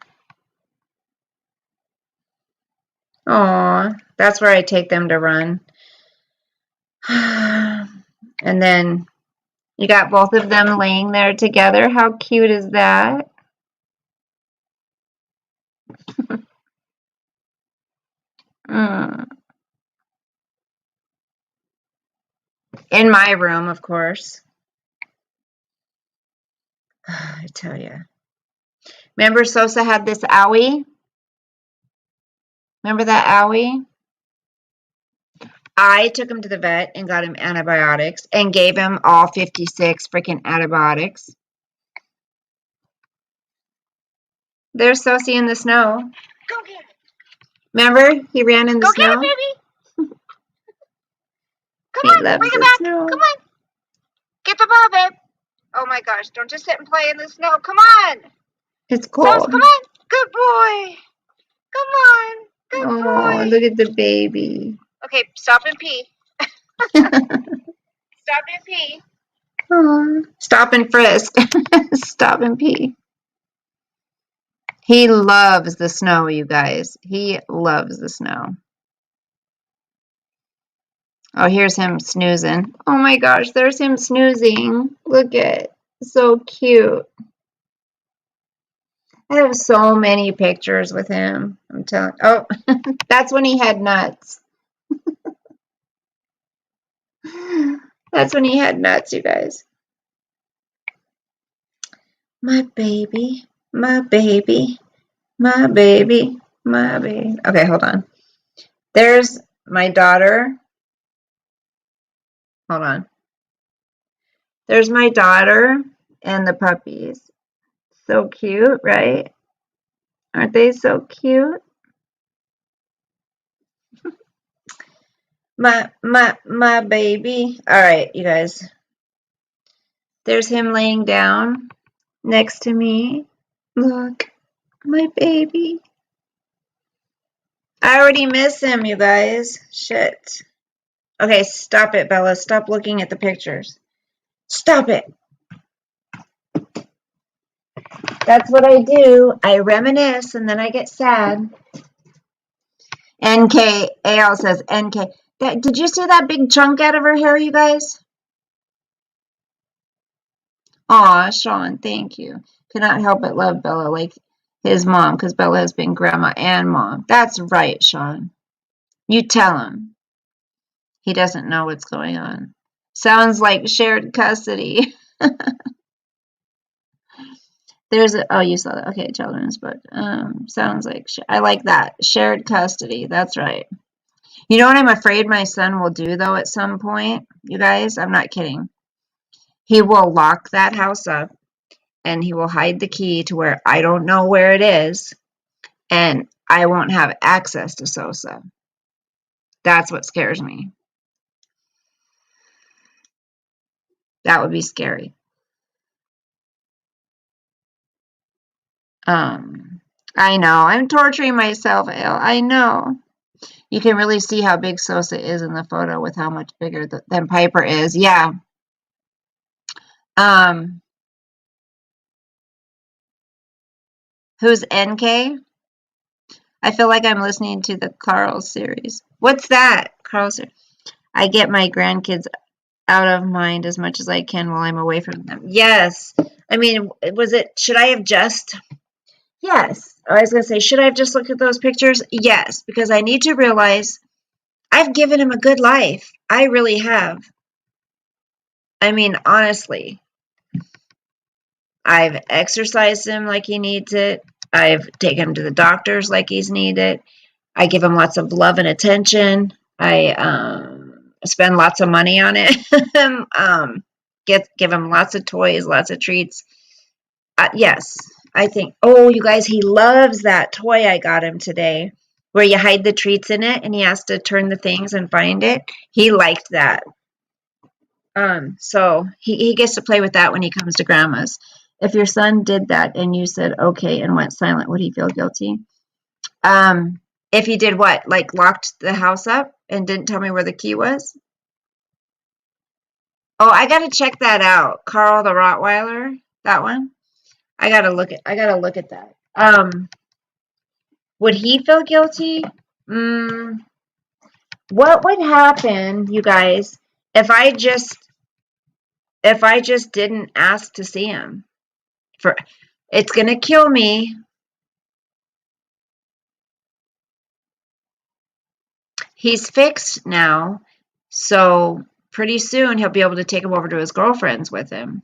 Aw, that's where I take them to run. And then you got both of them laying there together. How cute is that? Mm. In my room, of course. I tell you. Remember Sosa had this owie? Remember that owie? I took him to the vet and got him antibiotics and gave him all 56 freaking antibiotics. There's Sosie in the snow. Go get it. Remember? He ran in the snow. Go get it, baby. Come He on, loves bring the it back. snow. Come on. Get the ball, babe. Oh my gosh, don't just sit and play in the snow. Come on. It's Sosa, cold. come on. Good boy. Come on. Good Oh, boy. look at the baby. Okay, stop and pee. Stop and pee. Aw. Stop and frisk. Stop and pee. He loves the snow, you guys. He loves the snow. Oh, here's him snoozing. Oh my gosh, there's him snoozing. Look at, so cute. I have so many pictures with him. I'm telling. Oh, that's when he had nuts. That's when he had nuts, you guys. My baby, my baby, my baby, my baby. Okay, hold on. There's my daughter. Hold on. There's my daughter and the puppies. So cute, right? Aren't they so cute? My baby. All right, you guys. There's him laying down next to me. Look, my baby. I already miss him, you guys. Shit. Okay, stop it, Bella. Stop looking at the pictures. Stop it. That's what I do. I reminisce and then I get sad. NK, AL says NK. Did you see that big chunk out of her hair, you guys? Aw, Sean, thank you. Cannot help but love Bella like his mom, because Bella has been grandma and mom. That's right, Sean. You tell him. He doesn't know what's going on. Sounds like shared custody. Oh, you saw that. Okay, children's book. Sounds like, I like that. Shared custody. That's right. You know what I'm afraid my son will do, though, at some point? You guys, I'm not kidding. He will lock that house up and he will hide the key to where I don't know where it is, and I won't have access to Sosa. That's what scares me. That would be scary. I know. I'm torturing myself, Ale. I know. You can really see how big Sosa is in the photo with how much bigger than Piper is. Yeah. Who's NK? I feel like I'm listening to the Carl series. What's that? Carl series. I get my grandkids out of mind as much as I can while I'm away from them. Yes. I mean, should I have just... Yes. I was going to say, should I have just looked at those pictures? Yes, because I need to realize I've given him a good life. I really have. I mean, honestly. I've exercised him like he needs it. I've taken him to the doctors like he's needed. I give him lots of love and attention. I spend lots of money on it. Give him lots of toys, lots of treats. Yes, I think. Oh, you guys, he loves that toy I got him today, where you hide the treats in it, and he has to turn the things and find it. He liked that. So he gets to play with that when he comes to grandma's. If your son did that and you said okay and went silent, would he feel guilty? If he did what? Like locked the house up and didn't tell me where the key was? Oh, I gotta check that out. Carl the Rottweiler, that one. I gotta look at that. Would he feel guilty? What would happen, you guys, if I just didn't ask to see him? It's gonna kill me. He's fixed now, so pretty soon he'll be able to take him over to his girlfriend's with him.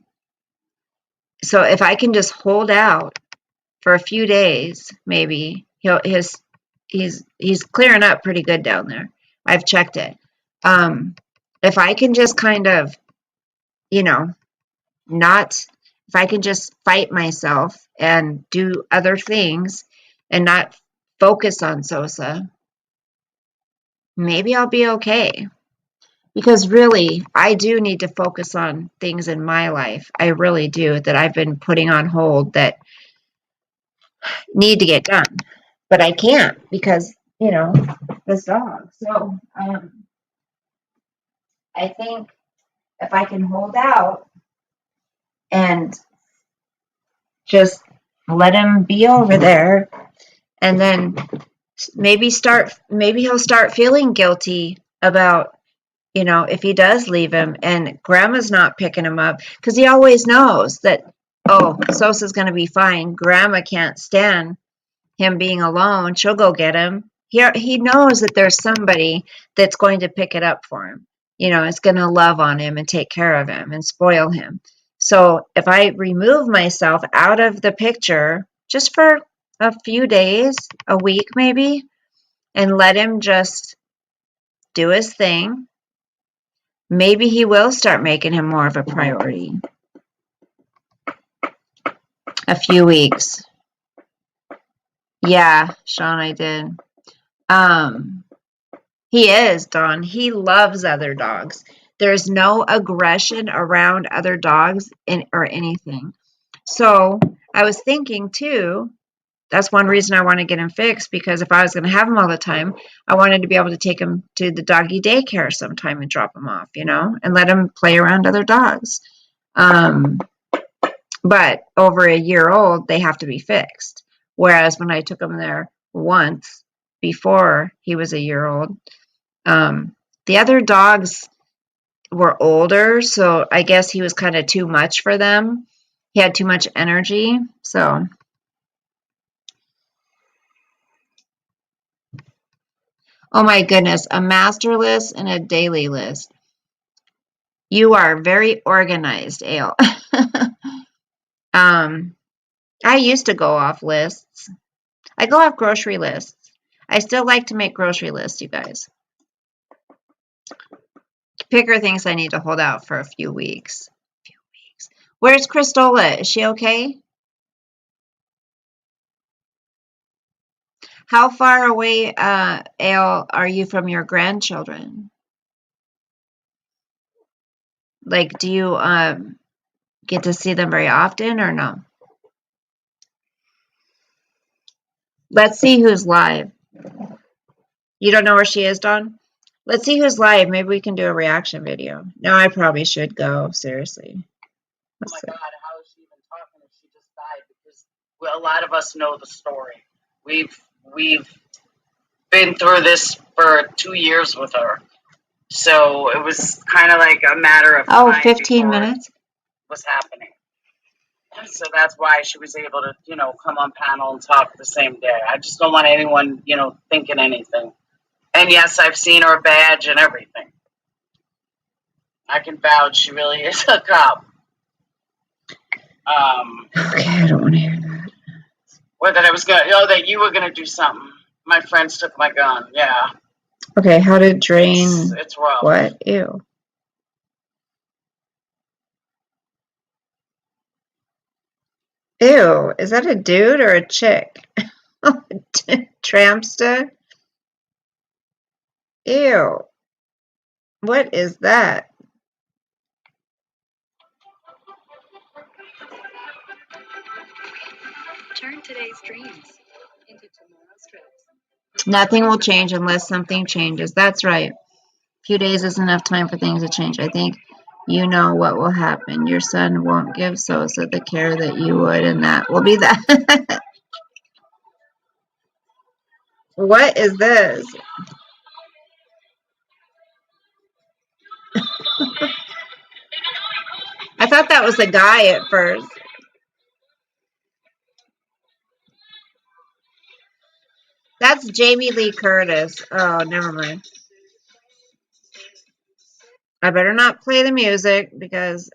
So if I can just hold out for a few days, maybe he's clearing up pretty good down there. I've checked it. If I can just kind of, if I can just fight myself and do other things and not focus on Sosa, maybe I'll be okay. Because really, I do need to focus on things in my life. I really do, that I've been putting on hold that need to get done. But I can't because, this dog. So I think if I can hold out and just let him be over there, and then maybe he'll start feeling guilty about, if he does leave him and grandma's not picking him up, because he always knows that, oh, Sosa's going to be fine. Grandma can't stand him being alone. She'll go get him. He knows that there's somebody that's going to pick it up for him. It's going to love on him and take care of him and spoil him. So if I remove myself out of the picture just for a few days, a week maybe, and let him just do his thing, maybe he will start making him more of a priority. A few weeks. Yeah, Sean, I did. He is, Dawn. He loves other dogs. There's no aggression around other dogs or anything. So I was thinking too, that's one reason I want to get him fixed, because if I was going to have him all the time, I wanted to be able to take him to the doggy daycare sometime and drop him off, and let him play around other dogs. But over a year old, they have to be fixed. Whereas when I took him there once before he was a year old, the other dogs were older, so I guess he was kind of too much for them. He had too much energy, so. Oh my goodness, a master list and a daily list. You are very organized, Ale. I used to go off lists. I go off grocery lists. I still like to make grocery lists, you guys. Picker thinks I need to hold out for a few weeks. Where's Christola? Is she okay? How far away, Ale, are you from your grandchildren? Like, do you get to see them very often or no? Let's see who's live. You don't know where she is, Dawn? Let's see who's live. Maybe we can do a reaction video. No, I probably should go. Seriously. Oh my God, how is she even talking if she just died? Because a lot of us know the story. We've been through this for 2 years with her. So it was kind of like a matter of time. Oh, 15 minutes? Was happening. So that's why she was able to, come on panel and talk the same day. I just don't want anyone, thinking anything. And yes, I've seen her badge and everything. I can vouch she really is a cop. Okay, I don't want to hear that. Or that I was gonna, that you were gonna do something. My friends took my gun. Yeah. Okay, how to drain It's rough. what? Ew. Ew, is that a dude or a chick? Trampster? Ew. What is that? Turn today's dreams into tomorrow's trips. Nothing will change unless something changes. That's right. A few days is enough time for things to change. I think you know what will happen. Your son won't give Sosa the care that you would, and that will be that. What is this? I thought that was a guy at first. That's Jamie Lee Curtis. Oh, never mind. I better not play the music because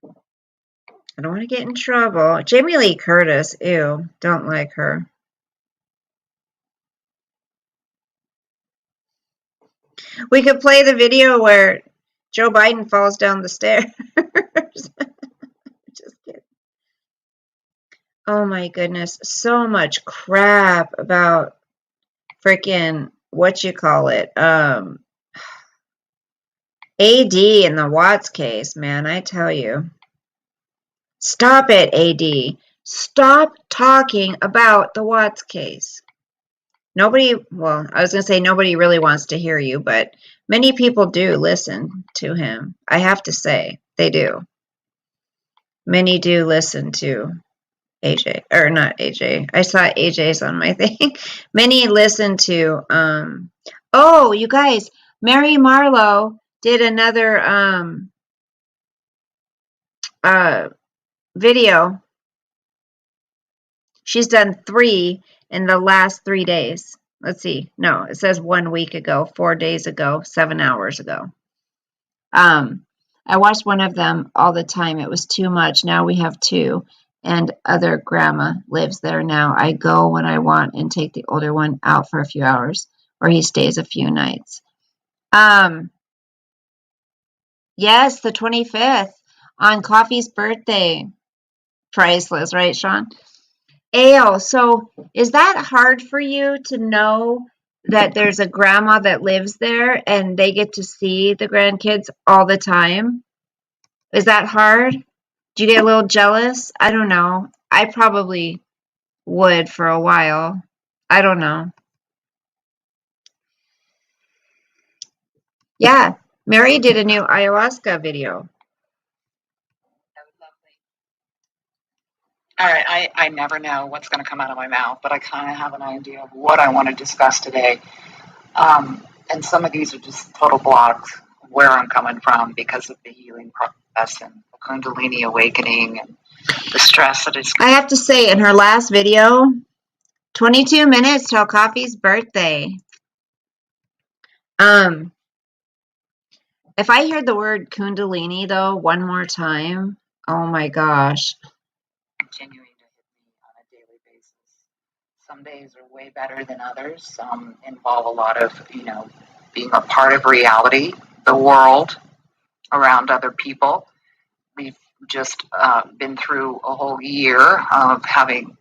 I don't want to get in trouble. Jamie Lee Curtis, ew, don't like her. We could play the video where Joe Biden falls down the stairs. Just kidding. Oh my goodness, so much crap about freaking AD in the Watts case, man, I tell you. Stop it, AD. Stop talking about the Watts case. Nobody, well, I was going to say nobody really wants to hear you, but many people do listen to him. I have to say, they do. Many do listen to AJ, or not AJ. I saw AJ's on my thing. Many listen to, oh, you guys, Mary Marlowe did another video. She's done 3 in the last 3 days. Let's see. No, it says 1 week ago, 4 days ago, 7 hours ago. I watched one of them all the time. It was too much. Now we have 2, and other grandma lives there now. I go when I want and take the older one out for a few hours, or he stays a few nights. Yes, the 25th on Coffee's birthday. Priceless, right, Sean? Ale, so is that hard for you to know that there's a grandma that lives there and they get to see the grandkids all the time? Is that hard? Do you get a little jealous? I don't know. I probably would for a while. I don't know. Yeah, Mary did a new ayahuasca video. That was lovely. All right, I never know what's going to come out of my mouth, but I kind of have an idea of what I want to discuss today. And some of these are just total blocks where I'm coming from because of the healing process and the Kundalini awakening and the stress that is. I have to say, in her last video, 22 minutes till Coffee's birthday. If I hear the word Kundalini, though, one more time, oh my gosh. Continuing to hit me on a daily basis. Some days are way better than others. Some involve a lot of, being a part of reality, the world, around other people. We've just been through a whole year of having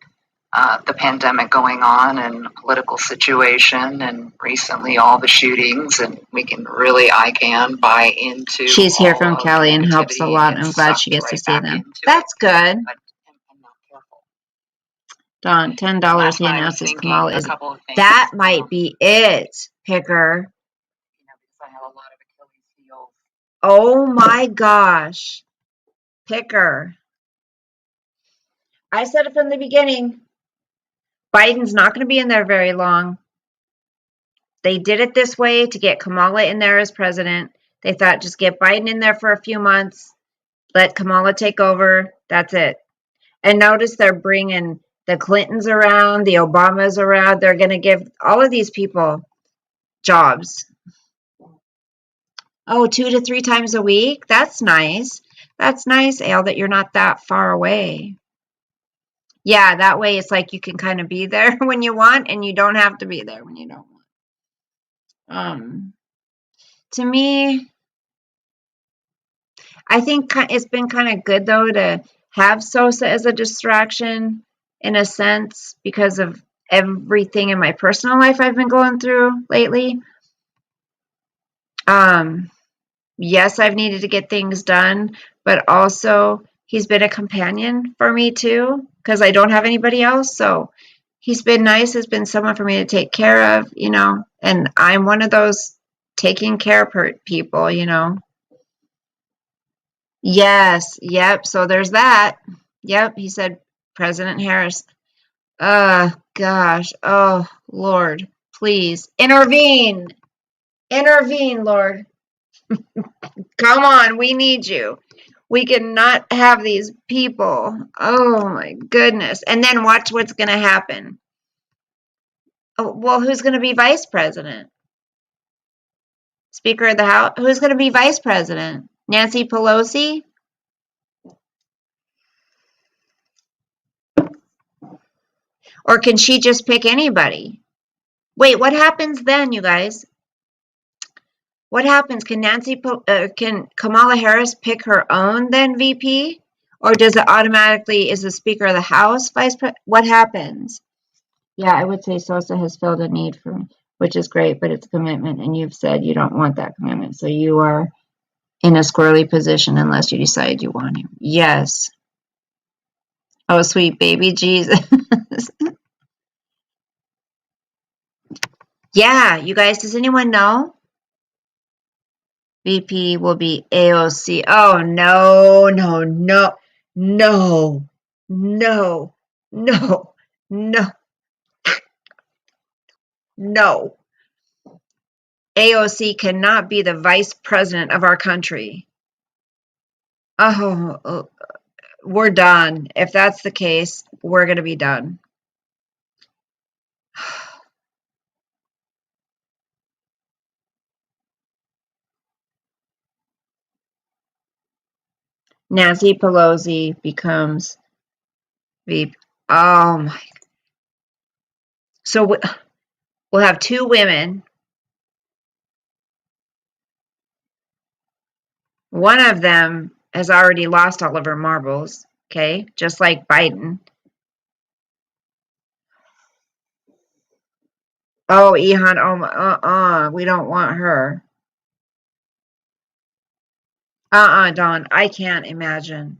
the pandemic going on and the political situation, and recently all the shootings, and I can buy into. She's here from Cali and helps a lot. I'm glad she gets to see them. That's good. I'm not careful. Don, $10 he announces Kamala is. That might be it, Picker. Because I have a lot of Achilles heels. Oh my gosh. Picker. I said it from the beginning. Biden's not going to be in there very long. They did it this way to get Kamala in there as president. They thought just get Biden in there for a few months, let Kamala take over. That's it. And notice they're bringing the Clintons around, the Obamas around. They're going to give all of these people jobs. Oh, 2 to 3 times a week? That's nice. That's nice, Ale, that you're not that far away. Yeah, that way it's like you can kind of be there when you want and you don't have to be there when you don't want. To me, I think it's been kind of good though to have Sosa as a distraction in a sense because of everything in my personal life I've been going through lately. Yes, I've needed to get things done, but also he's been a companion for me too because I don't have anybody else. So he's been nice. Has been someone for me to take care of, and I'm one of those taking care of people, Yes, yep. So there's that. Yep, he said President Harris. Gosh. Oh, Lord, please intervene. Intervene, Lord. Come on, we need you. We cannot have these people. Oh my goodness. And then watch what's going to happen. Oh, well, who's going to be vice president? Speaker of the House? Who's going to be vice president? Nancy Pelosi? Or can she just pick anybody? Wait, what happens then, you guys? What happens? Can Kamala Harris pick her own then VP? Or does it automatically, is the Speaker of the House vice president? What happens? Yeah, I would say Sosa has filled a need for me, which is great, but it's a commitment, and you've said you don't want that commitment. So you are in a squirrely position unless you decide you want him. Yes. Oh, sweet baby Jesus. Yeah, you guys, does anyone know? VP will be AOC. Oh, no, no, no, no, no, no, no, no. AOC cannot be the vice president of our country. Oh, we're done. If that's the case, we're going to be done. Nancy Pelosi becomes VP. Oh my. So we'll have two women. One of them has already lost all of her marbles, okay? Just like Biden. Oh, Ihan, oh, we don't want her. Dawn, I can't imagine.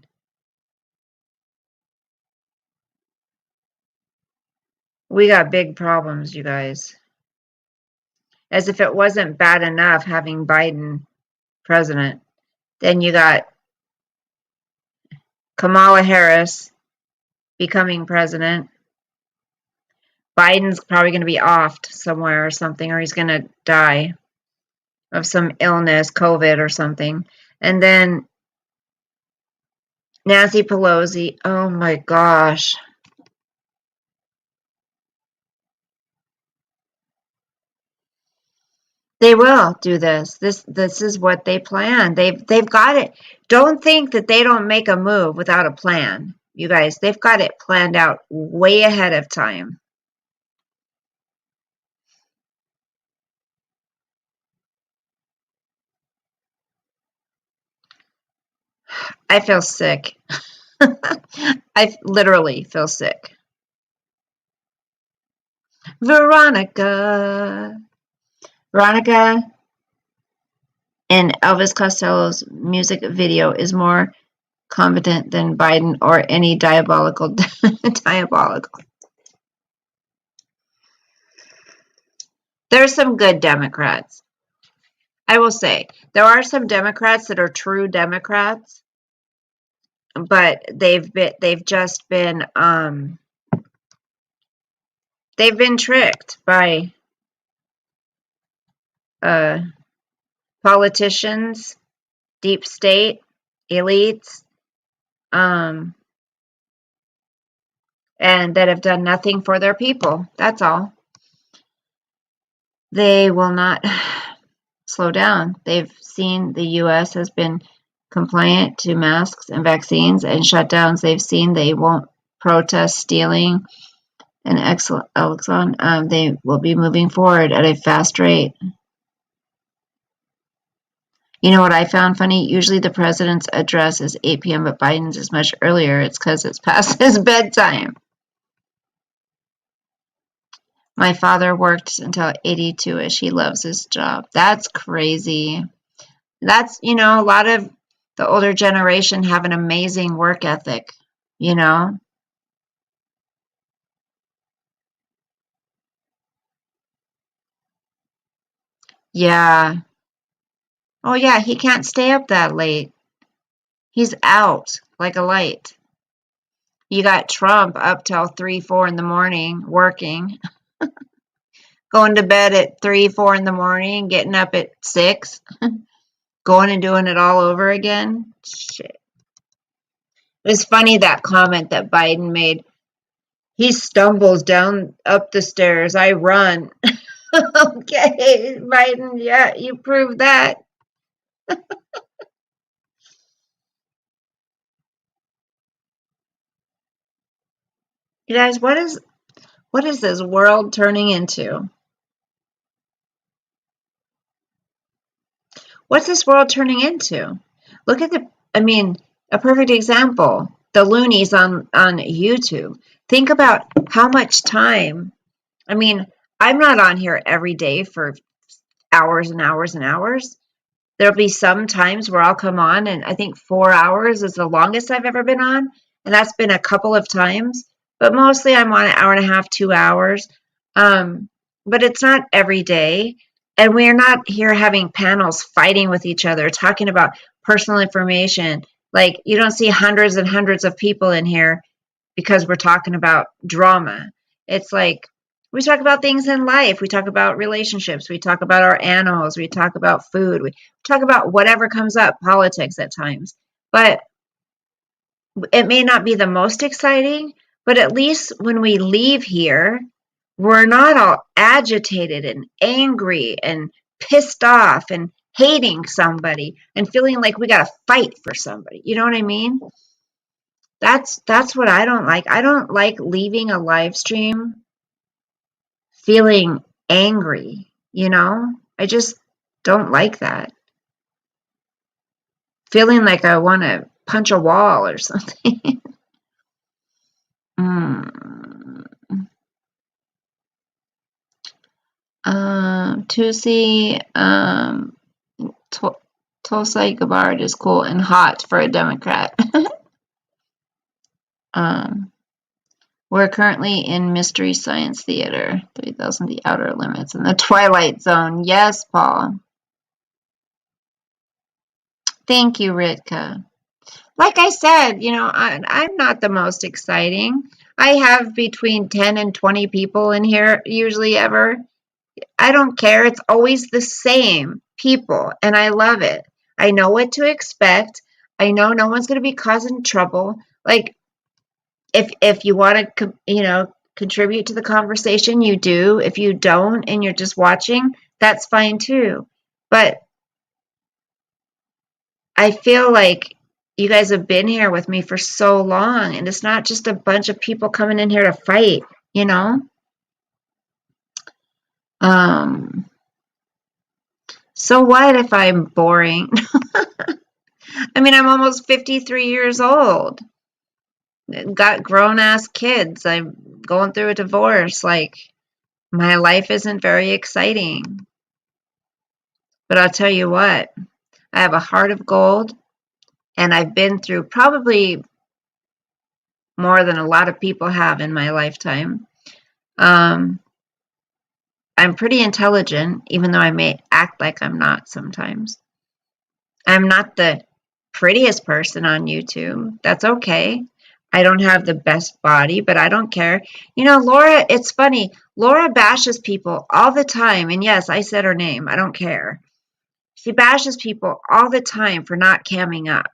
We got big problems, you guys. As if it wasn't bad enough having Biden president. Then you got Kamala Harris becoming president. Biden's probably going to be offed somewhere or something, or he's going to die of some illness, COVID or something. And then Nancy Pelosi, oh my gosh. They will do this. This is what they plan. They've got it. Don't think that they don't make a move without a plan. You guys, they've got it planned out way ahead of time. I feel sick. I literally feel sick. Veronica in Elvis Costello's music video is more competent than Biden or any diabolical. There's some good Democrats. I will say there are some Democrats that are true Democrats, but they've been tricked by politicians, deep state, elites, and that have done nothing for their people. That's all. They will not slow down. They've seen the U.S. has been compliant to masks and vaccines and shutdowns they've seen, they won't protest stealing and Exxon. They will be moving forward at a fast rate. You know what I found funny? Usually the president's address is 8 p.m., but Biden's is much earlier. It's because it's past his bedtime. My father worked until 82ish. He loves his job. That's crazy. That's, a lot of the older generation have an amazing work ethic, you know? Yeah. Oh, yeah, he can't stay up that late. He's out like a light. You got Trump up till 3, 4 in the morning working, going to bed at 3, 4 in the morning, getting up at 6, going and doing it all over again. Shit. It was funny that comment that Biden made. He stumbles down up the stairs. I run. Okay, Biden, yeah, you proved that. You guys, what is this world turning into? What's this world turning into? Look at a perfect example, the loonies on YouTube. Think about how much time. I mean, I'm not on here every day for hours and hours and hours. There'll be some times where I'll come on, and I think 4 hours is the longest I've ever been on, and that's been a couple of times. But mostly I'm on an hour and a half, 2 hours. But it's not every day, and we're not here having panels fighting with each other, talking about personal information. Like, you don't see hundreds and hundreds of people in here because we're talking about drama. It's like we talk about things in life. We talk about relationships. We talk about our animals. We talk about food. We talk about whatever comes up, politics at times. But it may not be the most exciting, but at least when we leave here, we're not all agitated and angry and pissed off and hating somebody and feeling like we got to fight for somebody. You know what I mean? That's what I don't like. I don't like leaving a live stream feeling angry, I just don't like that. Feeling like I want to punch a wall or something. Tulsi Tulsi Gabbard is cool and hot for a Democrat. We're currently in Mystery Science Theater, 3000 The Outer Limits, and the Twilight Zone. Yes, Paul. Thank you, Ritka. Like I said, I'm not the most exciting. I have between 10 and 20 people in here, usually ever. I don't care. It's always the same people, and I love it. I know what to expect. I know no one's going to be causing trouble. Like, if you want to, contribute to the conversation, you do. If you don't and you're just watching, that's fine too. But I feel like you guys have been here with me for so long, and it's not just a bunch of people coming in here to fight, So what if I'm boring? I'm almost 53 years old. Got grown-ass kids. I'm going through a divorce. Like, my life isn't very exciting. But I'll tell you what, I have a heart of gold, and I've been through probably more than a lot of people have in my lifetime. I'm pretty intelligent, even though I may act like I'm not sometimes. I'm not the prettiest person on YouTube. That's okay. I don't have the best body, but I don't care. Laura, it's funny. Laura bashes people all the time. And yes, I said her name. I don't care. She bashes people all the time for not camming up.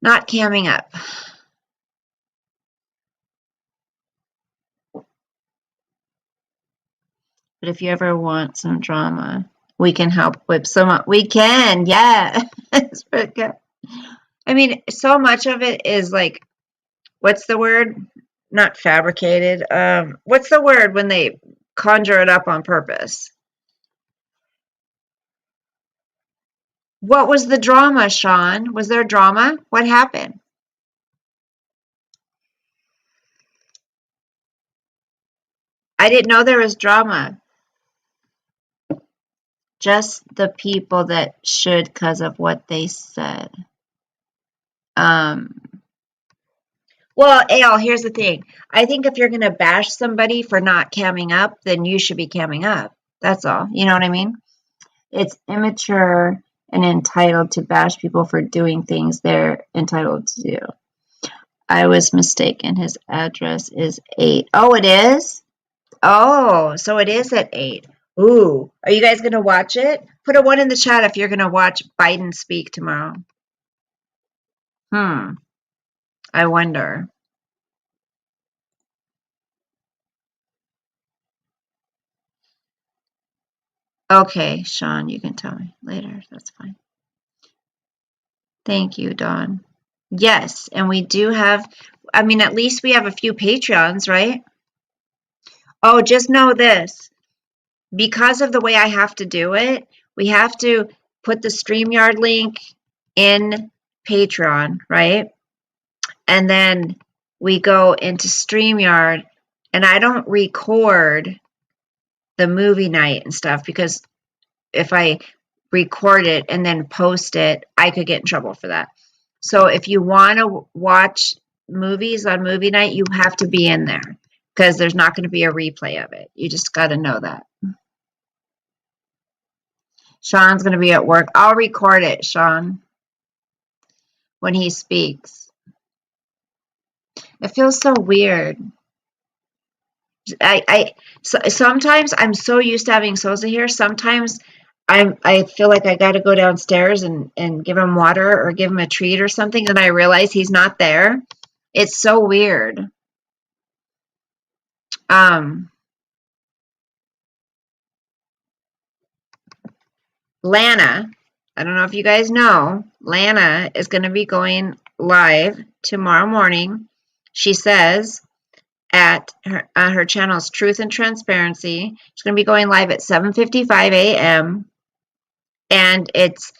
Not camming up. But if you ever want some drama, we can help whip some up. We can, yeah. I mean, so much of it is like, what's the word? Not fabricated. What's the word when they conjure it up on purpose? What was the drama, Sean? Was there drama? What happened? I didn't know there was drama. Just the people that should because of what they said. Well, Al, here's the thing. I think if you're going to bash somebody for not camming up, then you should be camming up. That's all. You know what I mean? It's immature and entitled to bash people for doing things they're entitled to do. I was mistaken. His address is 8. Oh, it is? Oh, so it is at 8. Ooh, are you guys going to watch it? Put a 1 in the chat if you're going to watch Biden speak tomorrow. I wonder. Okay, Sean, you can tell me later. That's fine. Thank you, Dawn. Yes, and we do have, I mean, at least we have a few Patreons, right? Oh, just know this. Because of the way I have to do it, we have to put the StreamYard link in Patreon, right? And then we go into StreamYard, and I don't record the movie night and stuff because if I record it and then post it, I could get in trouble for that. So if you want to watch movies on movie night, you have to be in there because there's not going to be a replay of it. You just got to know that. Sean's going to be at work. I'll record it, Sean, when he speaks. It feels so weird. Sometimes I'm so used to having Sosa here. Sometimes I feel like I got to go downstairs and give him water or give him a treat or something, and I realize he's not there. It's so weird. Lana, I don't know if you guys know, Lana is going to be going live tomorrow morning. She says at her channel's Truth and Transparency. She's going to be going live at 7:55 a.m. and it's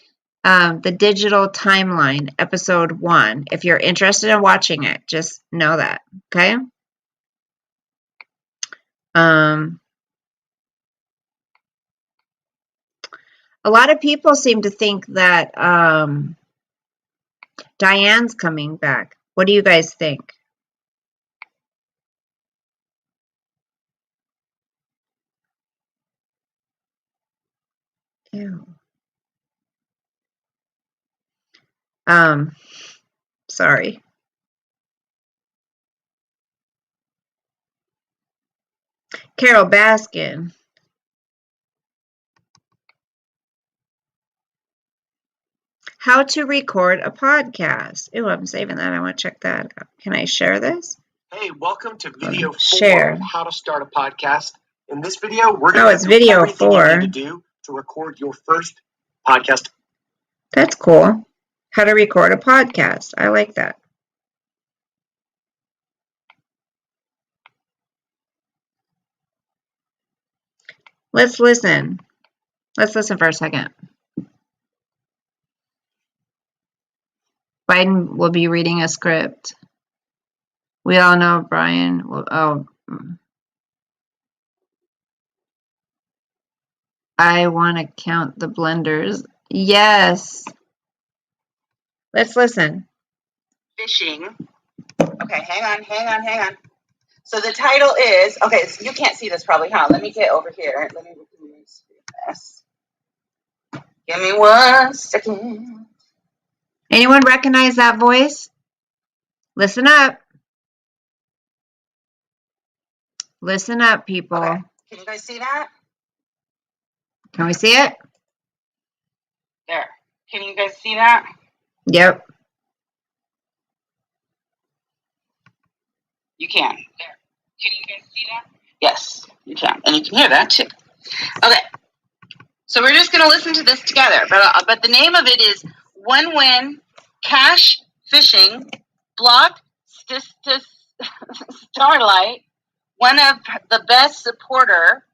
the Digital Timeline, episode 1. If you're interested in watching it, just know that, okay? A lot of people seem to think that Diane's coming back. What do you guys think? Ew. Sorry. Carol Baskin. How to record a podcast. Oh, I'm saving that. I want to check that out. Can I share this? Hey, welcome to video 4 Share. of how to start a podcast. In this video, we're going Oh, to it's do video everything 4. you need to do to record your first podcast. That's cool. How to record a podcast. I like that. Let's listen. Let's listen for a second. Biden will be reading a script. We all know Brian will. I want to count the blenders. Yes. Let's listen. Fishing. Okay, hang on. So the title is, okay, so you can't see this probably, huh? Let me get over here. Let me this. Give me 1 second. Anyone recognize that voice? Listen up. Listen up, people. Okay. Can you guys see that? Can we see it? There. Can you guys see that? Yep. You can. There. Can you guys see that? Yes, you can. And you can hear that too. Okay. So we're just going to listen to this together. But the name of it is One Win Cash Fishing Block Starlight. One of the best supporter ...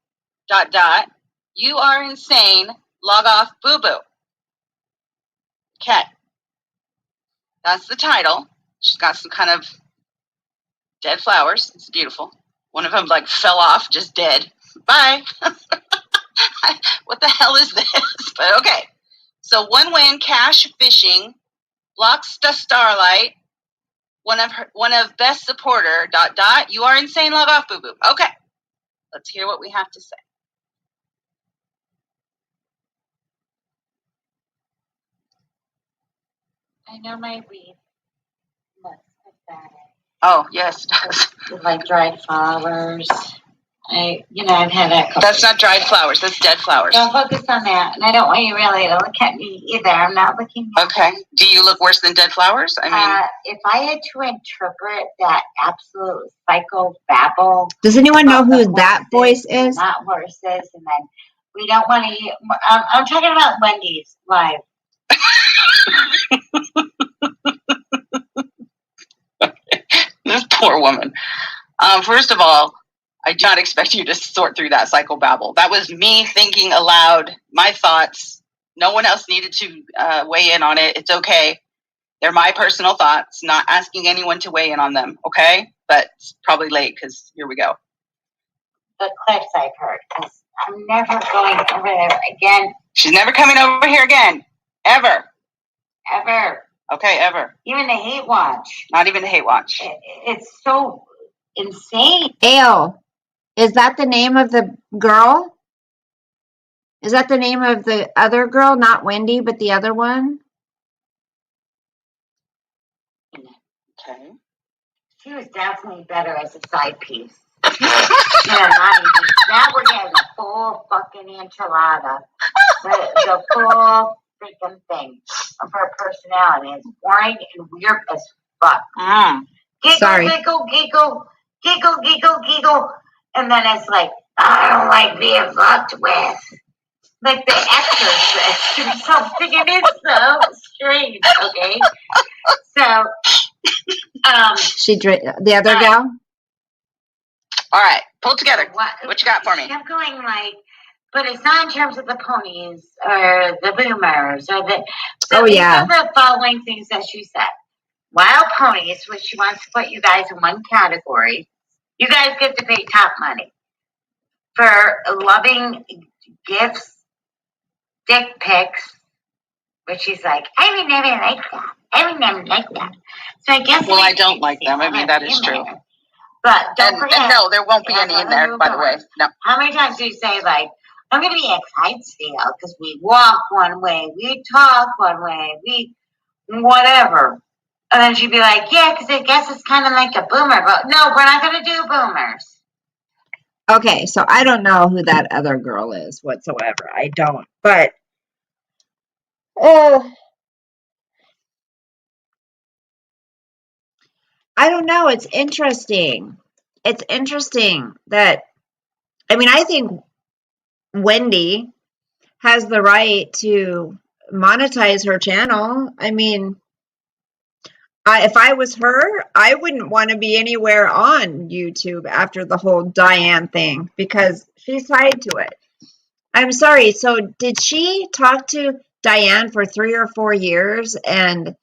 You are insane. Log off boo boo. Okay. That's the title. She's got some kind of dead flowers. It's beautiful. One of them like fell off, just dead. Bye. What the hell is this? But okay. So One Win Cash Fishing blocks the Starlight. One of best supporter ... You are insane. Log off boo boo. Okay. Let's hear what we have to say. I know my weed looks pathetic. Oh yes, it does. With like dried flowers. I've had that couple. That's not dried flowers. That's dead flowers. Don't focus on that. And I don't want you really to look at me either. I'm not looking at Okay. Do you look worse than dead flowers? I mean, if I had to interpret that absolute psycho babble. Does anyone know about who the that horses voice is? and not horses, and then we don't want to. I'm talking about Wendy's live. this poor woman. First of all, I do not expect you to sort through that psychobabble. That was me thinking aloud, my thoughts. No one else needed to weigh in on it. It's okay. They're my personal thoughts, not asking anyone to weigh in on them, okay? But it's probably late because here we go. The clips I've heard. 'Cause I'm never going over there again. She's never coming over here again. Ever. Ever. Okay, ever. Even the hate watch. Not even the hate watch. It's so insane. Ale. Is that the name of the girl? Is that the name of the other girl? Not Wendy, but the other one? Okay. She was definitely better as a side piece. Now we're getting the full fucking enchilada. The full freaking thing of her personality. It's boring and weird as fuck. Giggle, Sorry. giggle, giggle, giggle, giggle, giggle. And then it's like, I don't like being fucked with. Like the Exorcist or something. And it's so strange, okay? So, The other gal? All right, pull it together. What you got for me? She kept going like, but it's not in terms of the ponies or the boomers or the. Oh, yeah. These are the following things that she said. Wild ponies, which she wants to put you guys in one category. You guys get to pay top money for loving gifts, dick pics, which she's like, I would never like that. I would never like that. So I guess. Well, I don't like them. I mean, that is true. But don't forget. And no, there won't be any in there, by the way. No. How many times do you say, like, I'm going to be excited still because we walk one way, we talk one way, we whatever. And then she'd be like, yeah, because I guess it's kind of like a boomer. But no, we're not going to do boomers. Okay, so I don't know who that other girl is whatsoever. I don't. But I don't know. It's interesting. It's interesting that, I mean, I think Wendy has the right to monetize her channel. I mean, if I was her, I wouldn't want to be anywhere on YouTube after the whole Diane thing because she's tied to it. I'm sorry. So did she talk to Diane for 3 or 4 years and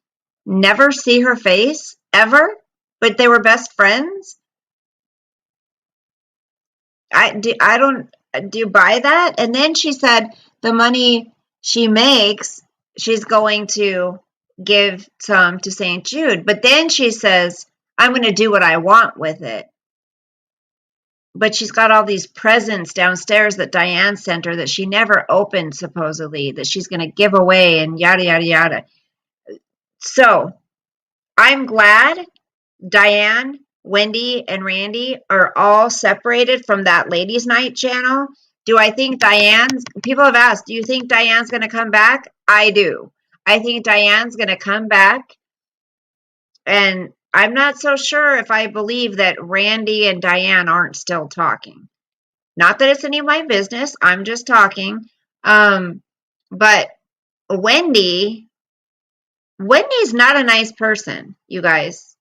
never see her face ever? But they were best friends? Do you buy that? And then she said the money she makes, she's going to give some to St. Jude. But then she says, I'm going to do what I want with it. But she's got all these presents downstairs that Diane sent her that she never opened, supposedly, that she's going to give away and yada, yada, yada. So I'm glad Diane, Wendy, and Randy are all separated from that Ladies' Night channel. Do I think people have asked, do you think Diane's going to come back? I do. I think Diane's going to come back. And I'm not so sure if I believe that Randy and Diane aren't still talking. Not that it's any of my business. I'm just talking. But Wendy's not a nice person, you guys.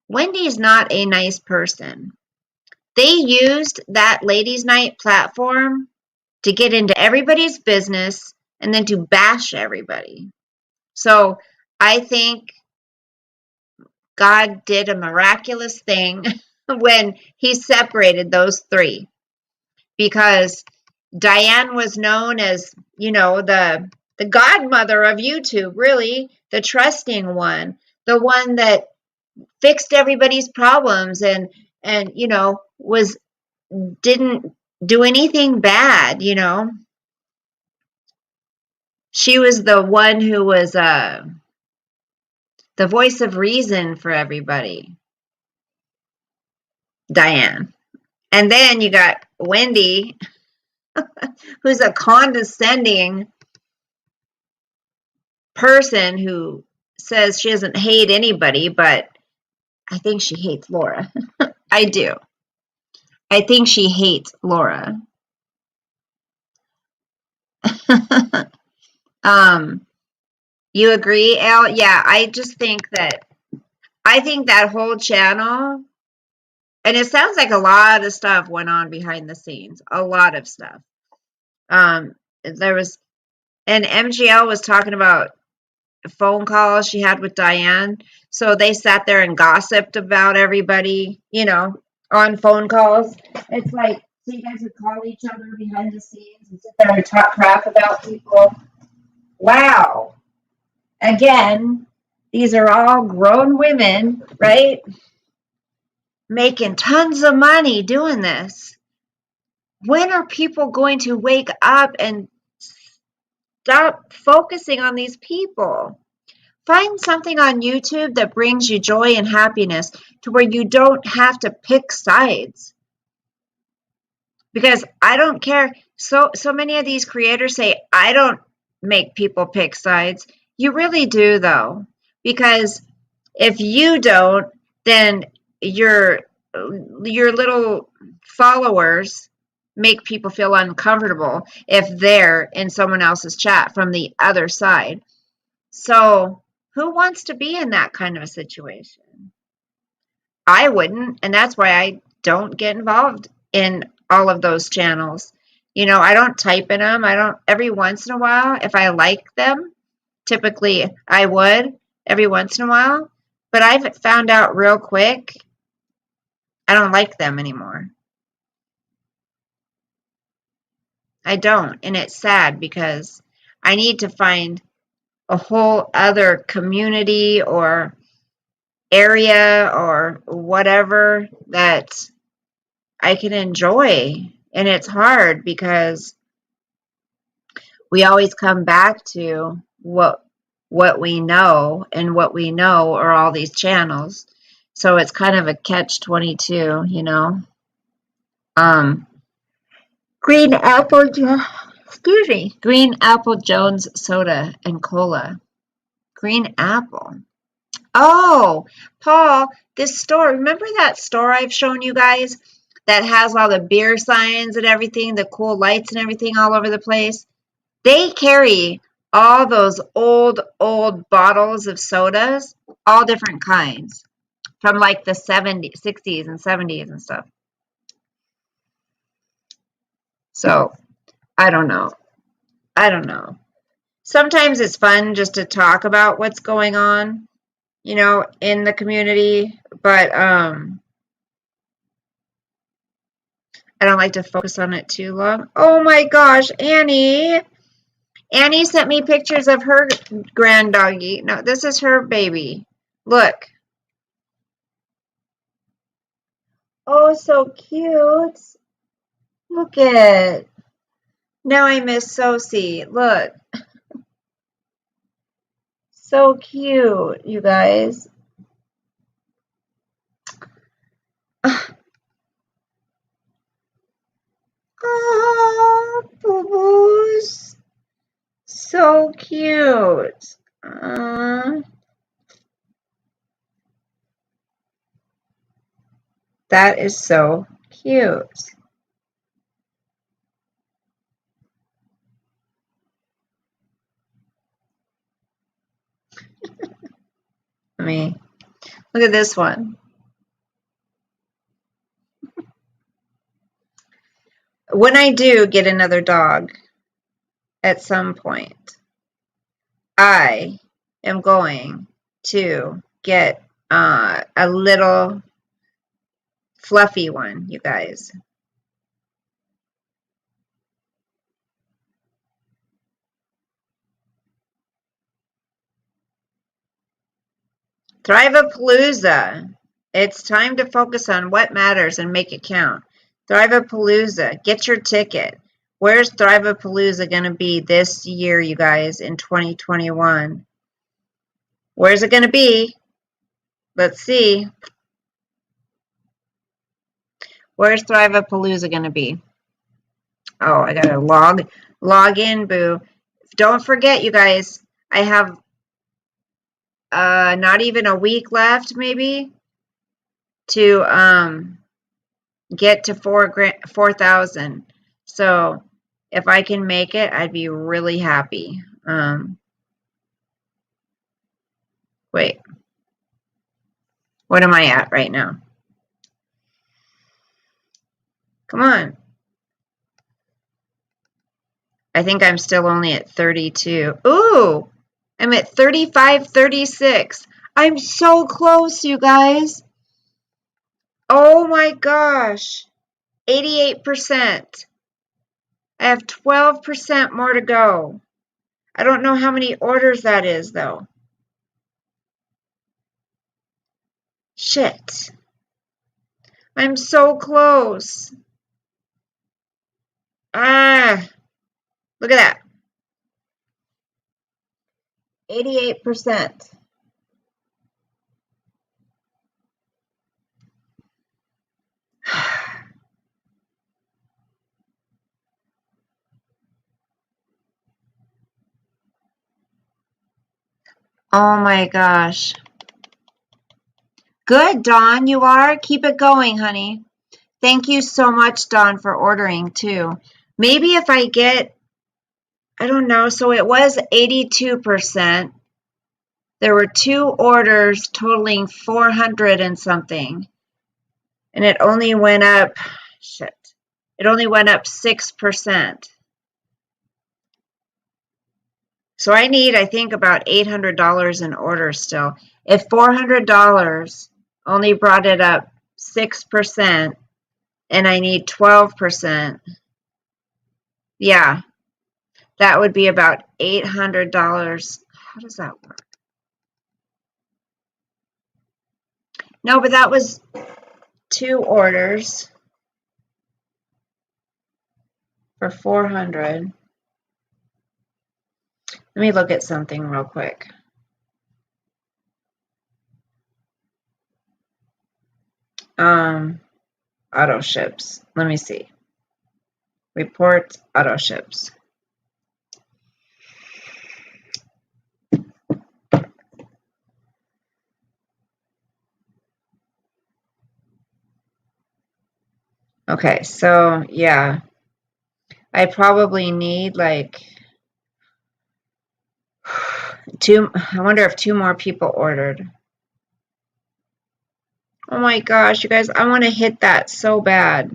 Wendy's not a nice person. They used that ladies' night platform to get into everybody's business and then to bash everybody. So I think God did a miraculous thing when he separated those three, because Diane was known as, the godmother of YouTube, really, the trusting one, the one that fixed everybody's problems and was didn't do anything bad. She was the one who was the voice of reason for everybody, Diane. And then you got Wendy, who's a condescending person who says she doesn't hate anybody, but I think she hates Laura. I do. I think she hates Laura. You agree, Al? Yeah, I think that whole channel, and it sounds like a lot of stuff went on behind the scenes. A lot of stuff. There was, and MGL was talking about phone calls she had with Diane. So they sat there and gossiped about everybody, on phone calls. It's like, so you guys would call each other behind the scenes and sit there and talk crap about people. Wow. Again, these are all grown women, right? Making tons of money doing this. When are people going to wake up and stop focusing on these people? Find something on YouTube that brings you joy and happiness to where you don't have to pick sides. Because I don't care. So many of these creators say, I don't make people pick sides. You really do, though. Because if you don't, then your little followers make people feel uncomfortable if they're in someone else's chat from the other side. So who wants to be in that kind of a situation? I wouldn't, and that's why I don't get involved in all of those channels. I don't type in them. I don't, every once in a while, if I like them, typically I would every once in a while, but I've found out real quick, I don't like them anymore. I don't, and it's sad because I need to find a whole other community or area or whatever that I can enjoy. And it's hard because we always come back to what we know, and what we know are all these channels. So it's kind of a catch-22, Green Apple Jones soda and cola. Green Apple. Oh, Paul, this store, remember that store I've shown you guys that has all the beer signs and everything, the cool lights and everything all over the place? They carry all those old bottles of sodas, all different kinds, from like the 70s, 60s, and 70s and stuff. So, I don't know. Sometimes it's fun just to talk about what's going on, in the community, but I don't like to focus on it too long. Oh my gosh, Annie sent me pictures of her grand doggy. No, this is her baby. Look. Oh, so cute. Look it. Now I miss Sosie. Look. So cute, you guys. Oh, boo-boos. So cute. That is so cute. me look at this one. When I do get another dog at some point, I am going to get a little fluffy one, you guys. Thrivapalooza. It's time to focus on what matters and make it count. Thrivapalooza. Get your ticket. Where's Thrivapalooza going to be this year, you guys, in 2021? Where's it going to be? Let's see. Where's Thrivapalooza going to be? Oh, I got to log in, boo. Don't forget, you guys, I have not even a week left, maybe, to get to 4,000. So if I can make it, I'd be really happy. Wait, what am I at right now? Come on. I think I'm still only at 32. Ooh, I'm at 35, 36. I'm so close, you guys. Oh my gosh. 88%. I have 12% more to go. I don't know how many orders that is, though. Shit. I'm so close. Ah, look at that. 88%. Oh my gosh. Good, Dawn, you are? Keep it going, honey. Thank you so much, Dawn, for ordering, too. Maybe if I get, I don't know, so it was 82%. There were 2 orders totaling 400 and something. And it only went up, shit, it only went up 6%. So I need, I think, about $800 in orders still. If $400 only brought it up 6%, and I need 12%, yeah, that would be about $800. How does that work? No, but that was 2 orders for 400. Let me look at something real quick. Auto ships. Let me see. Report auto ships. Okay, so yeah, I probably need like 2. I wonder if 2 more people ordered. Oh my gosh, you guys, I want to hit that so bad.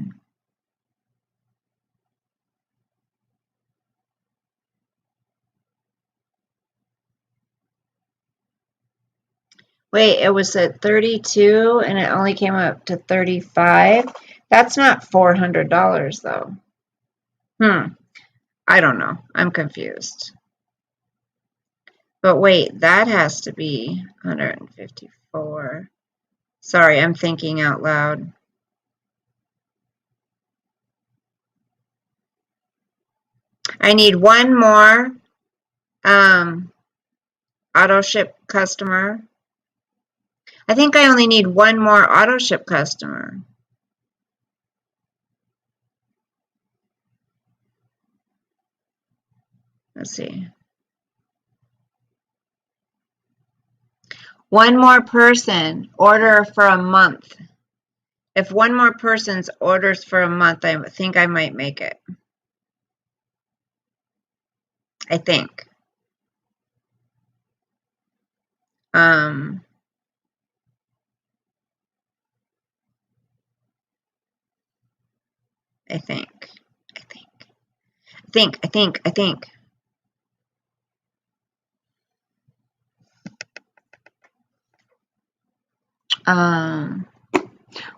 Wait, it was at 32 and it only came up to 35. That's not $400 though. I don't know. I'm confused. But wait, that has to be 154. Sorry, I'm thinking out loud. I need 1 more auto ship customer. I think I only need 1 more auto ship customer. Let's see. 1 more person order for a month. If 1 more person's orders for a month, I think I might make it. I think. I think. I think.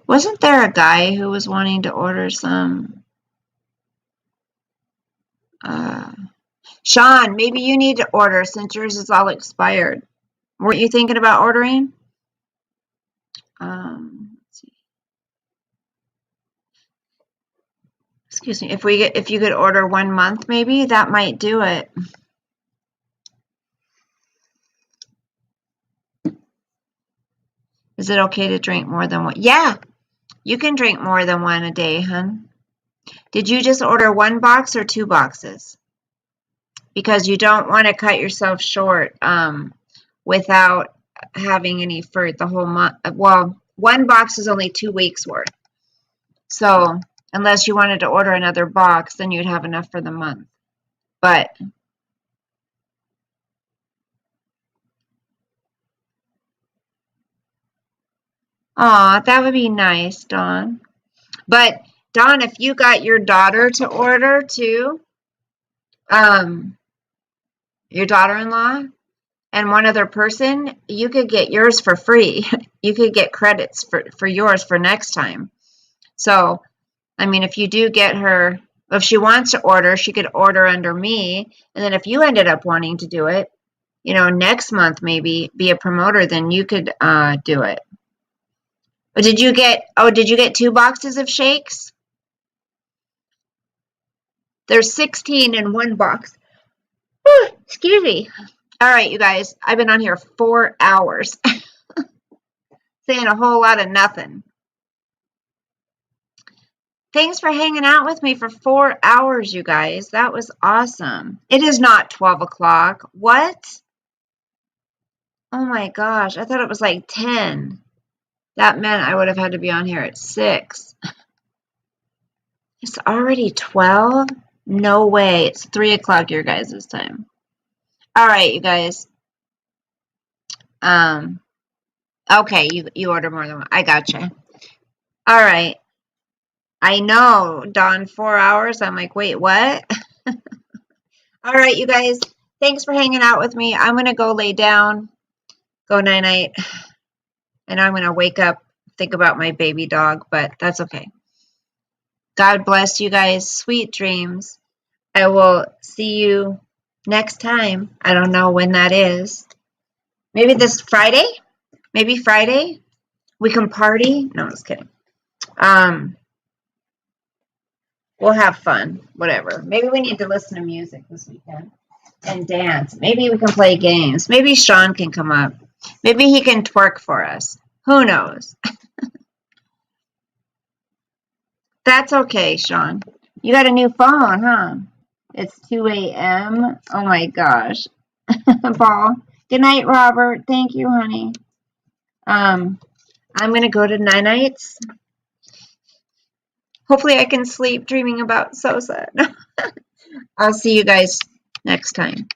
Wasn't there a guy who was wanting to order some? Sean, maybe you need to order since yours is all expired. Weren't you thinking about ordering? Let's see. Excuse me. If you could order 1 month, maybe that might do it. Is it okay to drink more than one? Yeah, you can drink more than one a day, hun. Did you just order 1 box or 2 boxes? Because you don't want to cut yourself short without having any for the whole month. Well, 1 box is only 2 weeks worth. So unless you wanted to order another box, then you'd have enough for the month. But aw, that would be nice, Dawn. But Dawn, if you got your daughter to order too, your daughter-in-law and one other person, you could get yours for free. You could get credits for yours for next time. So, I mean, if you do get her, if she wants to order, she could order under me. And then if you ended up wanting to do it, you know, next month maybe be a promoter, then you could do it. But did you get 2 boxes of shakes? There's 16 in 1 box. Excuse me. All right, you guys, I've been on here 4 hours saying a whole lot of nothing. Thanks for hanging out with me for 4 hours, you guys. That was awesome. It is not 12 o'clock. What? Oh my gosh, I thought it was like 10. That meant I would have had to be on here at 6. It's already 12? No way. It's 3 o'clock your guys' time. All right, you guys. Okay, you order more than one. I gotcha. All right. I know, Dawn, 4 hours. I'm like, wait, what? All right, you guys. Thanks for hanging out with me. I'm going to go lay down, go night-night, and I'm going to wake up, think about my baby dog, but that's okay. God bless you guys. Sweet dreams. I will see you next time. I don't know when that is. Maybe this Friday? Maybe Friday? We can party? No, I'm just kidding. We'll have fun. Whatever. Maybe we need to listen to music this weekend and dance. Maybe we can play games. Maybe Sean can come up. Maybe he can twerk for us. Who knows? That's okay, Sean. You got a new phone, huh? It's 2 a.m. Oh my gosh. Paul. Good night, Robert. Thank you, honey. I'm gonna go to nights. Hopefully I can sleep dreaming about Sosa. I'll see you guys next time.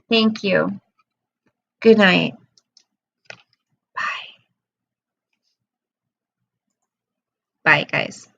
Thank you. Good night. Bye. Bye, guys.